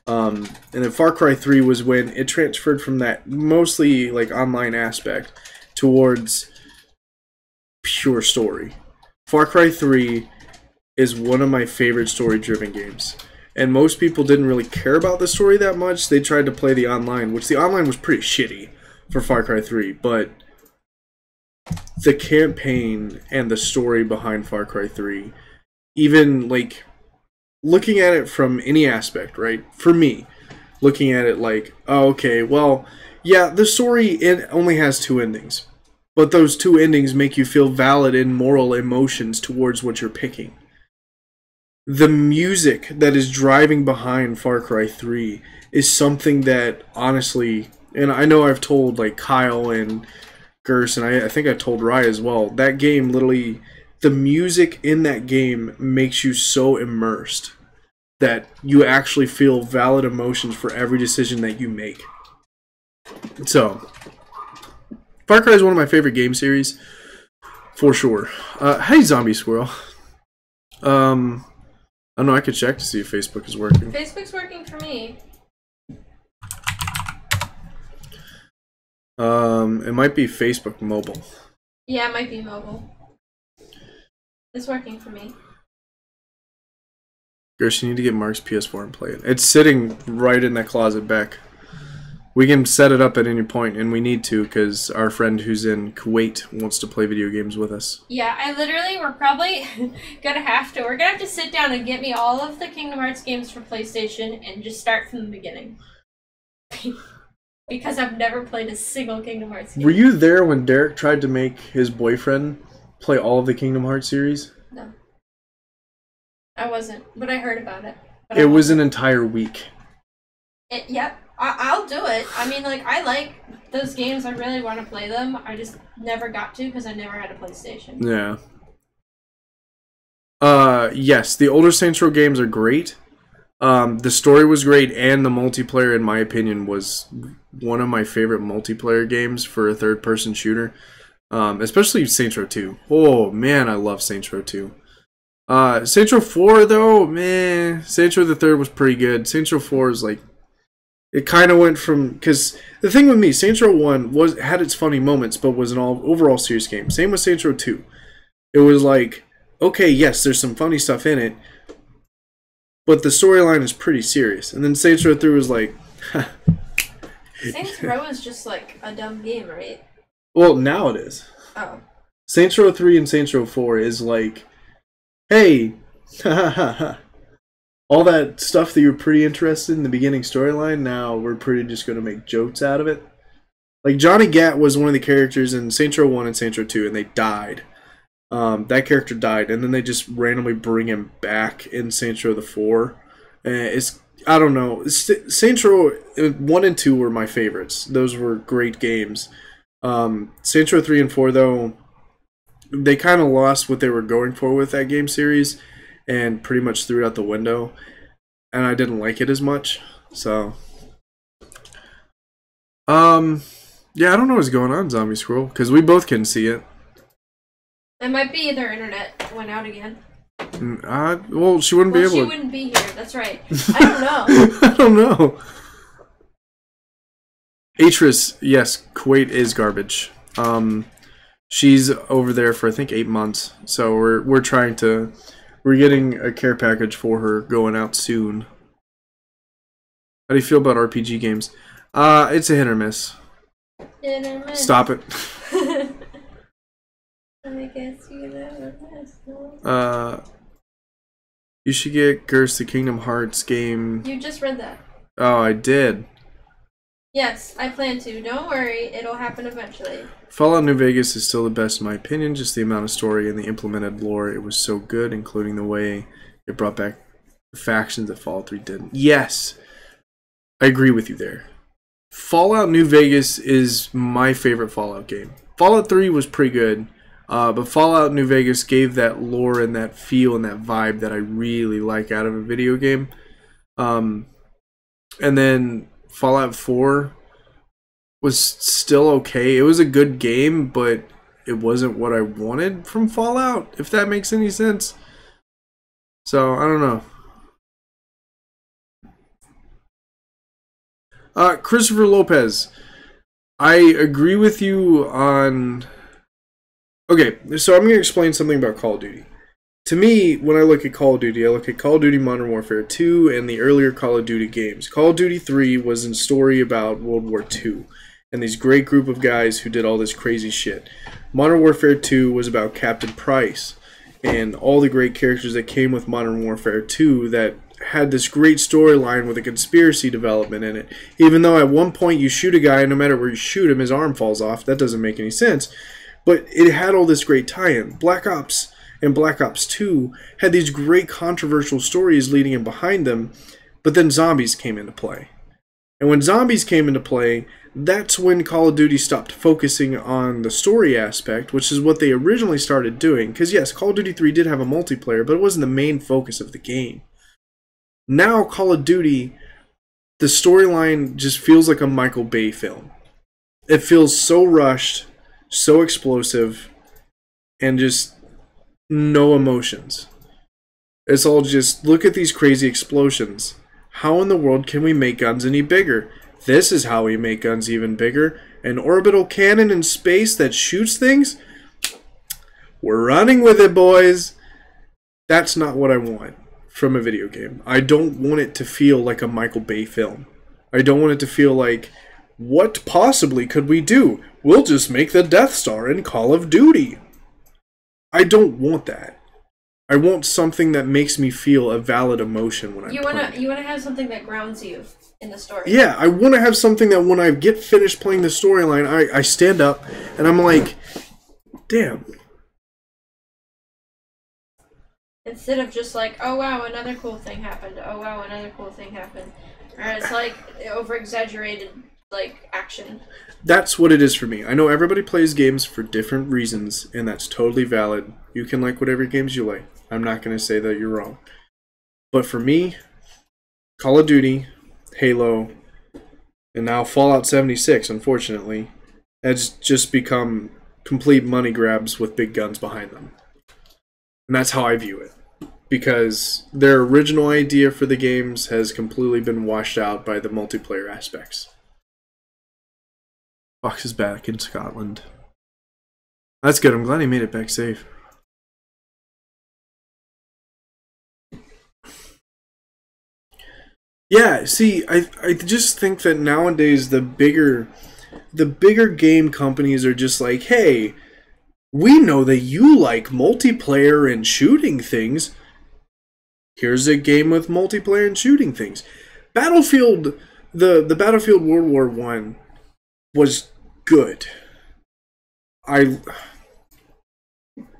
And then Far Cry 3 was when it transferred from that mostly like online aspect towards pure story. Far Cry 3 is one of my favorite story-driven games. And most people didn't really care about the story that much. They tried to play the online, which the online was pretty shitty for Far Cry 3, but the campaign and the story behind Far Cry 3, even like looking at it from any aspect, right? For me, looking at it like, oh, okay, well, yeah, the story it only has 2 endings, but those 2 endings make you feel valid in moral emotions towards what you're picking. The music that is driving behind Far Cry 3 is something that honestly, and I know I've told like Kyle and Gers, and I think I told Rye as well, that game literally, the music in that game makes you so immersed that you actually feel valid emotions for every decision that you make. So, Far Cry is one of my favorite game series, for sure. Hey, Zombie Squirrel. I don't know, I could check to see if Facebook is working. Facebook's working for me. It might be Facebook mobile. Yeah, it might be mobile. It's working for me. Gersh, you need to get Mark's PS4 and play it. It's sitting right in that closet back. We can set it up at any point, and we need to, because our friend who's in Kuwait wants to play video games with us. Yeah, we're probably we're gonna have to sit down and get me all of the Kingdom Hearts games for PlayStation and just start from the beginning. Because I've never played a single Kingdom Hearts game. Were you there when Derek tried to make his boyfriend play all of the Kingdom Hearts series? No. I wasn't, but I heard about it. It was an entire week. Yep. I'll do it. I mean, like, I like those games. I really want to play them. I just never got to because I never had a PlayStation. Yeah. Yes, the older Saints Row games are great. The story was great, and the multiplayer, in my opinion, was one of my favorite multiplayer games for a third-person shooter. Especially Saints Row 2. Oh, man, I love Saints Row 2. Saints Row 4 though, man, Saints Row the Third was pretty good. Saints Row 4 is like, it kind of went from, because the thing with me, Saints Row 1 had its funny moments, but was an overall serious game. Same with Saints Row 2. It was like, okay, yes, there's some funny stuff in it, but the storyline is pretty serious. And then Saints Row 3 was like, Saints Row is just like a dumb game, right? Well, now it is. Oh. Saints Row 3 and Saints Row 4 is like, hey, all that stuff that you're pretty interested in the beginning storyline, now we're pretty just going to make jokes out of it. Like, Johnny Gat was one of the characters in Saints Row 1 and Saints Row 2, and they died. That character died, and then they just randomly bring him back in Saints Row the 4. I don't know. Saints Row 1 and 2 were my favorites. Those were great games. Saints Row 3 and 4, though, they kind of lost what they were going for with that game series and pretty much threw it out the window. And I didn't like it as much. So, yeah, I don't know what's going on, Zombie Squirrel, because we both can see it. It might be their internet went out again. Well, she wouldn't be able to. She wouldn't be here, that's right. I don't know. I don't know. Atris, yes, Kuwait is garbage. She's over there for I think 8 months, so we're getting a care package for her going out soon. How do you feel about RPG games? It's a hit or miss. Hit or miss. Stop it. I guess you never miss. You should get Gerst the Kingdom Hearts game. You just read that. Oh, I did. Yes, I plan to. Don't worry, it'll happen eventually. Fallout New Vegas is still the best in my opinion. Just the amount of story and the implemented lore, it was so good, including the way it brought back the factions that Fallout 3 didn't. Yes, I agree with you there. Fallout New Vegas is my favorite Fallout game. Fallout 3 was pretty good, but Fallout New Vegas gave that lore and that feel and that vibe that I really like out of a video game. And then Fallout 4 was still okay. It was a good game, but it wasn't what I wanted from Fallout, if that makes any sense. So, I don't know. Christopher Lopez, I agree with you on... Okay, so I'm going to explain something about Call of Duty. To me, when I look at Call of Duty, I look at Call of Duty Modern Warfare 2 and the earlier Call of Duty games. Call of Duty 3 was a story about World War II and these great group of guys who did all this crazy shit. Modern Warfare 2 was about Captain Price and all the great characters that came with Modern Warfare 2 that had this great storyline with a conspiracy development in it. Even though at one point you shoot a guy and no matter where you shoot him, his arm falls off. That doesn't make any sense. But it had all this great tie-in. Black Ops and Black Ops 2 had these great controversial stories leading in behind them, but then zombies came into play. And when zombies came into play, that's when Call of Duty stopped focusing on the story aspect, which is what they originally started doing. Because yes, Call of Duty 3 did have a multiplayer, but it wasn't the main focus of the game. Now Call of Duty, the storyline just feels like a Michael Bay film. It feels so rushed, so explosive, and just no emotions. It's all just, look at these crazy explosions. How in the world can we make guns any bigger? This is how we make guns even bigger. An orbital cannon in space that shoots things? We're running with it, boys. That's not what I want from a video game. I don't want it to feel like a Michael Bay film. I don't want it to feel like, what possibly could we do? We'll just make the Death Star in Call of Duty. I don't want that. I want something that makes me feel a valid emotion when I'm playing. You wanna have something that grounds you in the story. Yeah, I want to have something that when I get finished playing the storyline, I stand up and I'm like, damn. Instead of just like, oh wow, another cool thing happened. Oh wow, another cool thing happened. Or it's like over-exaggerated, like, action. That's what it is for me. I know everybody plays games for different reasons, and that's totally valid. You can like whatever games you like. I'm not going to say that you're wrong. But for me, Call of Duty, Halo, and now Fallout 76, unfortunately, has just become complete money grabs with big guns behind them. And that's how I view it. because their original idea for the games has completely been washed out by the multiplayer aspects. Fox is back in Scotland. That's good. I'm glad he made it back safe. Yeah, see, I just think that nowadays the bigger game companies are just like, hey, we know that you like multiplayer and shooting things. Here's a game with multiplayer and shooting things. Battlefield, the Battlefield World War I was good.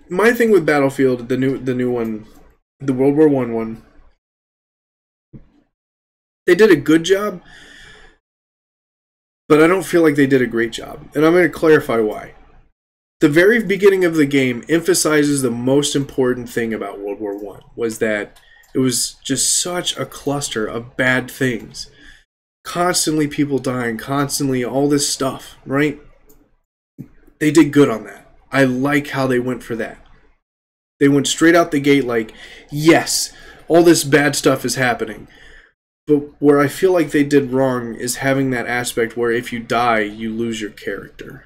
My thing with Battlefield, the new one, the World War I one, they did a good job, but I don't feel like they did a great job. And I'm going to clarify why. The very beginning of the game emphasizes the most important thing about World War I, was that it was just such a cluster of bad things. Constantly people dying, constantly all this stuff, right? They did good on that. I like how they went for that. They went straight out the gate like, yes, all this bad stuff is happening. But where I feel like they did wrong is having that aspect where if you die, you lose your character.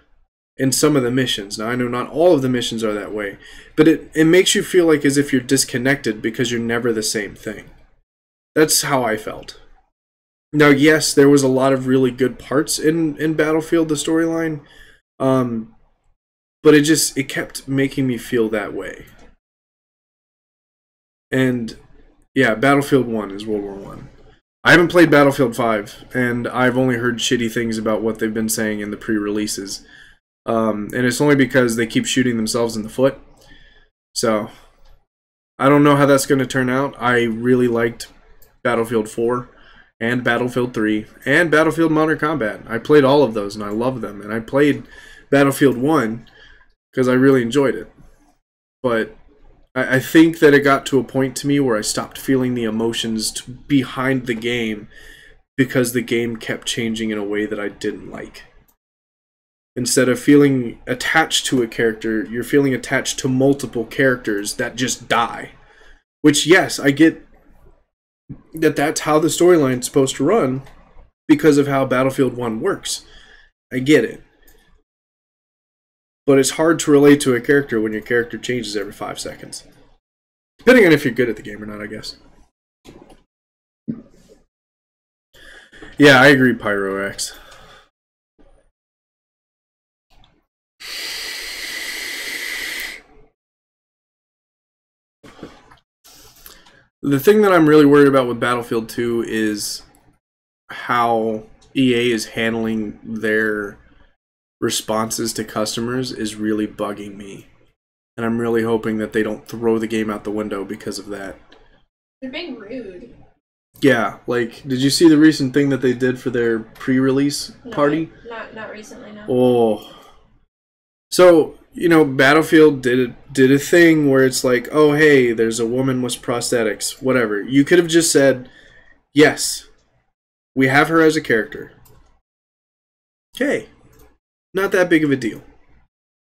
In some of the missions. Now, I know not all of the missions are that way, but it makes you feel like as if you're disconnected because you're never the same thing. That's how I felt. Now, yes, there was a lot of really good parts in Battlefield, the storyline, but it kept making me feel that way. And, yeah, Battlefield 1 is World War I. I haven't played Battlefield 5, and I've only heard shitty things about what they've been saying in the pre-releases. And it's only because they keep shooting themselves in the foot. So, I don't know how that's going to turn out. I really liked Battlefield 4, and Battlefield 3, and Battlefield Modern Combat. I played all of those, and I loved them. And I played Battlefield 1 because I really enjoyed it. But I think that it got to a point to me where I stopped feeling the emotions behind the game because the game kept changing in a way that I didn't like. Instead of feeling attached to a character, you're feeling attached to multiple characters that just die. Which, yes, I get that that's how the storyline's supposed to run because of how Battlefield 1 works. I get it. But it's hard to relate to a character when your character changes every 5 seconds. Depending on if you're good at the game or not, I guess. Yeah, I agree, Pyro X. The thing that I'm really worried about with Battlefield 2 is how EA is handling their responses to customers is really bugging me. And I'm really hoping that they don't throw the game out the window because of that. They're being rude. Yeah, like, did you see the recent thing that they did for their pre-release party? Not recently, no. Oh. So, you know, Battlefield did a thing where it's like, oh, hey, there's a woman with prosthetics, whatever. You could have just said, yes, we have her as a character. Okay. Not that big of a deal.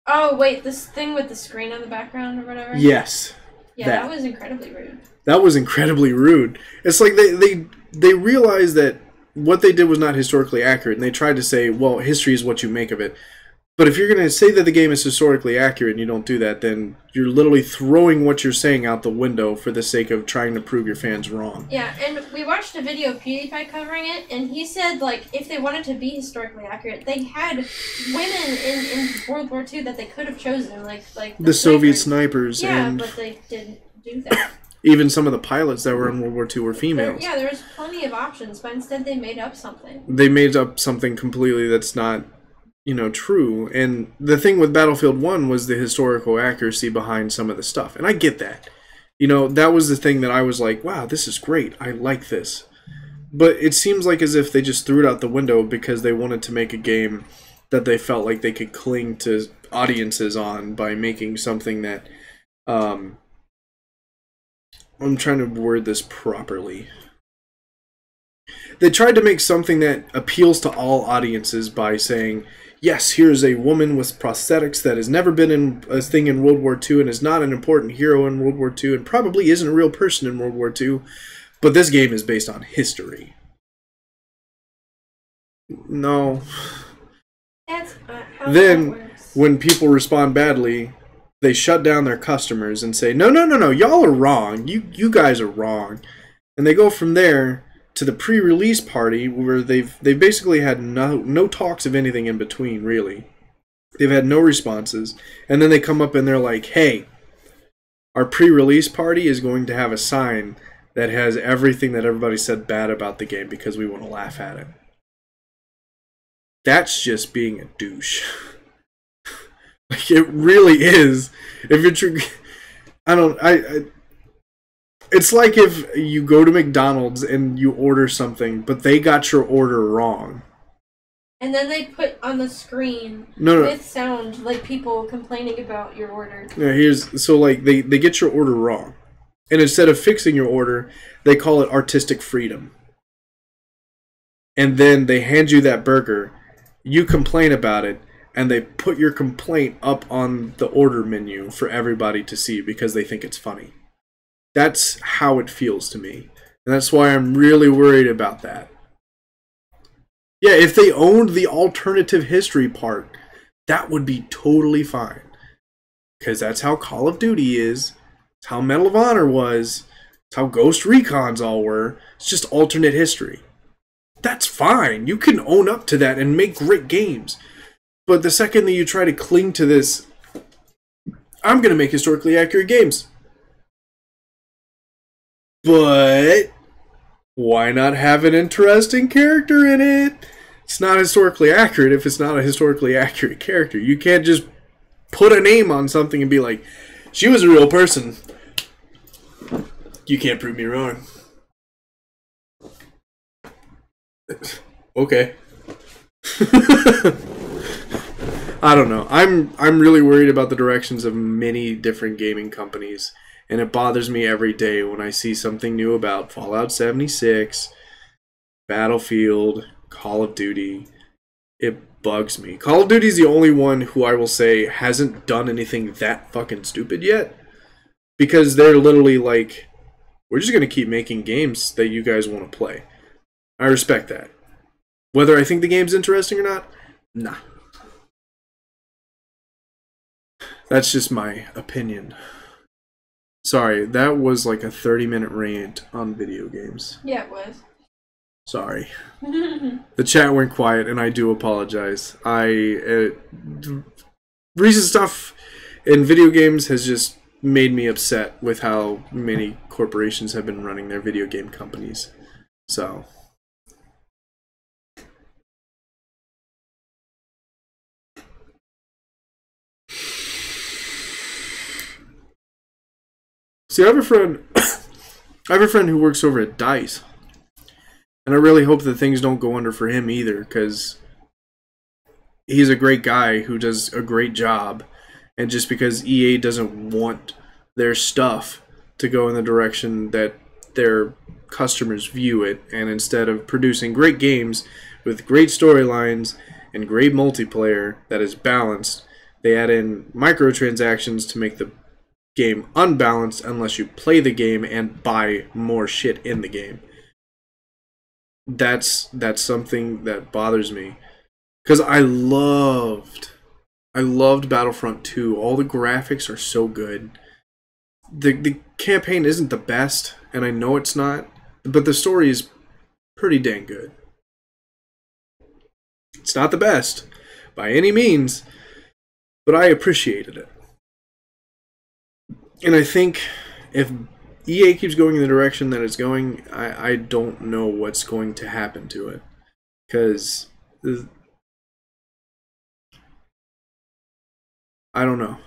Oh, wait, this thing with the screen on the background or whatever? Yes. Yeah, that was incredibly rude. That was incredibly rude. It's like they realized that what they did was not historically accurate, and they tried to say, well, history is what you make of it. But if you're going to say that the game is historically accurate and you don't do that, then you're literally throwing what you're saying out the window for the sake of trying to prove your fans wrong. Yeah, and we watched a video of PewDiePie covering it, and he said, like, if they wanted to be historically accurate, they had women in World War II that they could have chosen, like the Soviet snipers. Yeah, and but they didn't do that. Even some of the pilots that were in World War II were females. Yeah, there was plenty of options, but instead they made up something. They made up something completely that's not, you know, true. And the thing with Battlefield 1 was the historical accuracy behind some of the stuff. And I get that. You know, that was the thing that I was like, wow, this is great. I like this. But it seems like as if they just threw it out the window because they wanted to make a game that they felt like they could cling to audiences on by making something that... I'm trying to word this properly. They tried to make something that appeals to all audiences by saying, yes, here's a woman with prosthetics that has never been in a thing in World War II and is not an important hero in World War II and probably isn't a real person in World War II, but this game is based on history. No. That's how Then, that works. when people respond badly, they shut down their customers and say, no, y'all are wrong. You guys are wrong. And they go from there to the pre-release party where they've basically had no talks of anything in between, really. They've had no responses. And then they come up and they're like, hey, our pre-release party is going to have a sign that has everything that everybody said bad about the game because we want to laugh at it. That's just being a douche. Like, it really is. If you're it's like if you go to McDonald's and you order something, but they got your order wrong. And then they put on the screen No. with sound, like people complaining about your order. Yeah, they get your order wrong. And instead of fixing your order, they call it artistic freedom. And then they hand you that burger, you complain about it, and they put your complaint up on the order menu for everybody to see because they think it's funny. That's how it feels to me. And that's why I'm really worried about that. Yeah, if they owned the alternative history part, that would be totally fine. Because that's how Call of Duty is. It's how Medal of Honor was. It's how Ghost Recon's all were. It's just alternate history. That's fine. You can own up to that and make great games. But the second that you try to cling to this, I'm going to make historically accurate games. But why not have an interesting character in it? It's not historically accurate if it's not a historically accurate character. You can't just put a name on something and be like, she was a real person. You can't prove me wrong. Okay. I don't know. I'm really worried about the directions of many different gaming companies, and it bothers me every day when I see something new about Fallout 76, Battlefield, Call of Duty. It bugs me. Call of Duty is the only one who I will say hasn't done anything that fucking stupid yet, because they're literally like, we're just going to keep making games that you guys want to play. I respect that. Whether I think the game's interesting or not, nah. That's just my opinion. Sorry, that was like a 30-minute rant on video games. Yeah, it was. Sorry. The chat went quiet, and I do apologize. Recent stuff in video games has just made me upset with how many corporations have been running their video game companies. So... See, I have a friend who works over at DICE, and I really hope that things don't go under for him either, because he's a great guy who does a great job, and just because EA doesn't want their stuff to go in the direction that their customers view it, and instead of producing great games with great storylines and great multiplayer that is balanced, they add in microtransactions to make the game unbalanced unless you play the game and buy more shit in the game. That's something that bothers me, because I loved Battlefront 2. All the graphics are so good. The campaign isn't the best, and I know it's not, but the story is pretty dang good. It's not the best by any means, but I appreciated it. And I think if EA keeps going in the direction that it's going, I don't know what's going to happen to it. Because I don't know.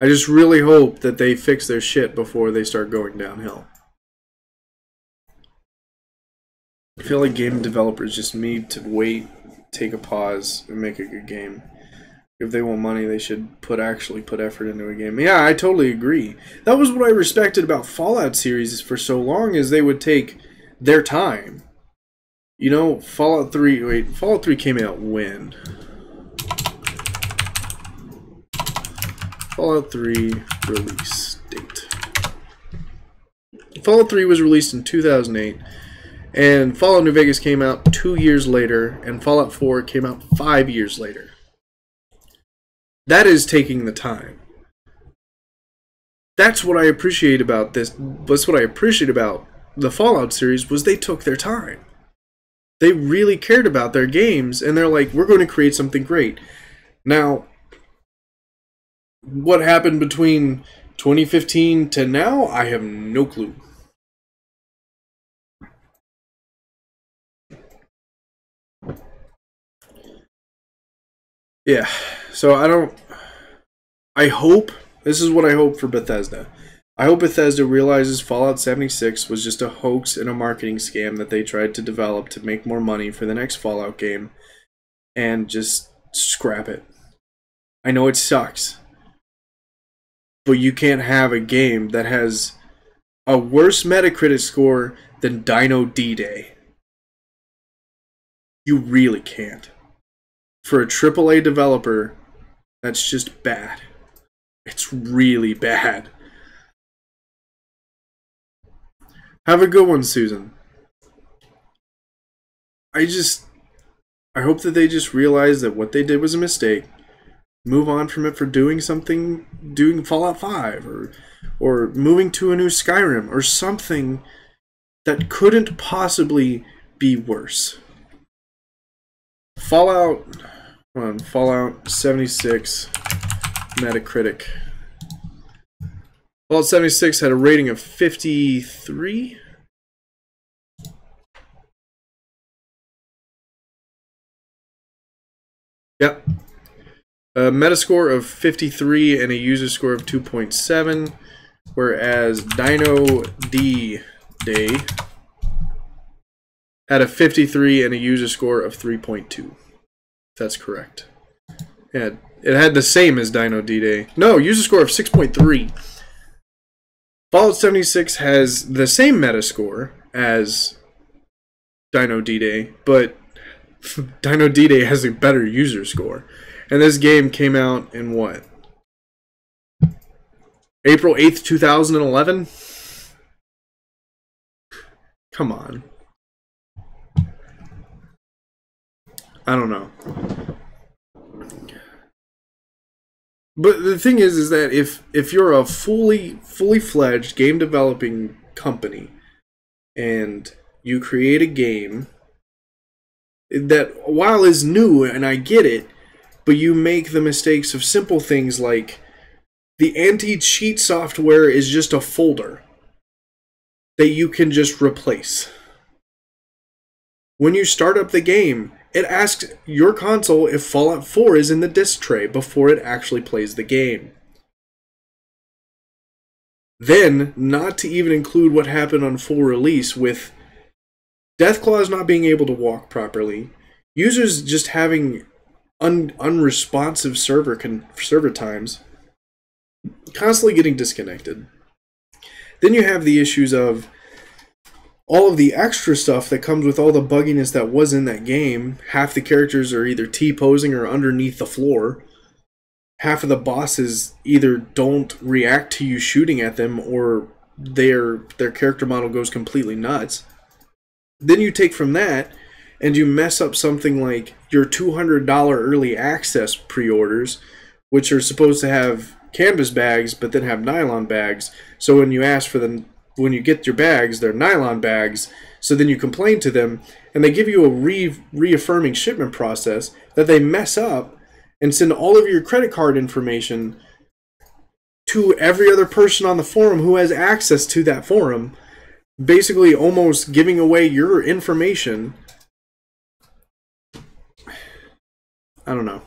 I just really hope that they fix their shit before they start going downhill. I feel like game developers just need to wait, take a pause, and make a good game. If they want money, they should actually put effort into a game. Yeah, I totally agree. That was what I respected about Fallout series for so long, is they would take their time. You know, Fallout 3... Wait, Fallout 3 came out when? Fallout 3 release date. Fallout 3 was released in 2008, and Fallout New Vegas came out 2 years later, and Fallout 4 came out 5 years later. That is taking the time. That's what I appreciate about this. That's what I appreciate about the Fallout series, was they took their time. They really cared about their games, and they're like, we're going to create something great. Now, what happened between 2015 to now, I have no clue. Yeah, so I hope, this is what I hope for Bethesda. I hope Bethesda realizes Fallout 76 was just a hoax and a marketing scam that they tried to develop to make more money for the next Fallout game, and just scrap it. I know it sucks, but you can't have a game that has a worse Metacritic score than Dino D-Day. You really can't. For a AAA developer, that's just bad. It's really bad. Have a good one, Susan. I hope that they just realize that what they did was a mistake. Move on from it for doing Fallout 5 or moving to a new Skyrim or something that couldn't possibly be worse. Fallout 76 Metacritic. Fallout 76 had a rating of 53. Yep. A Metascore of 53 and a user score of 2.7, whereas Dino D-Day had a 53 and a user score of 3.2. That's correct. Yeah, it had the same as Dino D-Day. No, user score of 6.3. Fallout 76 has the same Metascore as Dino D-Day, but Dino D-Day has a better user score. And this game came out in what? April 8th, 2011? Come on. I don't know. But the thing is that if you're a fully fledged game developing company and you create a game that, while is new, and I get it, but you make the mistakes of simple things like the anti-cheat software is just a folder that you can just replace. When you start up the game, it asks your console if Fallout 4 is in the disk tray before it actually plays the game. Then, not to even include what happened on full release with Deathclaws not being able to walk properly, users just having unresponsive server times, constantly getting disconnected. Then you have the issues of all of the extra stuff that comes with all the bugginess that was in that game. Half the characters are either T-posing or underneath the floor. Half of the bosses either don't react to you shooting at them, or their character model goes completely nuts. Then you take from that and you mess up something like your $200 early access pre-orders, which are supposed to have canvas bags but then have nylon bags. So when you ask for them, when you get your bags, they're nylon bags. So then you complain to them, and they give you a reaffirming shipment process that they mess up and send all of your credit card information to every other person on the forum who has access to that forum, basically almost giving away your information. I don't know.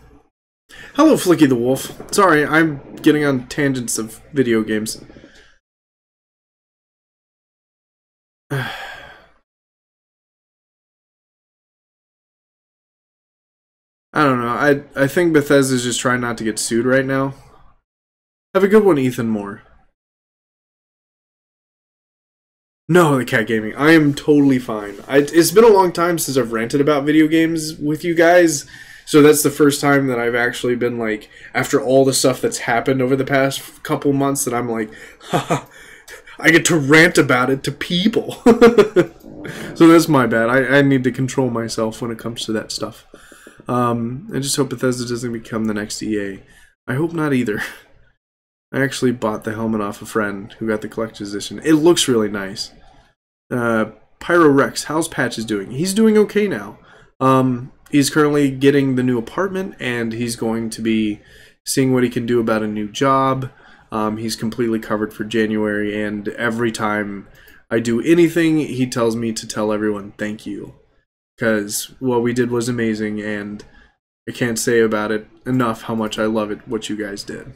Hello, Flicky the Wolf. Sorry, I'm getting on tangents of video games. I don't know. I think Bethesda's just trying not to get sued right now. Have a good one, Ethan Moore. No, the cat gaming. I am totally fine. It's been a long time since I've ranted about video games with you guys, so that's the first time that I've actually been like, after all the stuff that's happened over the past couple months, that I'm like, haha, I get to rant about it to people. So that's my bad. I need to control myself when it comes to that stuff. I just hope Bethesda doesn't become the next EA. I hope not either. I actually bought the helmet off a friend who got the collector's edition. It looks really nice. Pyro Rex, how's Patches doing? He's doing okay now. He's currently getting the new apartment, and he's going to be seeing what he can do about a new job. He's completely covered for January, and every time I do anything, he tells me to tell everyone thank you. Because what we did was amazing, and I can't say about it enough how much I love it, what you guys did.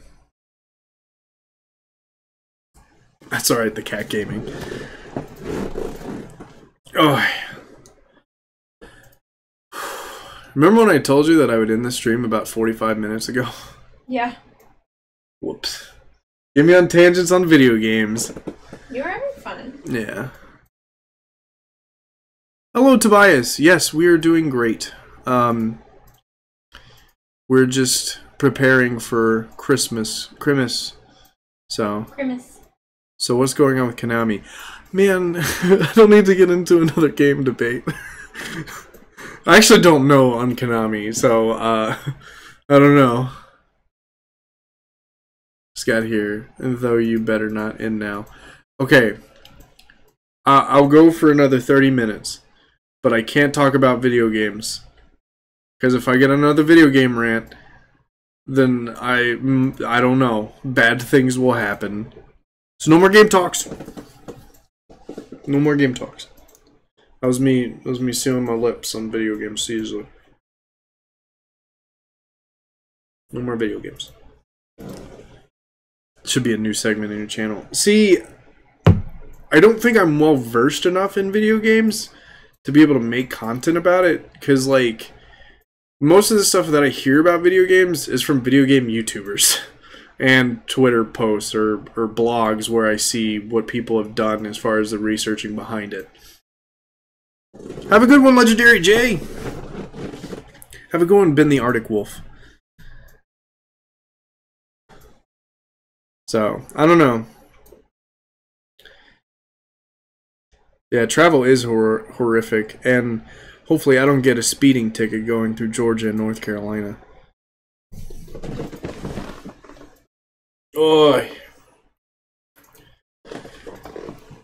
That's alright, the cat gaming. Oh. Remember when I told you that I would end the stream about 45 minutes ago? Yeah. Whoops. Get me on tangents on video games. You were having fun. Yeah. Hello, Tobias. Yes, we are doing great. We're just preparing for Christmas. So what's going on with Konami? Man, I don't need to get into another game debate. I actually don't know on Konami, so I don't know. Just got here, and though you better not end now. Okay, I'll go for another 30 minutes, but I can't talk about video games. Because if I get another video game rant, then I don't know, bad things will happen. So no more game talks. No more game talks. That was me sealing my lips on video games usually. No more video games. Should be a new segment in your channel. See, I don't think I'm well versed enough in video games to be able to make content about it, because like most of the stuff that I hear about video games is from video game YouTubers and Twitter posts or blogs where I see what people have done as far as the researching behind it. Have a good one, Legendary J! Have a good one, Ben the Arctic Wolf. So, I don't know. Yeah, travel is horrific, and hopefully I don't get a speeding ticket going through Georgia and North Carolina. Oi!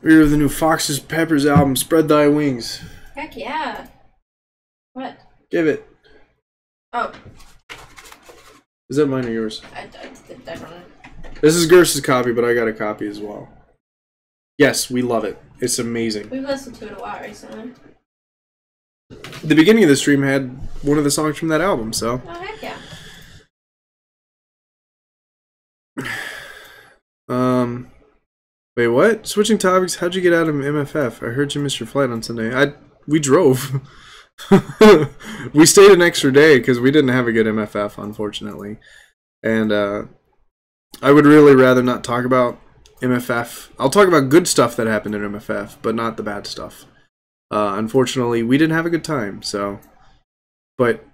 We hear the new Fox's Peppers album, Spread Thy Wings. Heck yeah. What? Give it. Oh. Is that mine or yours? I don't know. This is Gerst's copy, but I got a copy as well. Yes, we love it. It's amazing. We've listened to it a lot recently. The beginning of the stream had one of the songs from that album, so. Oh, heck yeah. Wait, what? Switching topics, how'd you get out of MFF? I heard you missed your flight on Sunday. We drove. We stayed an extra day because we didn't have a good MFF, unfortunately. And, I would really rather not talk about MFF. I'll talk about good stuff that happened in MFF, but not the bad stuff. Unfortunately, we didn't have a good time, so. But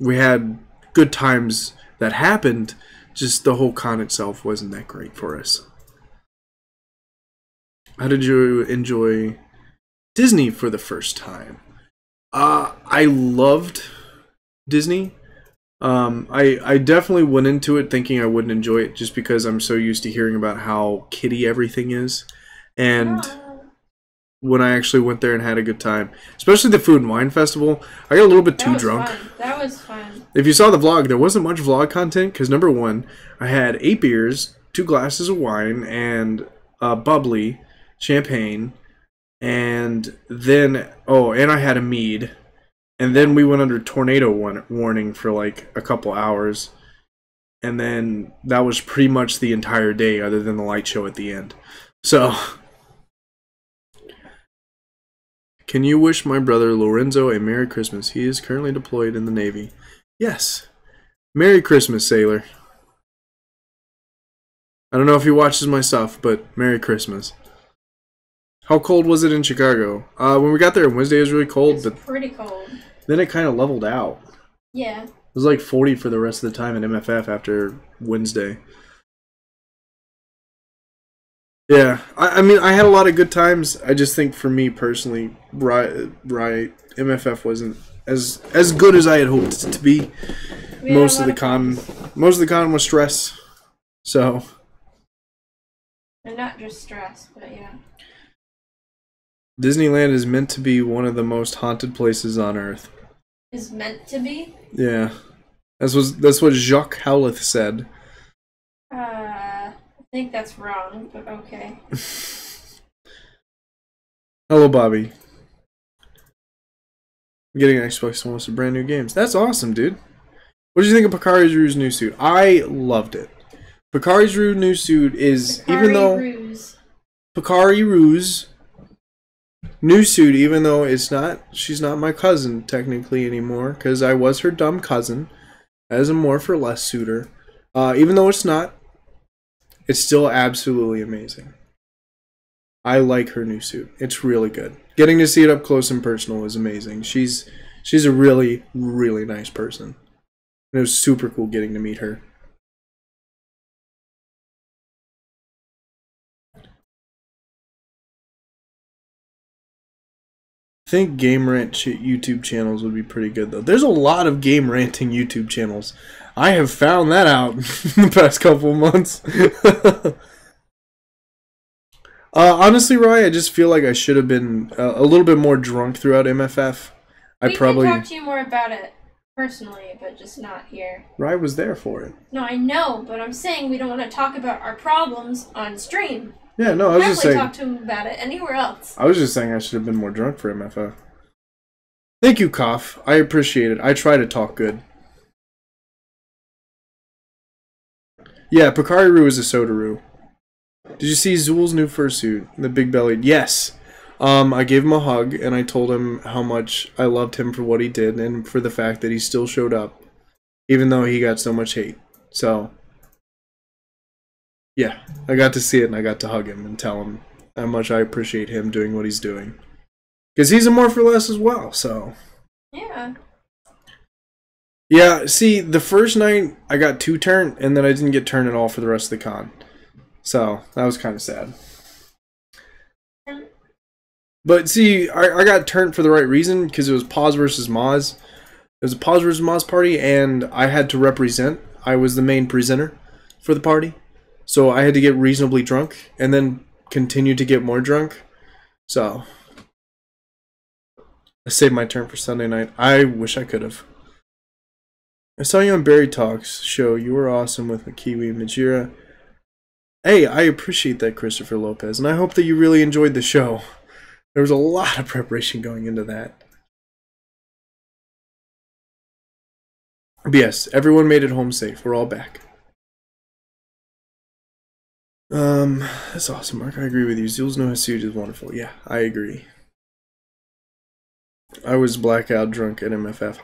we had good times that happened, just the whole con itself wasn't that great for us. How did you enjoy Disney for the first time? I loved Disney. I definitely went into it thinking I wouldn't enjoy it just because I'm so used to hearing about how kiddie everything is. And when I actually went there and had a good time, especially the Food and Wine Festival, I got a little bit too drunk. That was fun. If you saw the vlog, there wasn't much vlog content because number one, I had 8 beers, 2 glasses of wine, and bubbly, champagne, and then, and I had a mead. And then we went under tornado warning for like a couple hours. And then that was pretty much the entire day other than the light show at the end. So, can you wish my brother Lorenzo a Merry Christmas? He is currently deployed in the Navy. Yes. Merry Christmas, sailor. I don't know if he watches my stuff, but Merry Christmas. How cold was it in Chicago? When we got there on Wednesday, it was really cold, It's but pretty cold. then it kind of leveled out. Yeah. It was like 40 for the rest of the time in MFF after Wednesday. Yeah, I mean, I had a lot of good times. I just think for me personally, MFF wasn't as good as I had hoped it to be. Most of the con was stress. So. And not just stress, but yeah. Disneyland is meant to be one of the most haunted places on Earth. Is meant to be? Yeah. That's what Jacques Howlett said. I think that's wrong, but okay. Hello, Bobby. I'm getting an Xbox One with some brand new games. That's awesome, dude. What did you think of Picari's Rouge new suit? I loved it. Picari's Rouge new suit is, Picari Rouge new suit, even though she's not my cousin technically anymore, because I was her dumb cousin as a more for less suitor. Even though it's not, it's still absolutely amazing. I like her new suit. It's really good. Getting to see it up close and personal is amazing. She's a really, really nice person. And it was super cool getting to meet her. I think game rant YouTube channels would be pretty good though. There's a lot of game ranting YouTube channels. I have found that out in the past couple of months. Honestly, Roy, I just feel like I should have been a little bit more drunk throughout MFF. We can talk to you more about it personally, but just not here. Rye was there for it. No, I know, but I'm saying we don't want to talk about our problems on stream. Yeah, no, I was just saying. Talk to him about it anywhere else. I was just saying I should have been more drunk for MFF. Thank you, Koff. I appreciate it. I try to talk good. Yeah, Picari is a Sodaru. Did you see Zool's new fursuit? The big bellied? Yes. I gave him a hug and I told him how much I loved him for what he did and for the fact that he still showed up, even though he got so much hate. So, yeah, I got to see it and I got to hug him and tell him how much I appreciate him doing what he's doing. Because he's a more for less as well, so. Yeah. Yeah, see, the first night I got 2 turn and then I didn't get turn at all for the rest of the con. So, that was kind of sad. But see, I got turned for the right reason because it was Pause versus Moz. It was a Pause versus Moz party and I had to represent. I was the main presenter for the party. So I had to get reasonably drunk and then continue to get more drunk. So I saved my turn for Sunday night. I wish I could have. I saw you on Barry Talks show. You were awesome with the Kiwi and Majira. Hey, I appreciate that, Christopher Lopez, and I hope that you really enjoyed the show. There was a lot of preparation going into that. But yes, everyone made it home safe. We're all back. That's awesome, Mark. I agree with you. Zeus No Suit is wonderful. Yeah, I agree. I was blackout drunk at MFF.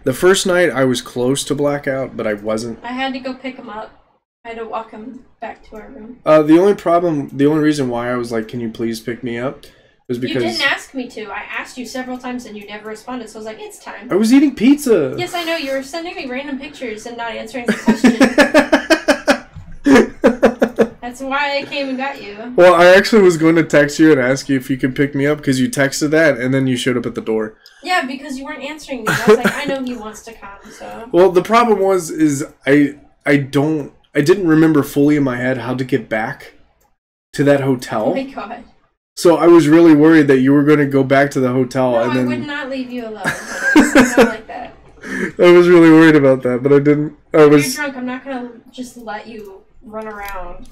The first night I was close to blackout, but I wasn't. I had to go pick him up. I had to walk him back to our room. The only reason why I was like, can you please pick me up? Was because... You didn't ask me to. I asked you several times and you never responded, so I was like, it's time. I was eating pizza! Yes, I know. You were sending me random pictures and not answering the question. That's why I came and got you. Well, I actually was going to text you and ask you if you could pick me up because you texted that and then you showed up at the door. Yeah, because you weren't answering me. I was like, I know he wants to come, so... Well, the problem is I didn't remember fully in my head how to get back to that hotel. Oh my god. So I was really worried that you were going to go back to the hotel No, and then... I would not leave you alone. I'm not like that. I was really worried about that, but I didn't. If you're drunk, I'm not going to just let you run around.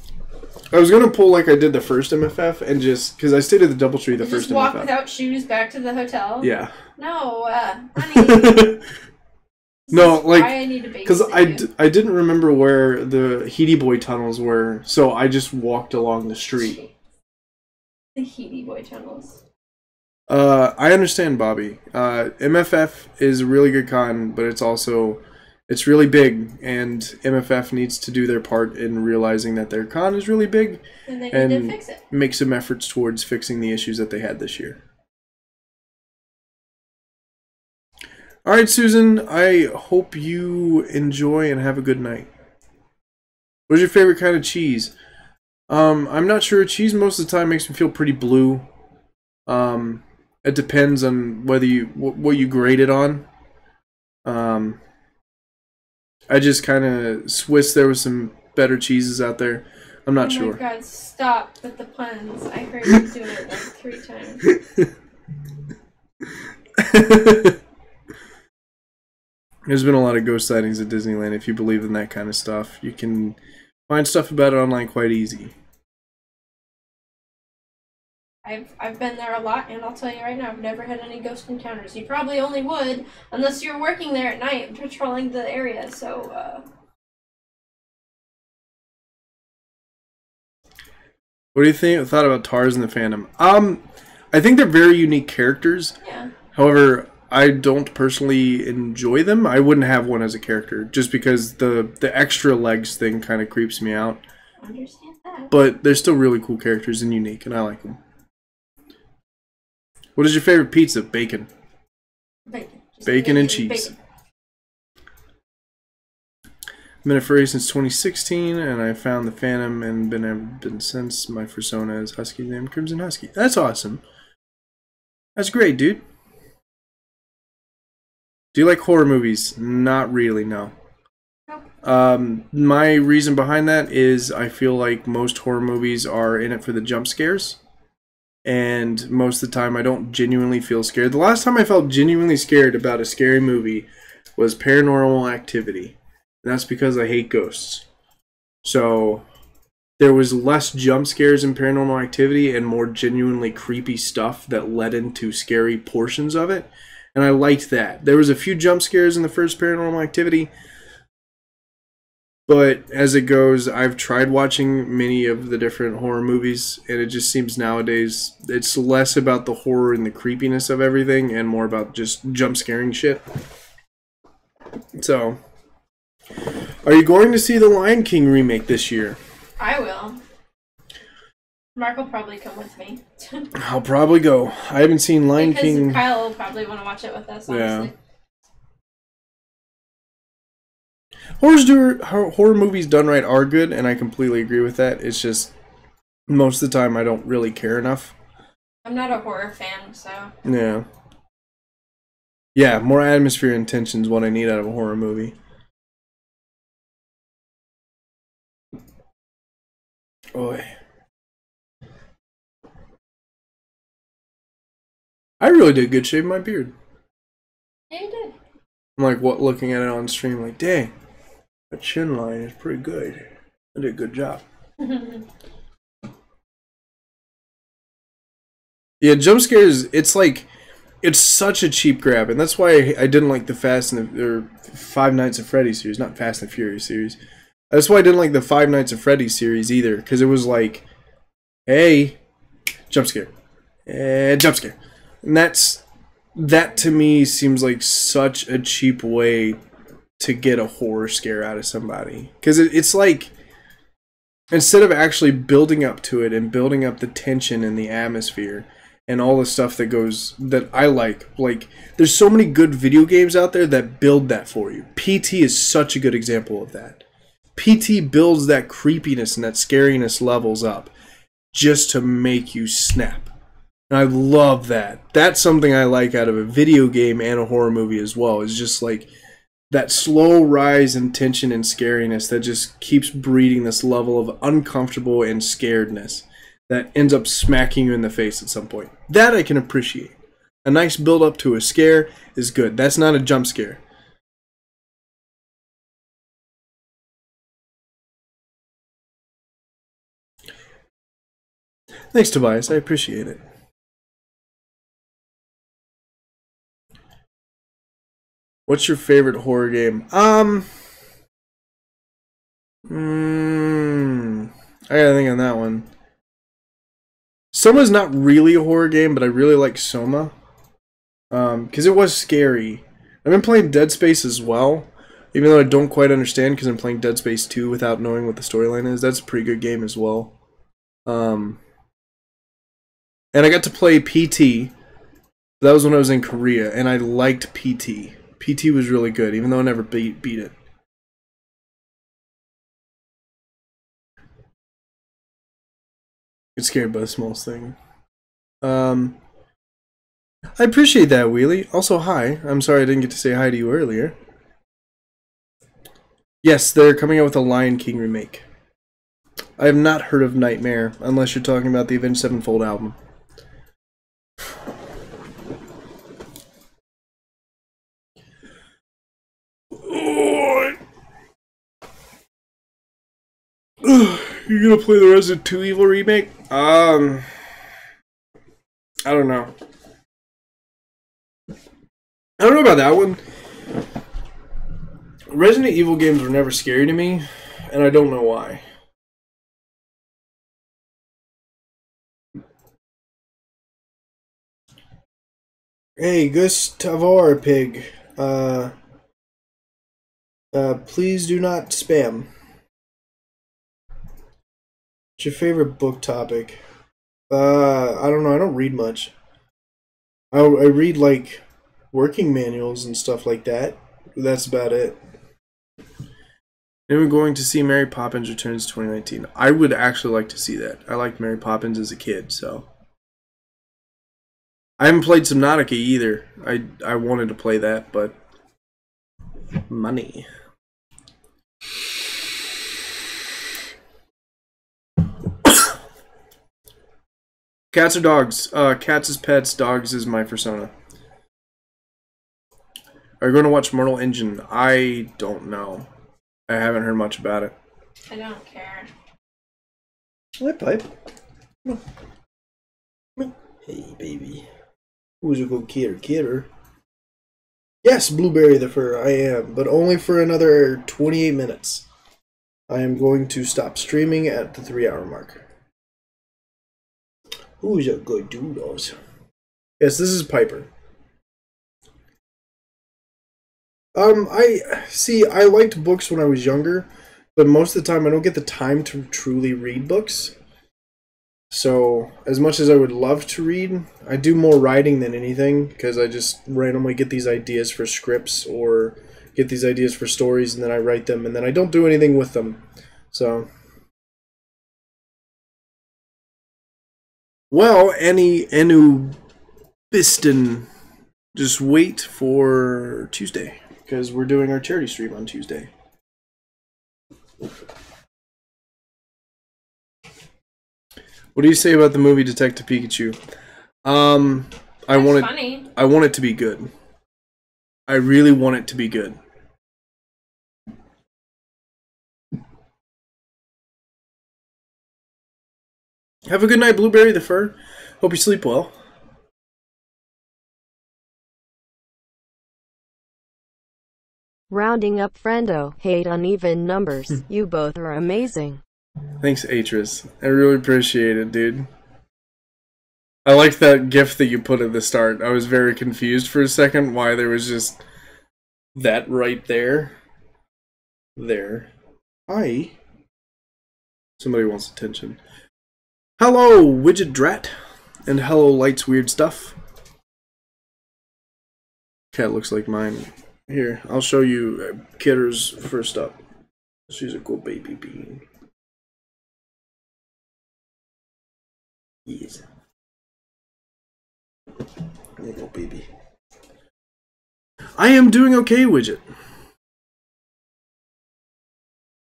I was going to pull like I did the first MFF and just... Because I stayed at the Doubletree the first just walk MFF. without shoes back to the hotel? Yeah. No, honey. No, like... Why I need to because I didn't remember where the Heedy Boy tunnels were, so I just walked along the street. The Heedy Boy tunnels. I understand, Bobby. MFF is a really good con, but it's also It's really big, and MFF needs to do their part in realizing that their con is really big And they need to fix it. make some efforts towards fixing the issues that they had this year. Alright, Susan, I hope you enjoy and have a good night. What's your favorite kind of cheese? I'm not sure. Cheese most of the time makes me feel pretty blue. It depends on whether what you grade it on. I just kind of Swiss. There was some better cheeses out there. I'm not sure. Oh my god, stop with the puns. I heard you doing it like 3 times. There's been a lot of ghost sightings at Disneyland. If you believe in that kind of stuff, you can find stuff about it online quite easy. I've been there a lot, and I'll tell you right now, I've never had any ghost encounters. You probably only would, unless you're working there at night, patrolling the area, so, What do you thought about Tarzan the Phantom? I think they're very unique characters. yeah. However, I don't personally enjoy them. I wouldn't have one as a character, just because the extra legs thing kind of creeps me out. I understand that. But they're still really cool characters and unique, and I like them. What is your favorite pizza? Bacon. Bacon. Just Bacon and cheese. Bacon. I've been a furry since 2016, and I found the Phantom and been since. My persona is Husky named Crimson Husky. That's awesome. That's great, dude. Do you like horror movies? Not really, no. My reason behind that is I feel like most horror movies are in it for the jump scares. And most of the time I don't genuinely feel scared. The last time I felt genuinely scared about a scary movie was Paranormal Activity. And that's because I hate ghosts. So there was less jump scares in Paranormal Activity and more genuinely creepy stuff that led into scary portions of it. And I liked that. There was a few jump scares in the first Paranormal Activity. But as it goes, I've tried watching many of the different horror movies, and it just seems nowadays it's less about the horror and the creepiness of everything and more about just jump scaring shit. So, are you going to see the Lion King remake this year? I will. Mark will probably come with me. I'll probably go. I haven't seen Lion King. Because Kyle will probably want to watch it with us, honestly. Yeah. Horror movies done right are good, and I completely agree with that. It's just, most of the time I don't really care enough. I'm not a horror fan, so... Yeah. Yeah, more atmosphere and tension is what I need out of a horror movie. Oy. I really did good shaving my beard. Yeah, you did. I'm like, looking at it on stream, like, dang, that chin line is pretty good. I did a good job. Yeah, jump scares, it's like, it's such a cheap grab, and that's why I didn't like the Five Nights at Freddy's series, not Fast and Furious series. That's why I didn't like the Five Nights at Freddy's series either, because it was like, hey, jump scare, jump scare. And that to me seems like such a cheap way to get a horror scare out of somebody. Because it's like, instead of actually building up to it and building up the tension and the atmosphere and all the stuff that goes, that I like, there's so many good video games out there that build that for you. PT is such a good example of that. PT builds that creepiness and that scariness levels up just to make you snap. And I love that. That's something I like out of a video game and a horror movie as well. It's just like that slow rise in tension and scariness that just keeps breeding this level of uncomfortable and scaredness that ends up smacking you in the face at some point. That I can appreciate. A nice build up to a scare is good. That's not a jump scare. Thanks, Tobias. I appreciate it. What's your favorite horror game? I gotta think on that one. Soma's not really a horror game, but I really like Soma. Because it was scary. I've been playing Dead Space as well. Even though I don't quite understand because I'm playing Dead Space 2 without knowing what the storyline is. That's a pretty good game as well. And I got to play PT. That was when I was in Korea, and I liked PT. PT was really good, even though I never beat it. Get scared by the smallest thing. I appreciate that, Wheelie. Also, hi. I'm sorry I didn't get to say hi to you earlier. Yes, they're coming out with a Lion King remake. I have not heard of Nightmare, unless you're talking about the Avenged Sevenfold album. You gonna play the Resident 2 Evil remake? I don't know. I don't know about that one. Resident Evil games were never scary to me, and I don't know why. Hey, Gustavor Pig. Please do not spam. What's your favorite book topic? I don't know. I don't read much. I read, like, working manuals and stuff like that. That's about it. And we're going to see Mary Poppins Returns 2019. I would actually like to see that. I liked Mary Poppins as a kid, so. I haven't played Subnautica either. I wanted to play that, but money. Cats or dogs? Cats as pets, dogs is my persona. Are you going to watch Mortal Engine? I don't know. I haven't heard much about it. I don't care. Hi, Pipe. Come on. Hey, baby. Who's a good kidder? Yes, Blueberry the Fur, I am, but only for another 28 minutes. I am going to stop streaming at the 3-hour mark. Who's a good doodles? Yes, this is Piper. I liked books when I was younger, but most of the time I don't get the time to truly read books. So, as much as I would love to read, I do more writing than anything, because I just randomly get these ideas for scripts, or get these ideas for stories, and then I write them, and then I don't do anything with them. So, well, Enu Biston, just wait for Tuesday, because we're doing our charity stream on Tuesday. What do you say about the movie Detective Pikachu? I want it to be good. I really want it to be good. Have a good night, Blueberry the Fur. Hope you sleep well. Rounding up friendo, hate uneven numbers. You both are amazing. Thanks, Atris. I really appreciate it, dude. I liked that GIF that you put at the start. I was very confused for a second why there was just that right there. There. Hi. Somebody wants attention. Hello, Widget Drat. And hello, Light's Weird Stuff. Cat looks like mine. Here, I'll show you Kitter's first up. She's a cool baby bean. Yes. There you go, baby. I am doing okay, Widget.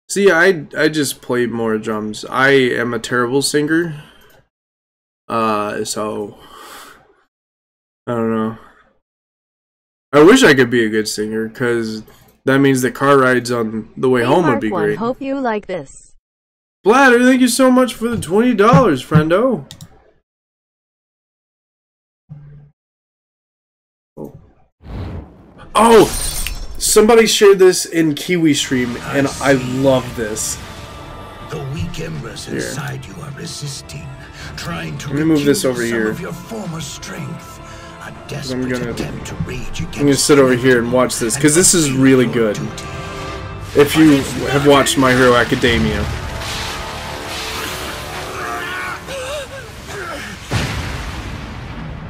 See, I just play more drums. I am a terrible singer. So I don't know. I wish I could be a good singer, because that means the car rides on the way home would be great. Hope you like this. Bladder, thank you so much for the $20, friendo. Oh, somebody shared this in Chillstream, and I love this. The weak embers inside you are resisting, trying to move this over here. Of your former strength. A I'm desperate attempt to rage against sit over here and watch this, because this is really good. if you have watched My Hero Academia.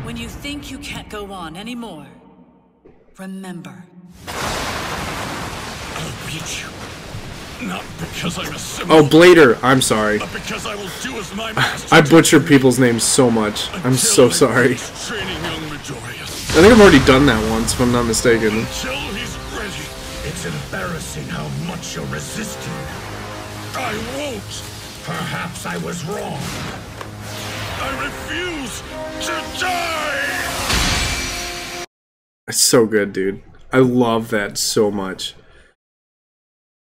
When you think you can't go on anymore, remember. I'll beat you. Not because I'm a sibling. Oh, Blader. I'm sorry. But because I will do as my master. I butcher people's names so much. I'm so sorry. Training young Midoriya. I think I've already done that once, if I'm not mistaken. Until he's ready. It's embarrassing how much you're resisting. I won't. Perhaps I was wrong. I refuse to die! It's so good, dude. I love that so much.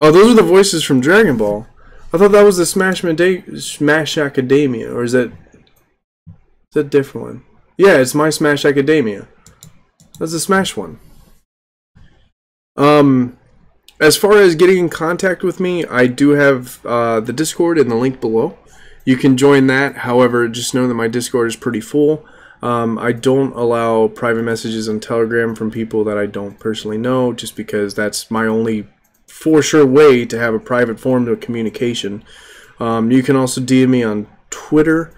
Oh, those are the voices from Dragon Ball. I thought that was the Smash Academia, or is that a different one? Yeah, it's My Smash Academia. That's the Smash one. As far as getting in contact with me, I do have the Discord in the link below. You can join that. However, just know that my Discord is pretty full. I don't allow private messages on Telegram from people that I don't personally know, just because that's my only for sure way to have a private form of communication. You can also DM me on Twitter,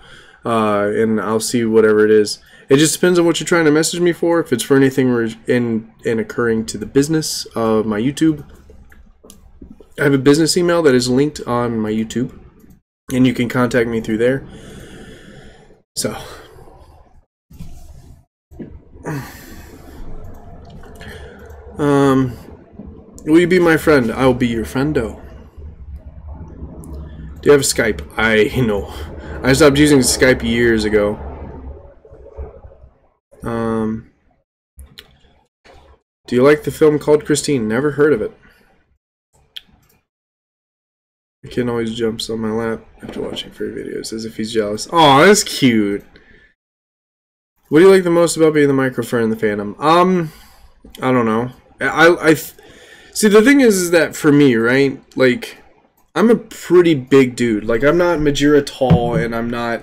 and I'll see whatever it is. It just depends on what you're trying to message me for. If it's for anything in occurring to the business of my YouTube, I have a business email that is linked on my YouTube, and you can contact me through there. So, will you be my friend? I will be your friendo. Do you have a Skype? I know. I stopped using Skype years ago. Do you like the film called Christine? Never heard of it. The kid always jumps on my lap after watching furry videos as if he's jealous. Oh, that's cute. What do you like the most about being the micro-fur in the fandom? I don't know. I see, the thing is that for me, right? Like, I'm a pretty big dude. Like, I'm not Majira tall, and I'm not,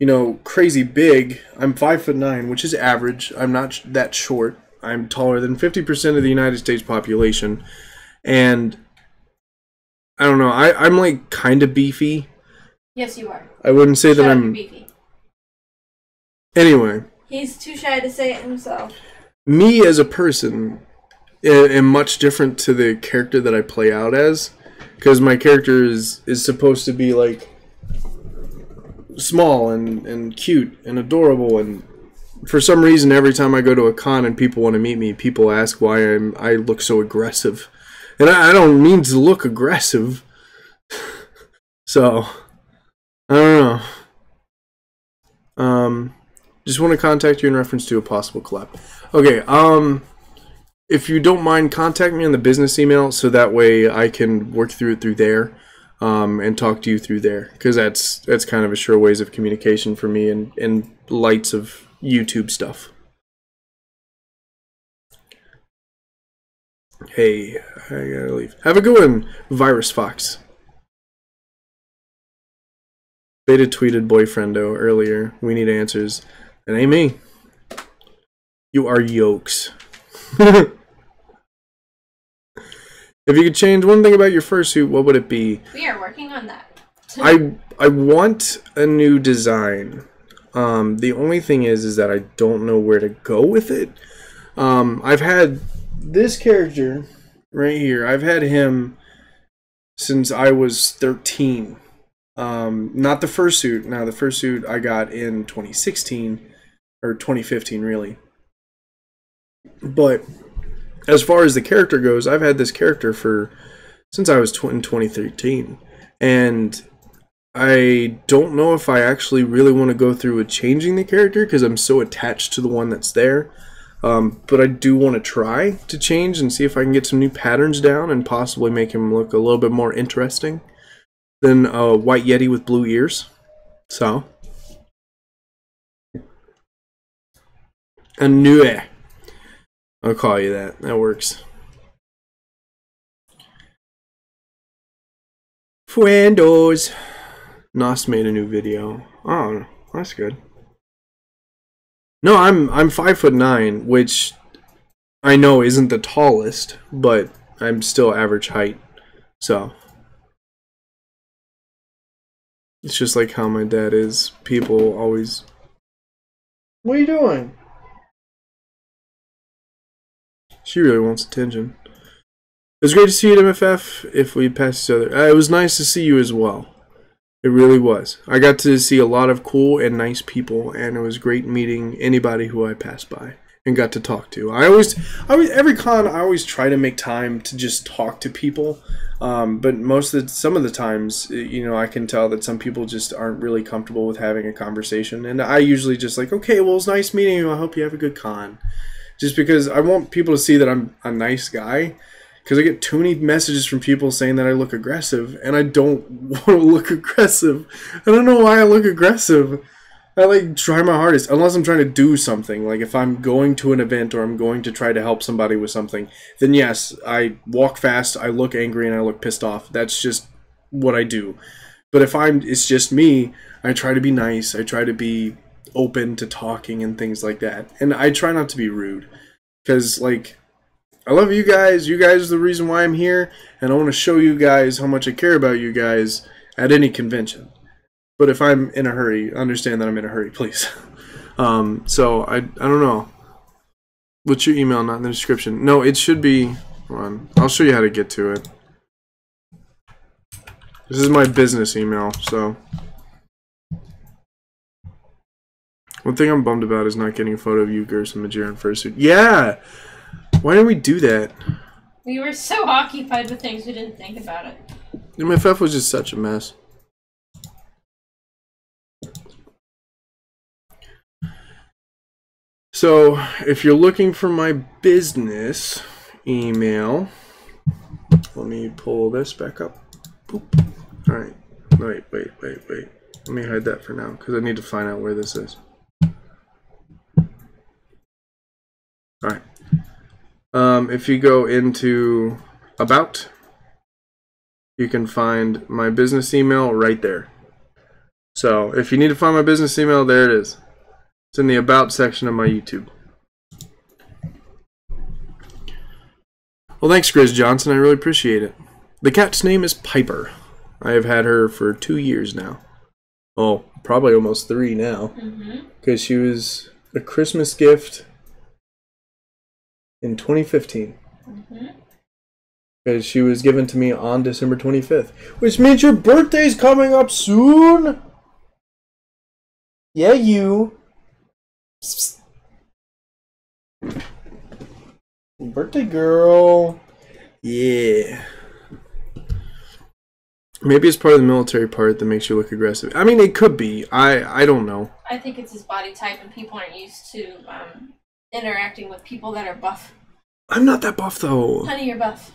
you know, crazy big. I'm 5'9", which is average. I'm not that short. I'm taller than 50% of the United States population, and I don't know. I'm like kind of beefy. Yes, you are. I wouldn't say that I'm beefy. Anyway, He's too shy to say it himself. me as a person am much different to the character that I play out as, because my character is supposed to be like small and cute and adorable, and for some reason every time I go to a con and people want to meet me, people ask why I look so aggressive, and I don't mean to look aggressive. So I don't know. Just want to contact you in reference to a possible collab. Okay, if you don't mind, contact me on the business email so that way I can work through it through there, and talk to you through there, because that's kind of a sure ways of communication for me and lights of YouTube stuff. Hey, I gotta leave. Have a good one, Virus Fox. Beta tweeted boyfriendo earlier. We need answers. It ain't me. You are yokes. If you could change one thing about your fursuit, what would it be? We are working on that. I want a new design. The only thing is that I don't know where to go with it. I've had this character right here. I've had him since I was 13. Not the fursuit. Now, the fursuit I got in 2016, or 2015, really. But as far as the character goes, I've had this character since I was in 2013, and I don't know if I actually really want to go through with changing the character because I'm so attached to the one that's there. But I do want to try to change and see if I can get some new patterns down and possibly make him look a little bit more interesting than a white yeti with blue ears. So, Anue. I'll call you that. That works. Fuendos. Nos made a new video. Oh, that's good. No, I'm 5'9", which I know isn't the tallest, but I'm still average height. So it's just like how my dad is. People always, what are you doing? She really wants attention. It was great to see you at MFF. If we passed each other, it was nice to see you as well. It really was. I got to see a lot of cool and nice people, and it was great meeting anybody who I passed by and got to talk to. Every con, I always try to make time to just talk to people. But some of the times, you know, I can tell that some people just aren't really comfortable with having a conversation, and I usually just like, okay, well, it's nice meeting you. I hope you have a good con. Just because I want people to see that I'm a nice guy, because I get too many messages from people saying that I look aggressive, and I don't want to look aggressive. I don't know why I look aggressive. I like try my hardest, unless I'm trying to do something. Like if I'm going to an event or I'm going to try to help somebody with something, then yes, I walk fast, I look angry, and I look pissed off. That's just what I do. But if it's just me, I try to be nice. I try to be open to talking and things like that, and I try not to be rude, because like I love you guys. You guys are the reason why I'm here, and I want to show you guys how much I care about you guys at any convention. But if I'm in a hurry, understand that I'm in a hurry, please. So I don't know. What's your email? Not in the description. No, it should be. Hold on, I'll show you how to get to it. This is my business email, so. One thing I'm bummed about is not getting a photo of you, Gerson, and Majira in fursuit. Yeah! Why didn't we do that? We were so occupied with things we didn't think about it. MFF was just such a mess. So, if you're looking for my business email, let me pull this back up. Boop. Alright. Wait. Let me hide that for now, because I need to find out where this is. Alright. If you go into About, you can find my business email right there. So, if you need to find my business email, there it is. It's in the About section of my YouTube. Well, thanks, Grizz Johnson. I really appreciate it. The cat's name is Piper. I have had her for 2 years now. Oh, probably almost 3 now. Because she was a Christmas gift in 2015. Because she was given to me on December 25th. Which means your birthday's coming up soon! Yeah, you. Psst. Birthday girl. Yeah. Maybe it's part of the military part that makes you look aggressive. I mean, it could be. I don't know. I think it's his body type, and people aren't used to interacting with people that are buff. I'm not that buff, though. Honey, you're buff.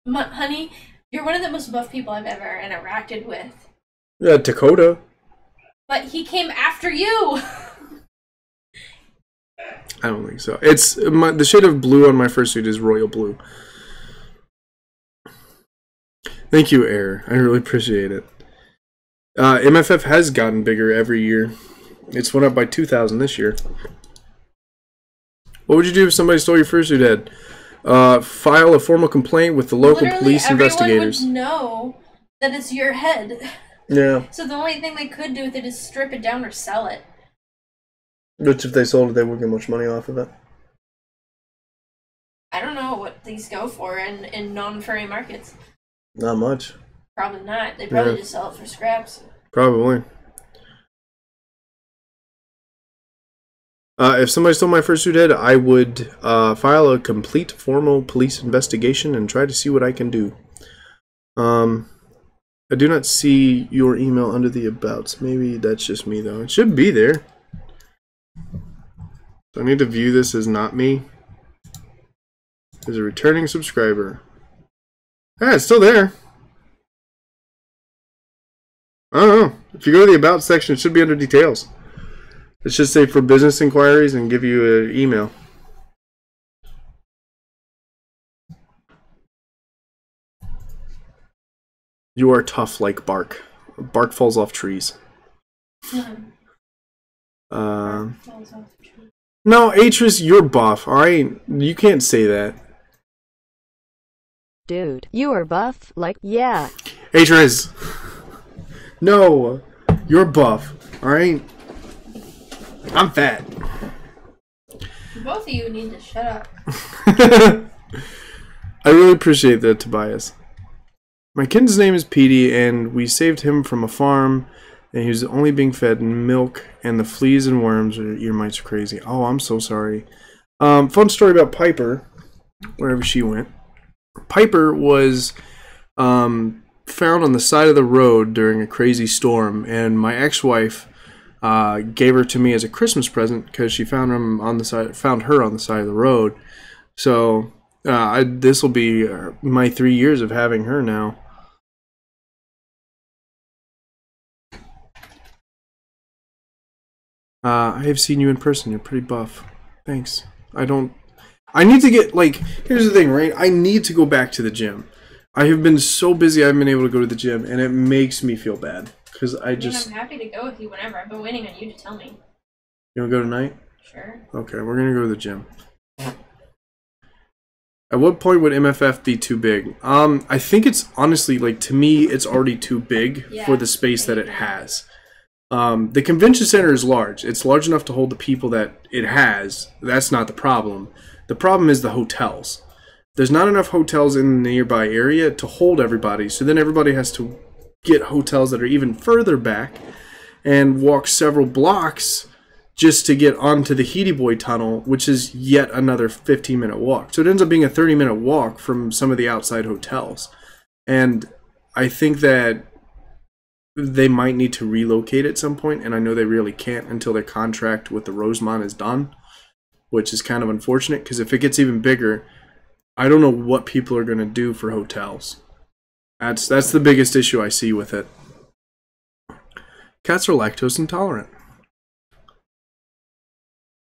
Honey, you're one of the most buff people I've ever interacted with. Yeah, Dakota. But he came after you! I don't think so. It's the shade of blue on my fursuit is royal blue. Thank you, Air. I really appreciate it. MFF has gotten bigger every year. It's went up by 2,000 this year. What would you do if somebody stole your fursuit head? File a formal complaint with the local police investigators. Everyone would know that it's your head. Yeah. So the only thing they could do with it is strip it down or sell it. Which if they sold it, they wouldn't get much money off of it. I don't know what these go for in non-furry markets. Not much. Probably not. They probably just sell it for scraps. Probably. If somebody stole my fursuit head, I would file a complete formal police investigation and try to see what I can do. I do not see your email under the abouts. Maybe that's just me, though. It should be there. So I need to view this as not me. As a returning subscriber. Ah, it's still there. I don't know. If you go to the About section, it should be under Details. It should say for business inquiries and give you an email. You are tough like bark. Bark falls off trees. No, Atris, you're buff. Alright? You can't say that. dude. You are buff, like, yeah. Hey, Triz. No, you're buff, alright? I'm fat. Both of you need to shut up. I really appreciate that, Tobias. My kitten's name is Petey, and we saved him from a farm, and he was only being fed milk, and the fleas and worms or ear mites are crazy. Oh, I'm so sorry. Fun story about Piper, wherever she went. Piper was found on the side of the road during a crazy storm, and my ex-wife gave her to me as a Christmas present because she found her on the side of the road. So this will be my 3 years of having her now. I have seen you in person. You're pretty buff. Thanks. I need to get, like, here's the thing, right? I need to go back to the gym. I have been so busy I haven't been able to go to the gym, and it makes me feel bad. Because I'm happy to go with you whenever. I've been waiting on you to tell me. You want to go tonight? Sure. Okay, we're going to go to the gym. At what point would MFF be too big? I think it's, honestly, like, to me, it's already too big for the space that it has. The convention center is large. It's large enough to hold the people that it has. That's not the problem. The problem is the hotels. There's not enough hotels in the nearby area to hold everybody, so then everybody has to get hotels that are even further back and walk several blocks just to get onto the Heedy Boy tunnel, which is yet another 15-minute walk. So it ends up being a 30-minute walk from some of the outside hotels. And I think that they might need to relocate at some point, and I know they really can't until their contract with the Rosemont is done, which is kind of unfortunate, because if it gets even bigger, I don't know what people are going to do for hotels. That's the biggest issue I see with it. Cats are lactose intolerant.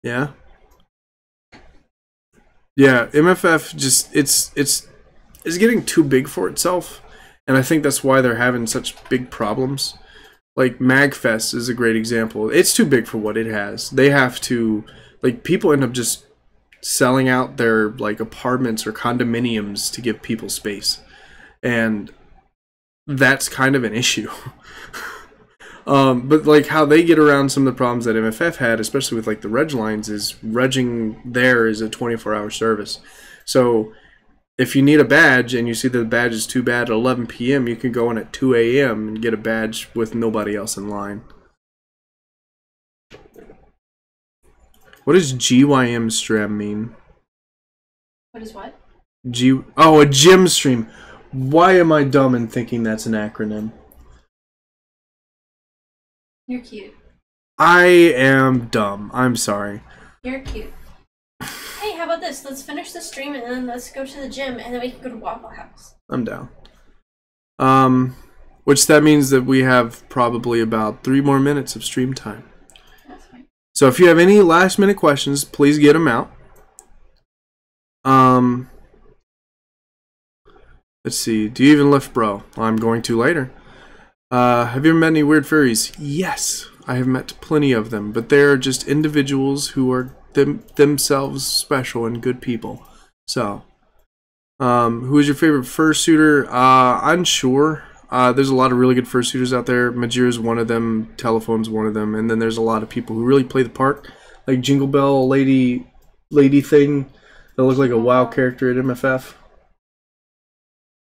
Yeah. Yeah, MFF just it's getting too big for itself, and I think that's why they're having such big problems. Like MagFest is a great example. It's too big for what it has. They have to, like, people end up just selling out their, like, apartments or condominiums to give people space, and that's kind of an issue. But like how they get around some of the problems that MFF had, especially with like the reg lines, is regging there is a 24-hour service. So if you need a badge and you see that the badge is too bad at 11 p.m., you can go in at 2 a.m. and get a badge with nobody else in line. What does GYM stream mean? What is what? Oh, a gym stream. Why am I dumb in thinking that's an acronym? You're cute. I am dumb. I'm sorry. You're cute. Hey, how about this? Let's finish the stream and then let's go to the gym and then we can go to Waffle House. I'm down. Which that means that we have probably about 3 more minutes of stream time. That's fine. So if you have any last minute questions, please get them out. Let's see. Do you even lift, bro? I'm going to later. Have you ever met any weird furries? Yes, I have met plenty of them, but they're just individuals who are themselves special and good people. So, who is your favorite fursuiter? Unsure. There's a lot of really good fursuiters out there. Majira's one of them. Telephone's one of them. And then there's a lot of people who really play the part. Like Jingle Bell lady thing that looked like a WoW character at MFF.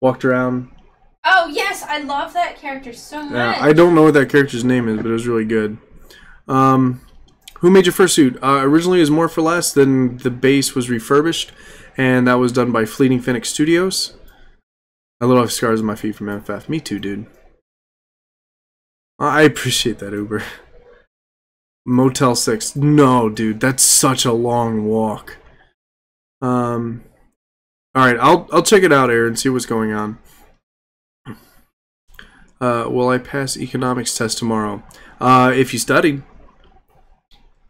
Walked around. Oh, yes, I love that character so much. Yeah, I don't know what that character's name is, but it was really good. Who made your fursuit? Originally it was More for Less, then the base was refurbished, and that was done by Fleeting Phoenix Studios. I literally have scars on my feet from MFF. Me too, dude. I appreciate that, Uber. Motel 6. No, dude, that's such a long walk. Alright, I'll check it out, Aaron, see what's going on. Will I pass economics test tomorrow? If you studied.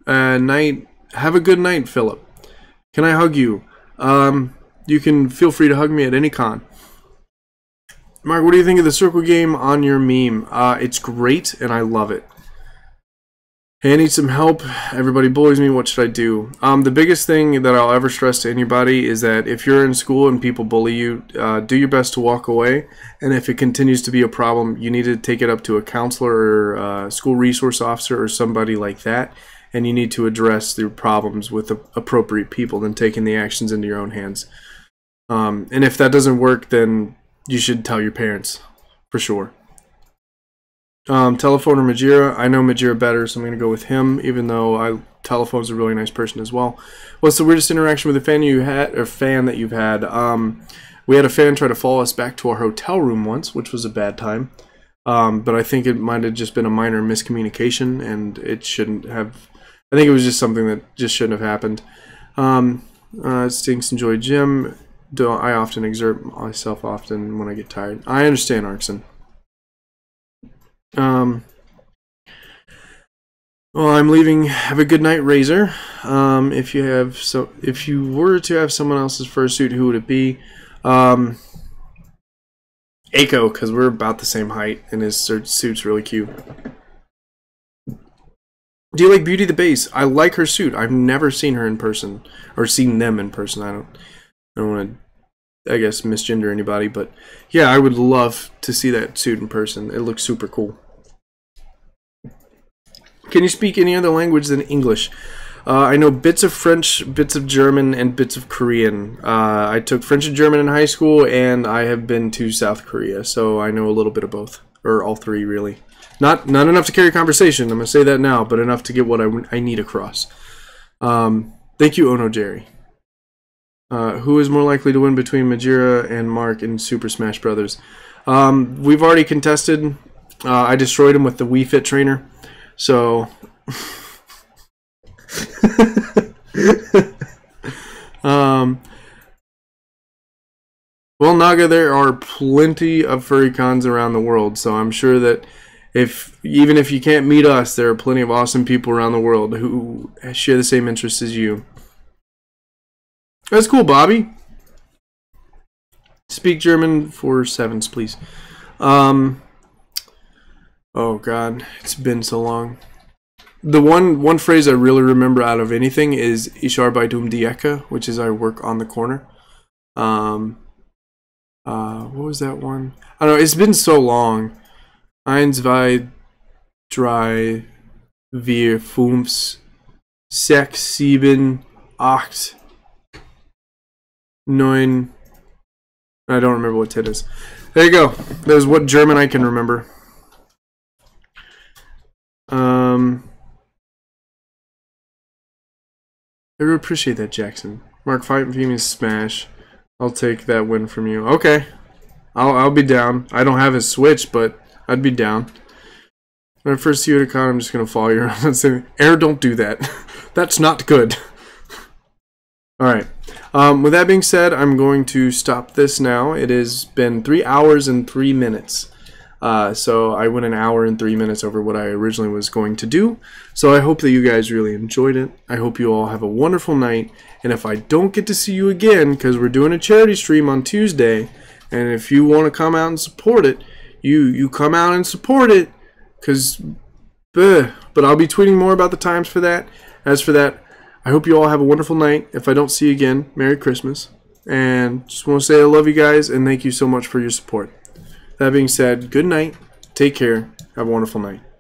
Have a good night, Philip. Can I hug you? You can feel free to hug me at any con. Mark, what do you think of the circle game on your meme? It's great, and I love it. Hey, I need some help. Everybody bullies me. What should I do? The biggest thing that I'll ever stress to anybody is that if you're in school and people bully you, do your best to walk away. And if it continues to be a problem, you need to take it up to a counselor or school resource officer or somebody like that. And you need to address the problems with the appropriate people than taking the actions into your own hands. And if that doesn't work, then you should tell your parents, for sure. Telephone or Majira. I know Majira better, so I'm going to go with him, even though Telephone's a really nice person as well. What's the weirdest interaction with a fan that you've had? We had a fan try to follow us back to our hotel room once, which was a bad time. But I think it might have just been a minor miscommunication, and it shouldn't have. I think it was just something that just shouldn't have happened. Stinks enjoy gym. I often exert myself often when I get tired. I understand, Arkson. Well, I'm leaving. Have a good night, Razor. If you were to have someone else's fursuit, who would it be? Aiko, because we're about the same height, and his suit's really cute. Do you like Beauty the Bass? I like her suit. I've never seen her in person, or seen them in person. I don't want to, I guess, misgender anybody, but yeah, I would love to see that suit in person. It looks super cool. Can you speak any other language than English? I know bits of French, bits of German, and bits of Korean. I took French and German in high school, and I have been to South Korea, so I know a little bit of both, or all three, really. Not enough to carry a conversation, I'm going to say that now, but enough to get what I need across. Thank you, Ono Jerry. Who is more likely to win between Majira and Mark in Super Smash Brothers? We've already contested. I destroyed him with the Wii Fit trainer. So, well, Naga, there are plenty of furry cons around the world, so I'm sure that even if you can't meet us, there are plenty of awesome people around the world who share the same interests as you. That's cool, Bobby. Speak German for sevens, please. Oh God, it's been so long. The one phrase I really remember out of anything is "Ich arbeite die Ecke," which is "I work on the corner." What was that one? I don't know. It's been so long. 1, 2, 3, 4, 5, 6, 7, 8, 9. I don't remember what 10 is. There you go. There's what German I can remember. I would appreciate that, Jackson. Mark, fight for me Smash. I'll take that win from you. Okay. I'll be down. I don't have a Switch, but I'd be down. When I first see you at a con, I'm just gonna follow you around and say, Air, don't do that. That's not good. Alright. With that being said, I'm going to stop this now. It has been 3 hours and 3 minutes. So I went 1 hour and 3 minutes over what I originally was going to do. So I hope that you guys really enjoyed it. I hope you all have a wonderful night. And if I don't get to see you again, because we're doing a charity stream on Tuesday, and if you want to come out and support it, you come out and support it. But I'll be tweeting more about the times for that. As for that, I hope you all have a wonderful night. If I don't see you again, Merry Christmas. And just want to say I love you guys, and thank you so much for your support. That being said, good night, take care, have a wonderful night.